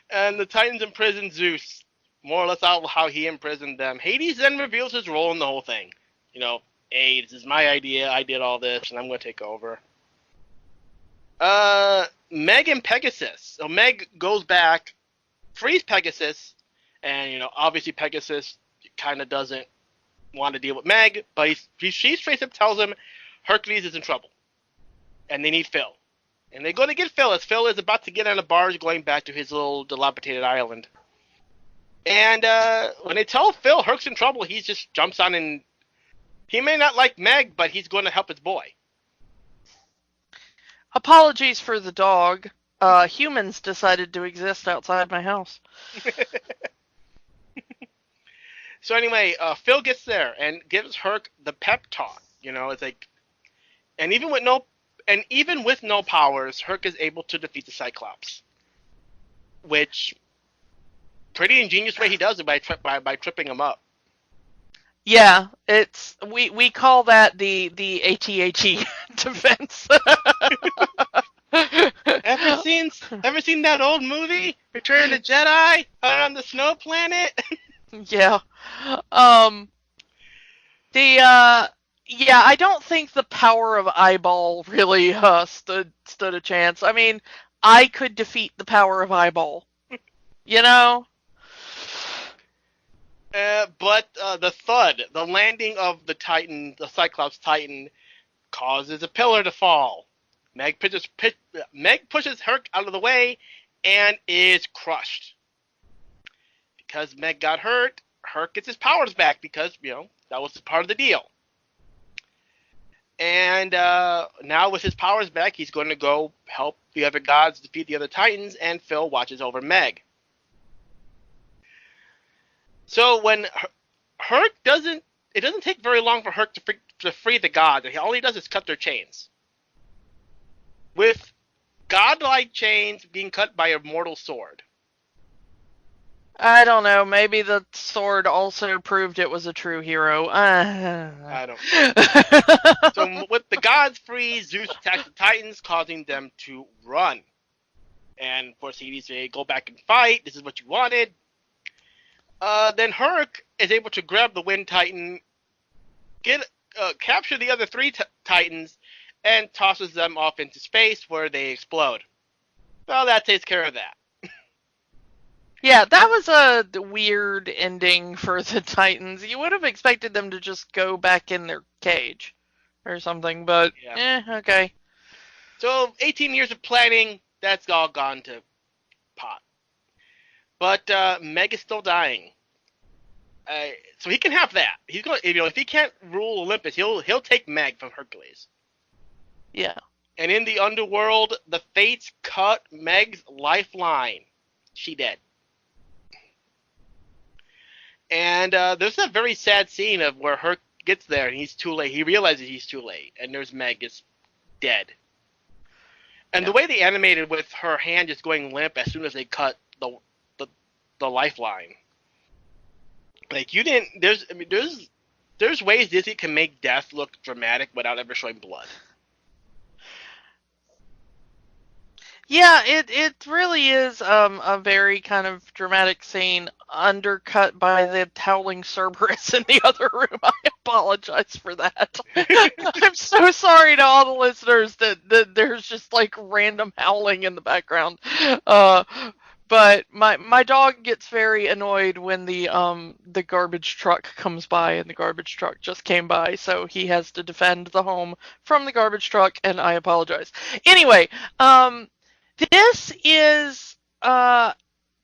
And the Titans imprison Zeus. More or less how he imprisoned them. Hades then reveals his role in the whole thing. Hey, this is my idea. I did all this, and I'm going to take over. Meg and Pegasus. So Meg goes back, frees Pegasus, and obviously Pegasus kind of doesn't want to deal with Meg, but she straight up tells him Hercules is in trouble, and they need Phil. And they go to get Phil as Phil is about to get on a barge going back to his little dilapidated island. And when they tell Phil Herc's in trouble, he just jumps on, and he may not like Meg, but he's going to help his boy. Apologies for the dog. Humans decided to exist outside my house. So anyway, Phil gets there and gives Herc the pep talk. It's like, and even with no powers, Herc is able to defeat the Cyclops, which pretty ingenious way he does it by tripping him up. Yeah, it's we call that the AT-AT defense. Ever seen that old movie, Return of the Jedi, on the snow planet? Yeah. I don't think the power of eyeball really stood a chance. I mean, I could defeat the power of eyeball. But the thud, the landing of the Cyclops Titan, causes a pillar to fall. Meg pushes Herc out of the way and is crushed. Because Meg got hurt, Herc gets his powers back because, That was part of the deal. And now with his powers back, he's going to go help the other gods defeat the other Titans, and Phil watches over Meg. So when Herc doesn't, it doesn't take very long for Herc to free the gods. All he does is cut their chains. With godlike chains being cut by a mortal sword. I don't know. Maybe the sword also proved it was a true hero. I don't know. So with the gods free, Zeus attacks the Titans, causing them to run. And of course, Hades say, "Go back and fight. This is what you wanted." Then Herc is able to grab the Wind Titan, capture the other three Titans, and tosses them off into space where they explode. Well, that takes care of that. Yeah, that was a weird ending for the Titans. You would have expected them to just go back in their cage or something, but okay. So 18 years of planning, that's all gone to pot. But Meg is still dying. So he can have that. He's going, if he can't rule Olympus, he'll take Meg from Hercules. Yeah. And in the underworld, the Fates cut Meg's lifeline. She dead. And there's a very sad scene of where Herc gets there and he's too late. He realizes he's too late, and there's Meg is dead. And the way they animated with her hand just going limp as soon as they cut the lifeline. Like you didn't. There's ways Disney can make death look dramatic without ever showing blood. Yeah, it really is a very kind of dramatic scene, undercut by the howling Cerberus in the other room. I apologize for that. I'm so sorry to all the listeners that there's just like random howling in the background. But my dog gets very annoyed when the garbage truck comes by, and the garbage truck just came by, so he has to defend the home from the garbage truck, and I apologize. Anyway, this is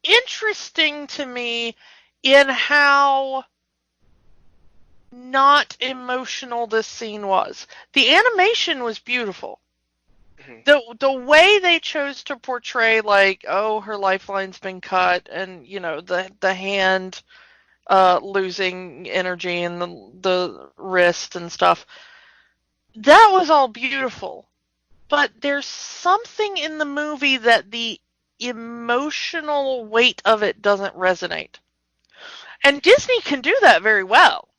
interesting to me in how not emotional this scene was. The animation was beautiful. The way they chose to portray, like, oh, her lifeline's been cut, and the hand losing energy and the wrist and stuff, that was all beautiful. But there's something in the movie that the emotional weight of it doesn't resonate. And Disney can do that very well.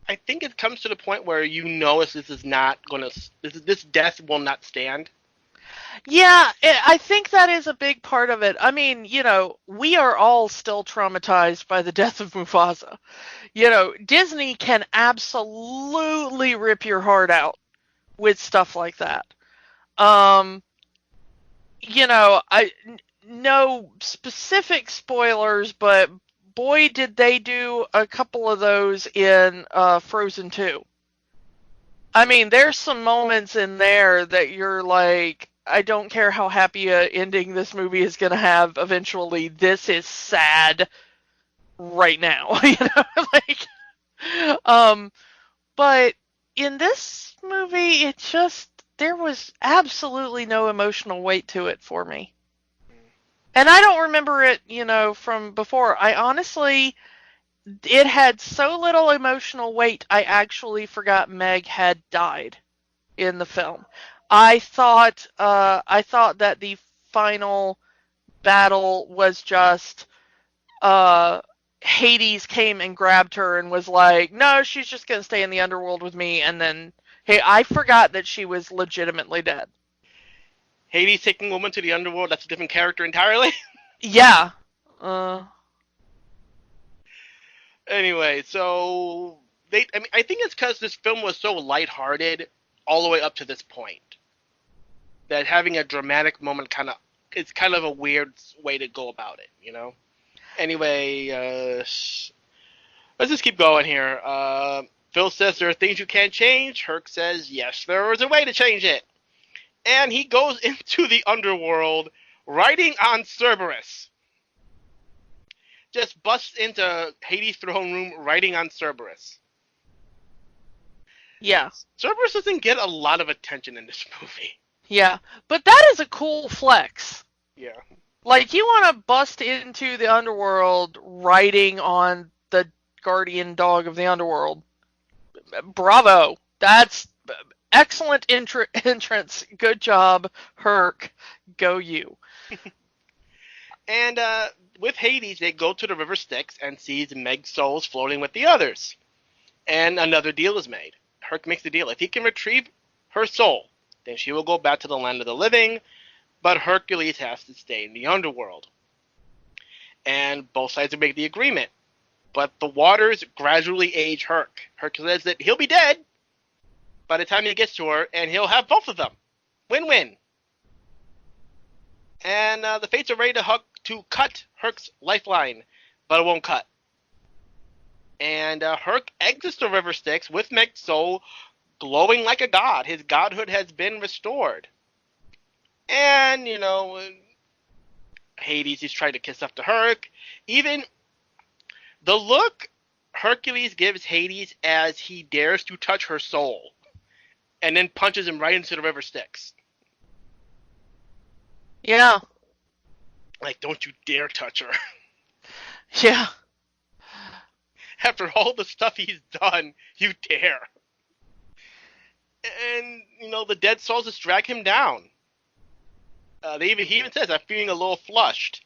I think it comes to the point where this is not gonna. This death will not stand. Yeah, I think that is a big part of it. I mean, we are all still traumatized by the death of Mufasa. Disney can absolutely rip your heart out with stuff like that. No specific spoilers, but boy, did they do a couple of those in Frozen 2. I mean, there's some moments in there that you're like, I don't care how happy a ending this movie is going to have eventually, this is sad right now, but in this movie, there was absolutely no emotional weight to it for me. And I don't remember it, from before. I honestly, it had so little emotional weight, I actually forgot Meg had died in the film. I thought that the final battle was just Hades came and grabbed her and was like, no, she's just going to stay in the underworld with me, and then I forgot that she was legitimately dead. Hades taking woman to the underworld, that's a different character entirely? Yeah. Anyway, so I think it's because this film was so lighthearted all the way up to this point that having a dramatic moment it's kind of a weird way to go about it, Anyway, let's just keep going here. Phil says there are things you can't change. Herc says, yes, there is a way to change it. And he goes into the underworld riding on Cerberus. Just busts into Hades' throne room riding on Cerberus. Yeah. Cerberus doesn't get a lot of attention in this movie. Yeah. But that is a cool flex. Yeah. Like, you want to bust into the underworld riding on the guardian dog of the underworld. Bravo. That's excellent entrance. Good job, Herc. Go you. And with Hades, they go to the River Styx and sees Meg's souls floating with the others. And another deal is made. Herc makes the deal. If he can retrieve her soul, then she will go back to the land of the living, but Hercules has to stay in the underworld. And both sides make the agreement. But the waters gradually age Herc. Herc says that he'll be dead by the time he gets to her, and he'll have both of them. Win-win. And the Fates are ready to cut Herc's lifeline, but it won't cut. And Herc exits the River Styx with Meg's soul glowing like a god. His godhood has been restored. And, Hades is trying to kiss up to Herc. Even the look Hercules gives Hades as he dares to touch her soul, and then punches him right into the River Styx. Yeah. Like, don't you dare touch her. Yeah. After all the stuff he's done, you dare. And, the dead souls just drag him down. He even says, I'm feeling a little flushed.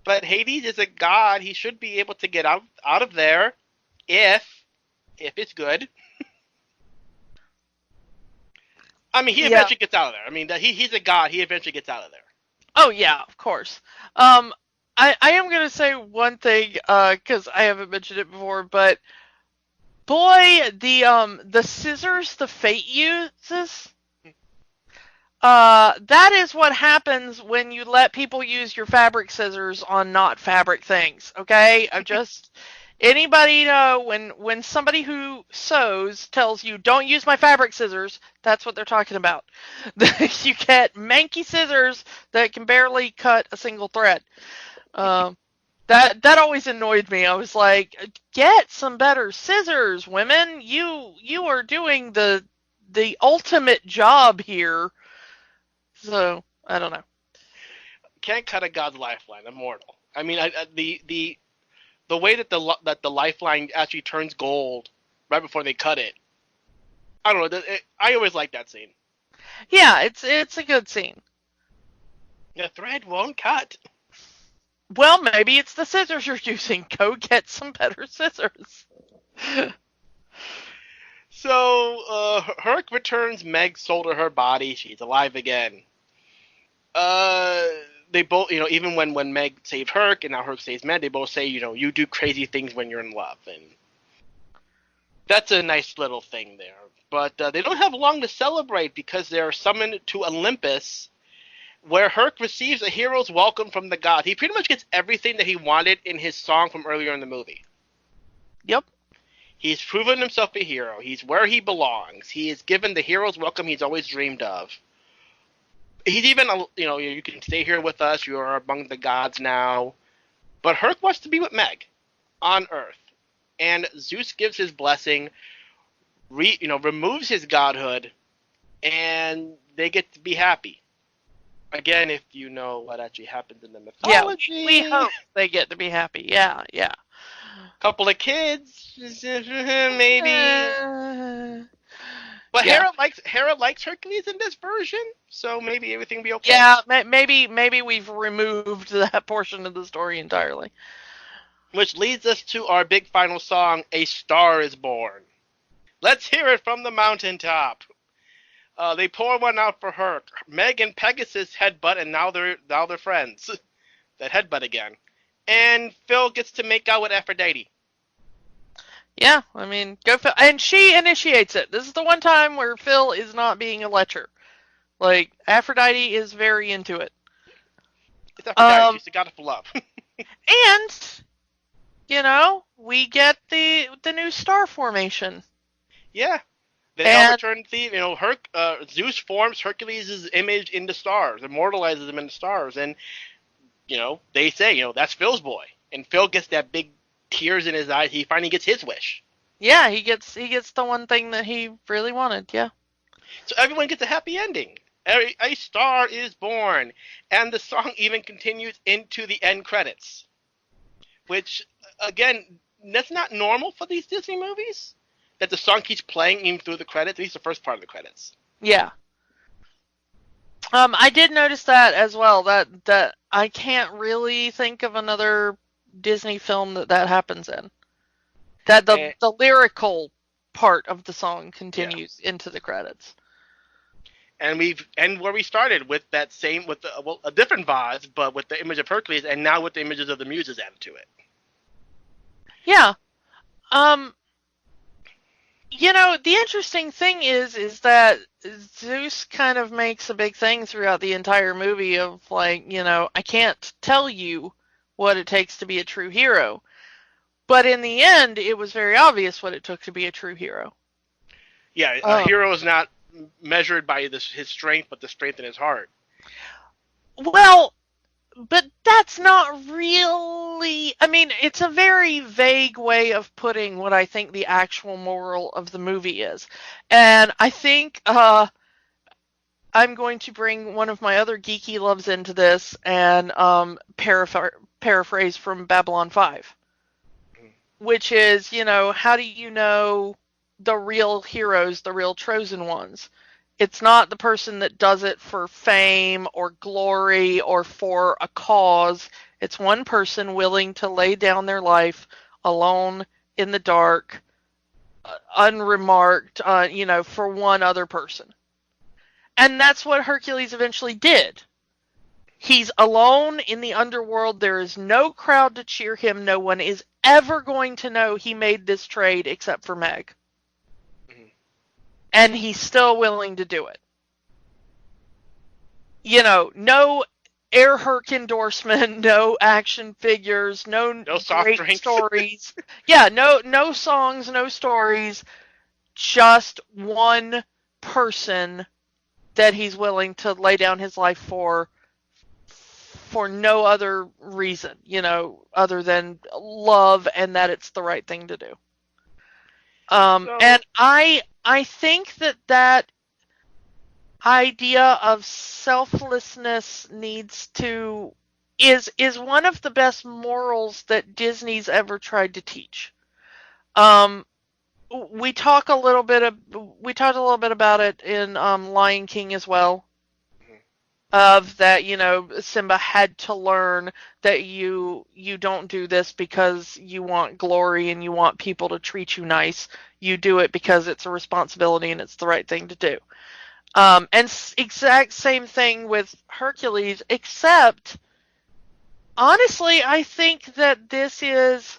But Hades is a god. He should be able to get out of there if it's good. I mean, he eventually gets out of there. I mean, he's a god. He eventually gets out of there. Oh, yeah, of course. I am going to say one thing, because I haven't mentioned it before, but boy, the scissors the Fate uses, that is what happens when you let people use your fabric scissors on not fabric things, okay? Anybody know when somebody who sews tells you, don't use my fabric scissors, that's what they're talking about. You get manky scissors that can barely cut a single thread. That always annoyed me. I was like, get some better scissors, women. You are doing the ultimate job here. So, I don't know. Can't cut a god's lifeline. Immortal. I mean, the way that the lifeline actually turns gold right before they cut it. I don't know. I always like that scene. Yeah, it's a good scene. The thread won't cut. Well, maybe it's the scissors you're using. Go get some better scissors. So, Herc returns Meg's soul to her body. She's alive again. They both, even when Meg saved Herc and now Herc saves Meg, they both say, you do crazy things when you're in love. And that's a nice little thing there. But they don't have long to celebrate because they're summoned to Olympus, where Herc receives a hero's welcome from the gods. He pretty much gets everything that he wanted in his song from earlier in the movie. Yep. He's proven himself a hero. He's where he belongs. He is given the hero's welcome he's always dreamed of. He's even, you can stay here with us. You are among the gods now. But Herc wants to be with Meg on Earth. And Zeus gives his blessing, removes his godhood, and they get to be happy. Again, if you know what actually happens in the mythology. Yeah, we hope they get to be happy. Yeah. Couple of kids, maybe. But yeah. Hera likes Hercules in this version, so maybe everything will be okay. Yeah, maybe we've removed that portion of the story entirely. Which leads us to our big final song, A Star is Born. Let's hear it from the mountaintop. They pour one out for Herc. Meg and Pegasus headbutt, and now they're friends. That headbutt again. And Phil gets to make out with Aphrodite. Yeah, I mean, go Phil. And she initiates it. This is the one time where Phil is not being a lecher. Like, Aphrodite is very into it. It's Aphrodite. She's the goddess of love. And, we get the new star formation. Yeah. They all return to the, Zeus forms Hercules' image in the stars, immortalizes him in the stars, and, they say, that's Phil's boy. And Phil gets that big tears in his eyes. He finally gets his wish. Yeah, he gets the one thing that he really wanted. Yeah. So everyone gets a happy ending. A star is born, and the song even continues into the end credits, which again, that's not normal for these Disney movies. That the song keeps playing even through the credits, at least the first part of the credits. Yeah. I did notice that as well. That I can't really think of another Disney film that happens in. That the lyrical part of the song continues into the credits. And we've end where we started with that same with a different vase, but with the image of Hercules, and now with the images of the muses added to it. Yeah. The interesting thing is that Zeus kind of makes a big thing throughout the entire movie of like, I can't tell you what it takes to be a true hero. But in the end, it was very obvious what it took to be a true hero. Yeah, a hero is not measured by his strength, but the strength in his heart. Well, but that's not really... I mean, it's a very vague way of putting what I think the actual moral of the movie is. And I think I'm going to bring one of my other geeky loves into this and paraphrase from Babylon 5. Which is, how do you know the real heroes, the real chosen ones? It's not the person that does it for fame or glory or for a cause. It's one person willing to lay down their life alone in the dark, unremarked, for one other person. And that's what Hercules eventually did. He's alone in the underworld. There is no crowd to cheer him. No one is ever going to know he made this trade except for Meg. Mm-hmm. And he's still willing to do it. No Air Herc endorsement, no action figures, no great soft stories. Yeah, no songs, no stories. Just one person that he's willing to lay down his life for no other reason, other than love and that it's the right thing to do. And I think that idea of selflessness is one of the best morals that Disney's ever tried to teach. We talked a little bit about it in Lion King as well. Of that, Simba had to learn that you don't do this because you want glory and you want people to treat you nice. You do it because it's a responsibility and it's the right thing to do. And exact same thing with Hercules, except, honestly, I think that this is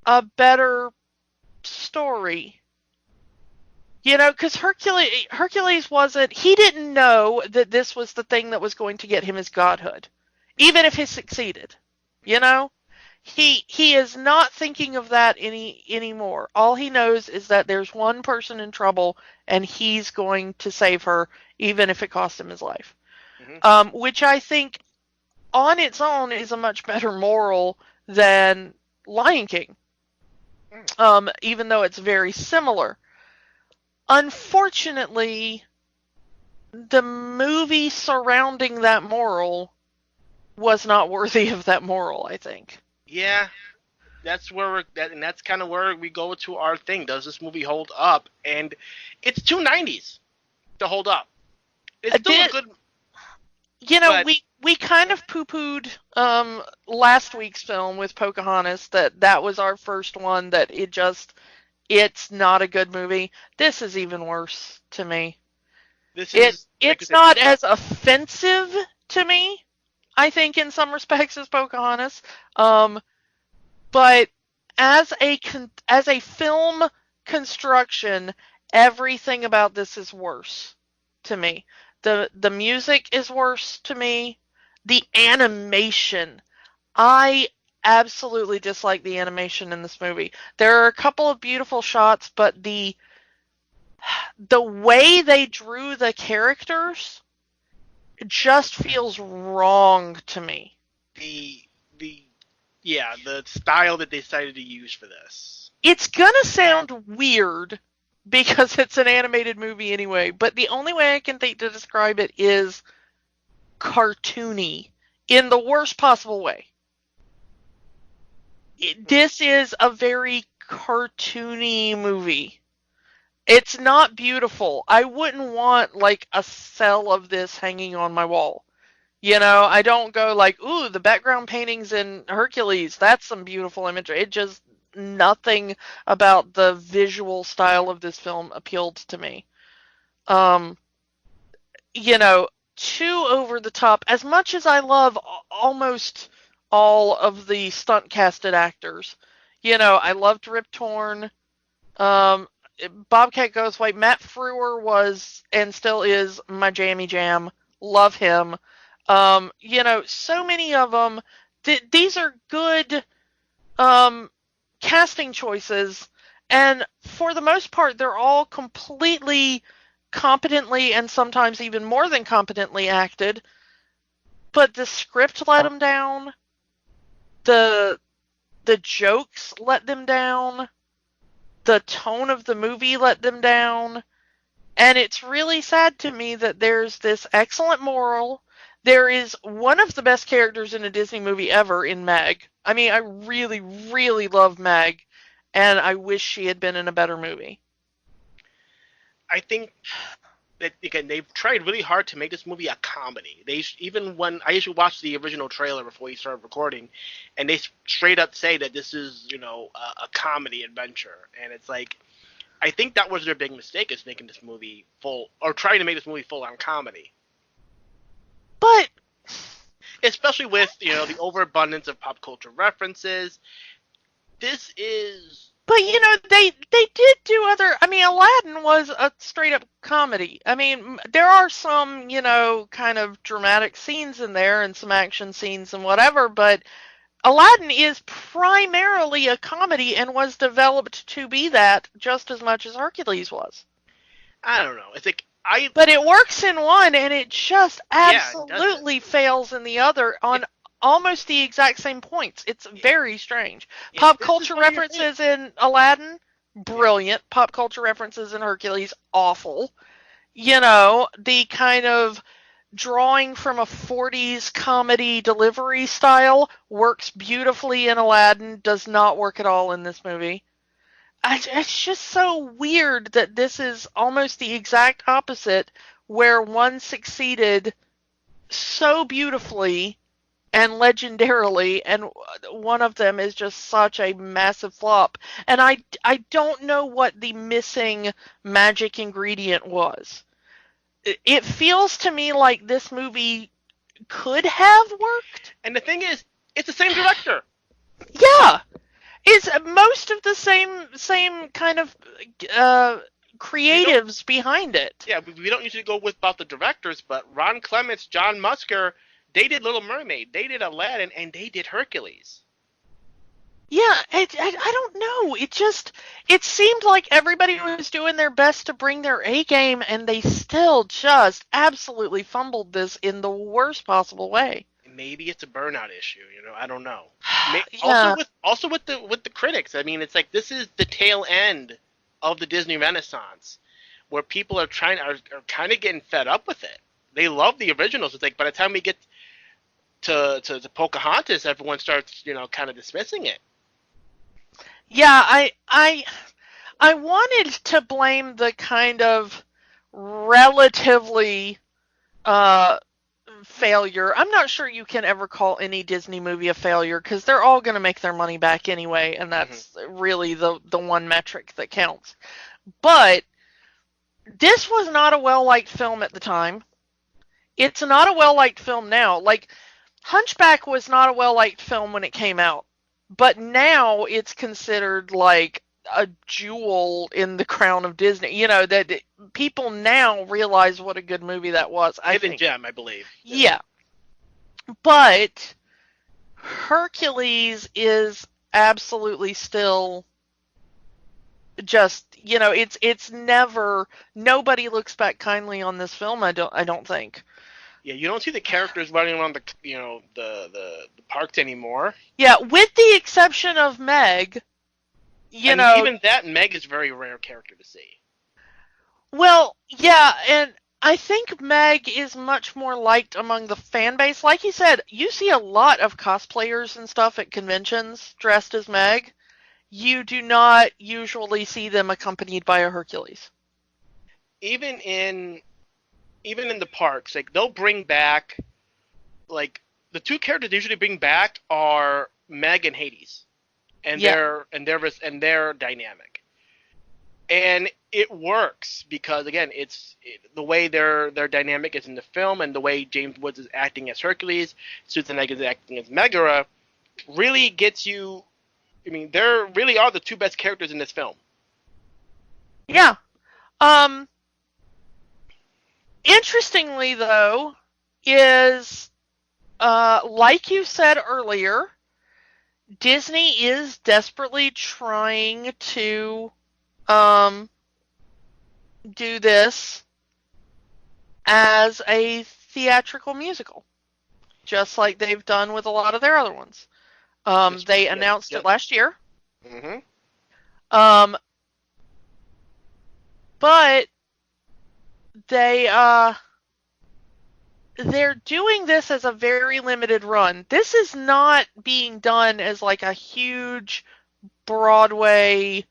a better story. Because Hercules wasn't... He didn't know that this was the thing that was going to get him his godhood. Even if he succeeded. He is not thinking of that anymore. All he knows is that there's one person in trouble, and he's going to save her, even if it costs him his life. Mm-hmm. Which I think, on its own, is a much better moral than Lion King. Even though it's very similar. Unfortunately, the movie surrounding that moral was not worthy of that moral, I think. Yeah, that's where that's kind of where we go to our thing. Does this movie hold up? And it's too 90s to hold up. It's still a good... We kind of poo-pooed last week's film with Pocahontas, that was our first one that it's not a good movie. This is even worse to me. It's not as offensive to me, I think, in some respects, as Pocahontas. But as a film construction, everything about this is worse to me. The music is worse to me. The animation, I absolutely dislike the animation in this movie. There are a couple of beautiful shots, but the way they drew the characters just feels wrong to me. The style that they decided to use for this. It's gonna sound weird because it's an animated movie anyway, but the only way I can think to describe it is cartoony in the worst possible way. This is a very cartoony movie. It's not beautiful. I wouldn't want like a cell of this hanging on my wall. You know, I don't go like, ooh, the background paintings in Hercules, that's some beautiful imagery. It just, nothing about the visual style of this film appealed to me. You know, too over the top. As much as I love almost all of the stunt casted actors, you know, I loved Rip Torn. Bobcat Goldthwait, Matt Frewer was and still is my jammy jam. Love him. You know, so many of them. These are good casting choices, and for the most part, they're all completely competently and sometimes even more than competently acted. But the script let them down. The jokes let them down. The tone of the movie let them down. And it's really sad to me that there's this excellent moral. There is one of the best characters in a Disney movie ever in Meg. I mean, I really, really love Meg, and I wish she had been in a better movie. I think that, again, they've tried really hard to make this movie a comedy. Even when I usually watch the original trailer before we start recording, and they straight up say that this is, you know, a comedy adventure, and it's like, I think that was their big mistake, is making this movie full, or trying to make this movie full on comedy. But especially with, you know, the overabundance of pop culture references, this is. But you know, they did do other. I mean, Aladdin was a straight up comedy. I mean, there are some, you know, kind of dramatic scenes in there and some action scenes and whatever, but Aladdin is primarily a comedy and was developed to be that just as much as Hercules was. I don't know. It's like But it works in one and it just absolutely fails in the other on almost the exact same points. It's very strange. Pop culture references in Aladdin, brilliant. Pop culture references in Hercules, awful. You know, the kind of drawing from a 40s comedy delivery style works beautifully in Aladdin, does not work at all in this movie. It's just so weird that this is almost the exact opposite, where one succeeded so beautifully and legendarily, and one of them is just such a massive flop. And I don't know what the missing magic ingredient was. It feels to me like this movie could have worked. And the thing is, it's the same director. Yeah. It's most of the same kind of creatives behind it. Yeah, we don't usually go with about the directors, but Ron Clements, John Musker, they did Little Mermaid, they did Aladdin, and they did Hercules. Yeah, I don't know. It seemed like everybody was doing their best to bring their A game, and they still just absolutely fumbled this in the worst possible way. Maybe it's a burnout issue, you know. I don't know. Yeah. Also with the critics. I mean, it's like this is the tail end of the Disney Renaissance, where people are kind of getting fed up with it. They love the originals. It's like by the time we get to Pocahontas, everyone starts, you know, kind of dismissing it. Yeah, I wanted to blame the kind of relatively failure. I'm not sure you can ever call any Disney movie a failure because they're all going to make their money back anyway, and that's really the one metric that counts. But this was not a well-liked film at the time. It's not a well-liked film now. Like, Hunchback was not a well-liked film when it came out, but now it's considered like a jewel in the crown of Disney. You know, that people now realize what a good movie that was. Hidden gem, I believe. Yeah. But Hercules is absolutely still just, you know, it's never, nobody looks back kindly on this film, I don't think. Yeah, you don't see the characters running around the, you know, the parks anymore. Yeah, with the exception of Meg, you know, even that, Meg is a very rare character to see. well, yeah, and I think Meg is much more liked among the fan base. Like you said, you see a lot of cosplayers and stuff at conventions dressed as Meg. You do not usually see them accompanied by a Hercules. Even in the parks, like they'll bring back, like the two characters they usually bring back are Meg and Hades, and Yeah. their dynamic, and it works because again, the way their dynamic is in the film, and the way James Woods is acting as Hercules, Susan Egg is acting as Megara, really gets you. I mean, they really are the two best characters in this film. Yeah. Interestingly, though, is like you said earlier, Disney is desperately trying to do this as a theatrical musical, just like they've done with a lot of their other ones. They announced it last year. Mm-hmm. But they're doing this as a very limited run. This is not being done as like a huge Broadway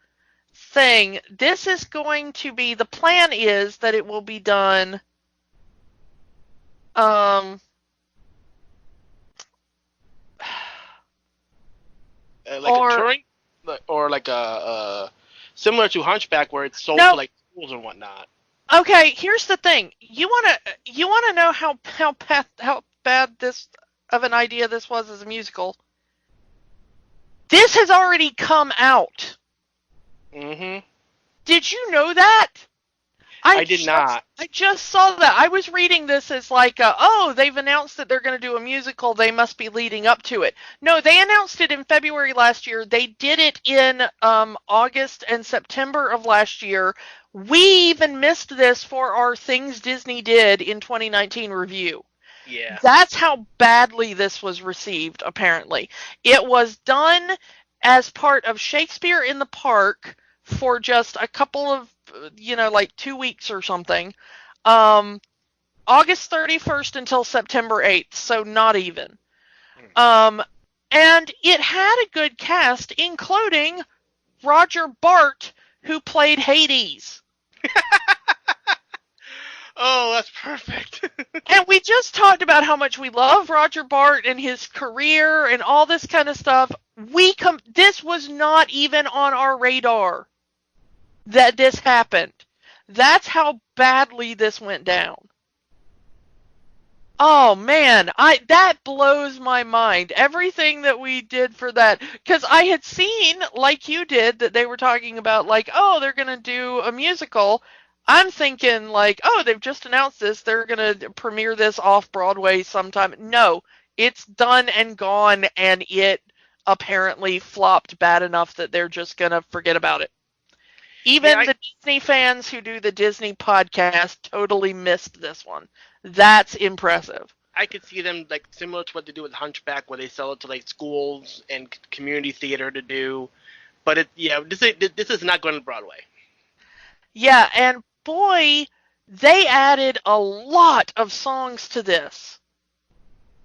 thing. This is going to be, the plan is that it will be done Like a touring, or like a similar to Hunchback, where it's sold to like schools and whatnot. Okay, here's the thing. You wanna know how bad this of an idea this was as a musical? This has already come out. Mm-hmm. Did you know that? I did not. I just saw that. I was reading this as like, they've announced that they're going to do a musical. They must be leading up to it. No, they announced it in February last year. They did it in August and September of last year. We even missed this for our Things Disney Did in 2019 review. Yeah. That's how badly this was received, apparently. It was done as part of Shakespeare in the Park for just a couple of, like 2 weeks or something. August 31st until September 8th, so not even. And it had a good cast, including Roger Bart, who played Hades. Oh, that's perfect. And we just talked about how much we love Roger Bart and his career and all this kind of stuff. This was not even on our radar that this happened. That's how badly this went down. Oh man, that blows my mind. Everything that we did for that, because I had seen, like you did, that they were talking about like, they're gonna do a musical. I'm thinking like, they've just announced this. They're gonna premiere this off Broadway sometime. No, it's done and gone, and it apparently flopped bad enough that they're just gonna forget about it. Even the Disney fans who do the Disney podcast totally missed this one. That's impressive. I could see them like similar to what they do with Hunchback, where they sell it to like schools and community theater to do. But this is not going to Broadway. Yeah, and boy, they added a lot of songs to this.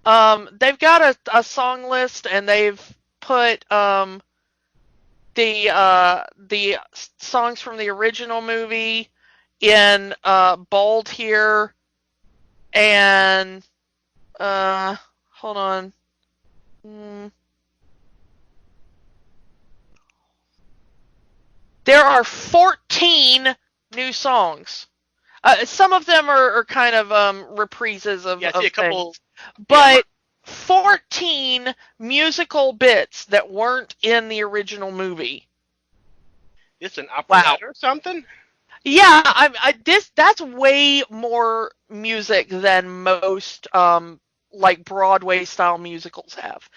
They've got a song list, and they've put the songs from the original movie in bold here, and hold on. There are 14 new songs. Some of them are kind of reprises of, I see a couple, things. But 14 musical bits that weren't in the original movie. It's an operetta or something? Yeah, that's way more music than most like Broadway style musicals have.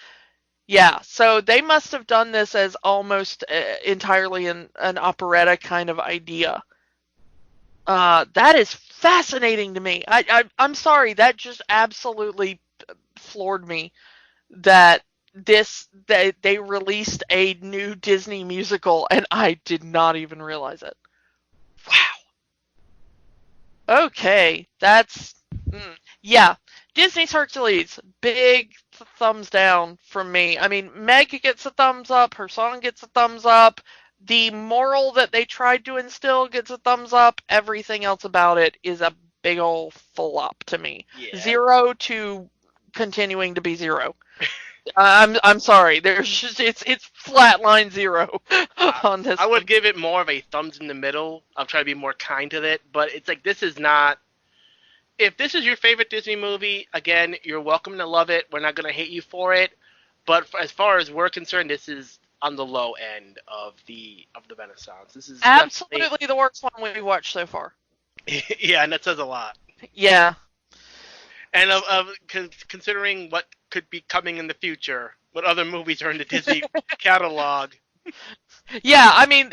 Yeah, so they must have done this as almost entirely an operetta kind of idea. That is fascinating to me. I'm sorry, that just absolutely floored me that they released a new Disney musical, and I did not even realize it. Wow. Okay, that's yeah. Disney's Hercules, big thumbs down from me. I mean, Meg gets a thumbs up, her song gets a thumbs up, the moral that they tried to instill gets a thumbs up. Everything else about it is a big ol' flop to me. Yeah. 0 to continuing to be 0. I'm sorry. There's just it's flatline 0 on this. I would give it more of a thumbs in the middle. I'll try to be more kind to it, but it's like this is not. If this is your favorite Disney movie, again, you're welcome to love it. We're not going to hate you for it. But as far as we're concerned, this is on the low end of the Renaissance. This is absolutely the worst one we've watched so far. Yeah, and that says a lot. Yeah. And considering what could be coming in the future, what other movies are in the Disney catalog. Yeah, I mean,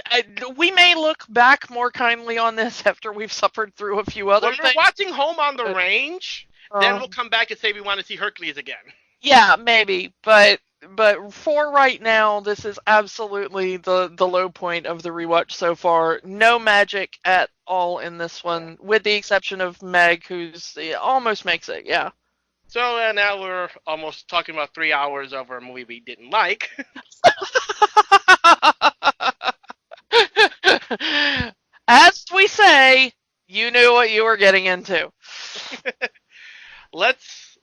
we may look back more kindly on this after we've suffered through a few other things. When we're watching Home on the Range, then we'll come back and say we want to see Hercules again. Yeah, maybe, but for right now, this is absolutely the low point of the rewatch so far. No magic at all in this one, with the exception of Meg, who's almost makes it. Yeah. So now we're almost talking about 3 hours over a movie we didn't like. As we say, you knew what you were getting into. Let's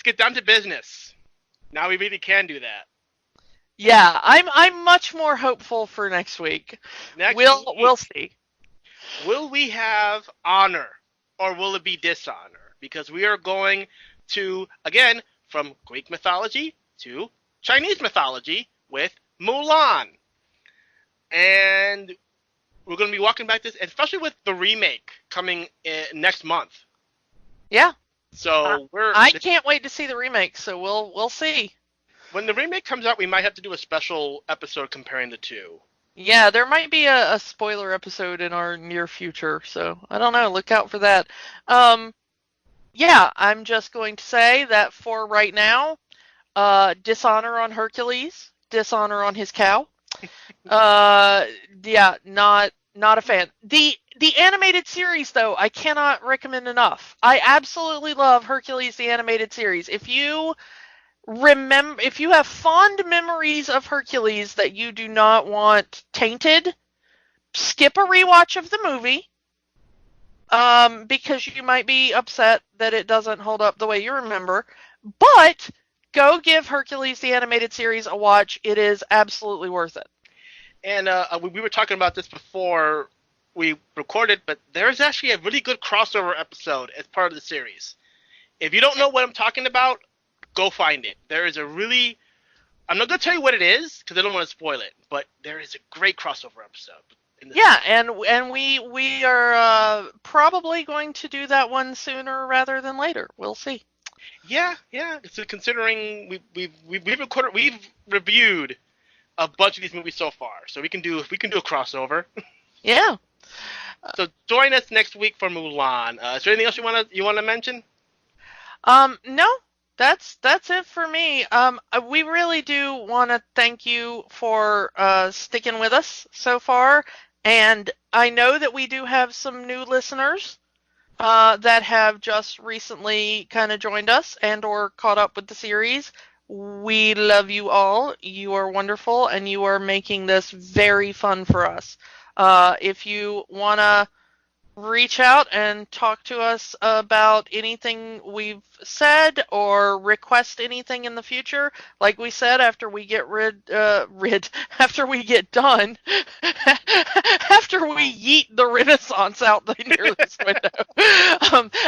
get down to business. Now we really can do that. Yeah, I'm much more hopeful for next week. We'll see. Will we have honor or will it be dishonor? Because we are going to, again, from Greek mythology to Chinese mythology with Mulan. And we're going to be walking back this, especially with the remake coming next month. Yeah. So I can't wait to see the remake, so we'll see. When the remake comes out, we might have to do a special episode comparing the two. Yeah, there might be a spoiler episode in our near future, so I don't know. Look out for that. Yeah, I'm just going to say that for right now, dishonor on Hercules, dishonor on his cow. Yeah, not a fan. The animated series, though, I cannot recommend enough. I absolutely love Hercules the animated series. If you have fond memories of Hercules that you do not want tainted, skip a rewatch of the movie. Because you might be upset that it doesn't hold up the way you remember. But go give Hercules the animated series a watch. It is absolutely worth it. And we were talking about this before we recorded, but there's actually a really good crossover episode as part of the series. If you don't know what I'm talking about, go find it. There is a really... I'm not going to tell you what it is, because I don't want to spoil it, but there is a great crossover episode. Yeah, and we are probably going to do that one sooner rather than later. We'll see. Yeah. So considering we've reviewed a bunch of these movies so far, so we can do a crossover. Yeah. So join us next week for Mulan. Is there anything else you want to mention? No. That's it for me. We really do want to thank you for sticking with us so far. And I know that we do have some new listeners that have just recently kind of joined us and or caught up with the series. We love you all. You are wonderful, and you are making this very fun for us. If you want to reach out and talk to us about anything we've said or request anything in the future, like we said, after we get after we get done, after we yeet the Renaissance out the near this window,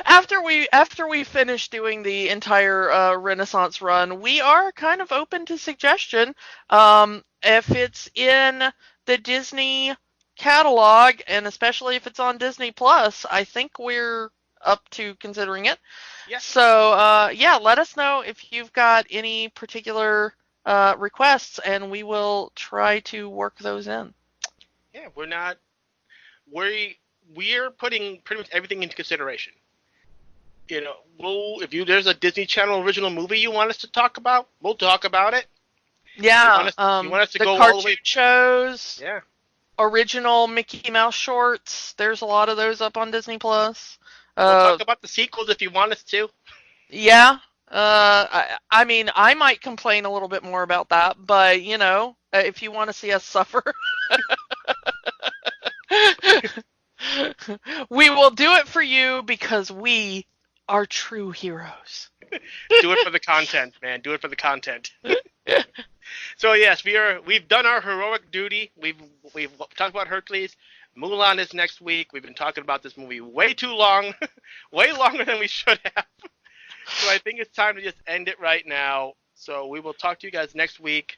after we finish doing the entire Renaissance run, we are kind of open to suggestion. If it's in the Disney catalog, and especially if it's on Disney Plus, I think we're up to considering it. Yeah. So, let us know if you've got any particular requests, and we will try to work those in. Yeah, we're putting pretty much everything into consideration. there's a Disney Channel original movie you want us to talk about, we'll talk about it. Yeah, you want us to the go cartoon all the way? shows, Yeah. original Mickey Mouse shorts. There's a lot of those up on Disney Plus. We'll talk about the sequels if you want us to. Yeah. I mean, I might complain a little bit more about that, but if you want to see us suffer, we will do it for you because we are true heroes. Do it for the content, man. Do it for the content. So yes, we've done our heroic duty. We've talked about Hercules. Mulan is next week. We've been talking about this movie way too long, way longer than we should have. So I think it's time to just end it right now. So we will talk to you guys next week.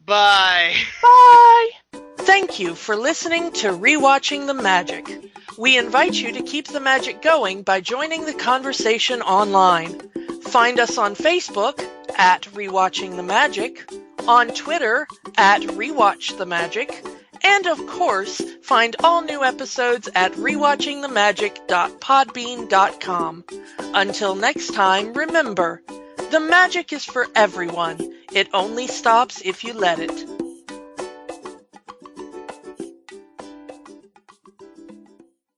Bye. Bye. Thank you for listening to Rewatching the Magic. We invite you to keep the magic going by joining the conversation online. Find us on Facebook at Rewatching the Magic, on Twitter at Rewatch the Magic, and of course, find all new episodes at rewatchingthemagic.podbean.com. Until next time, remember, the magic is for everyone. It only stops if you let it.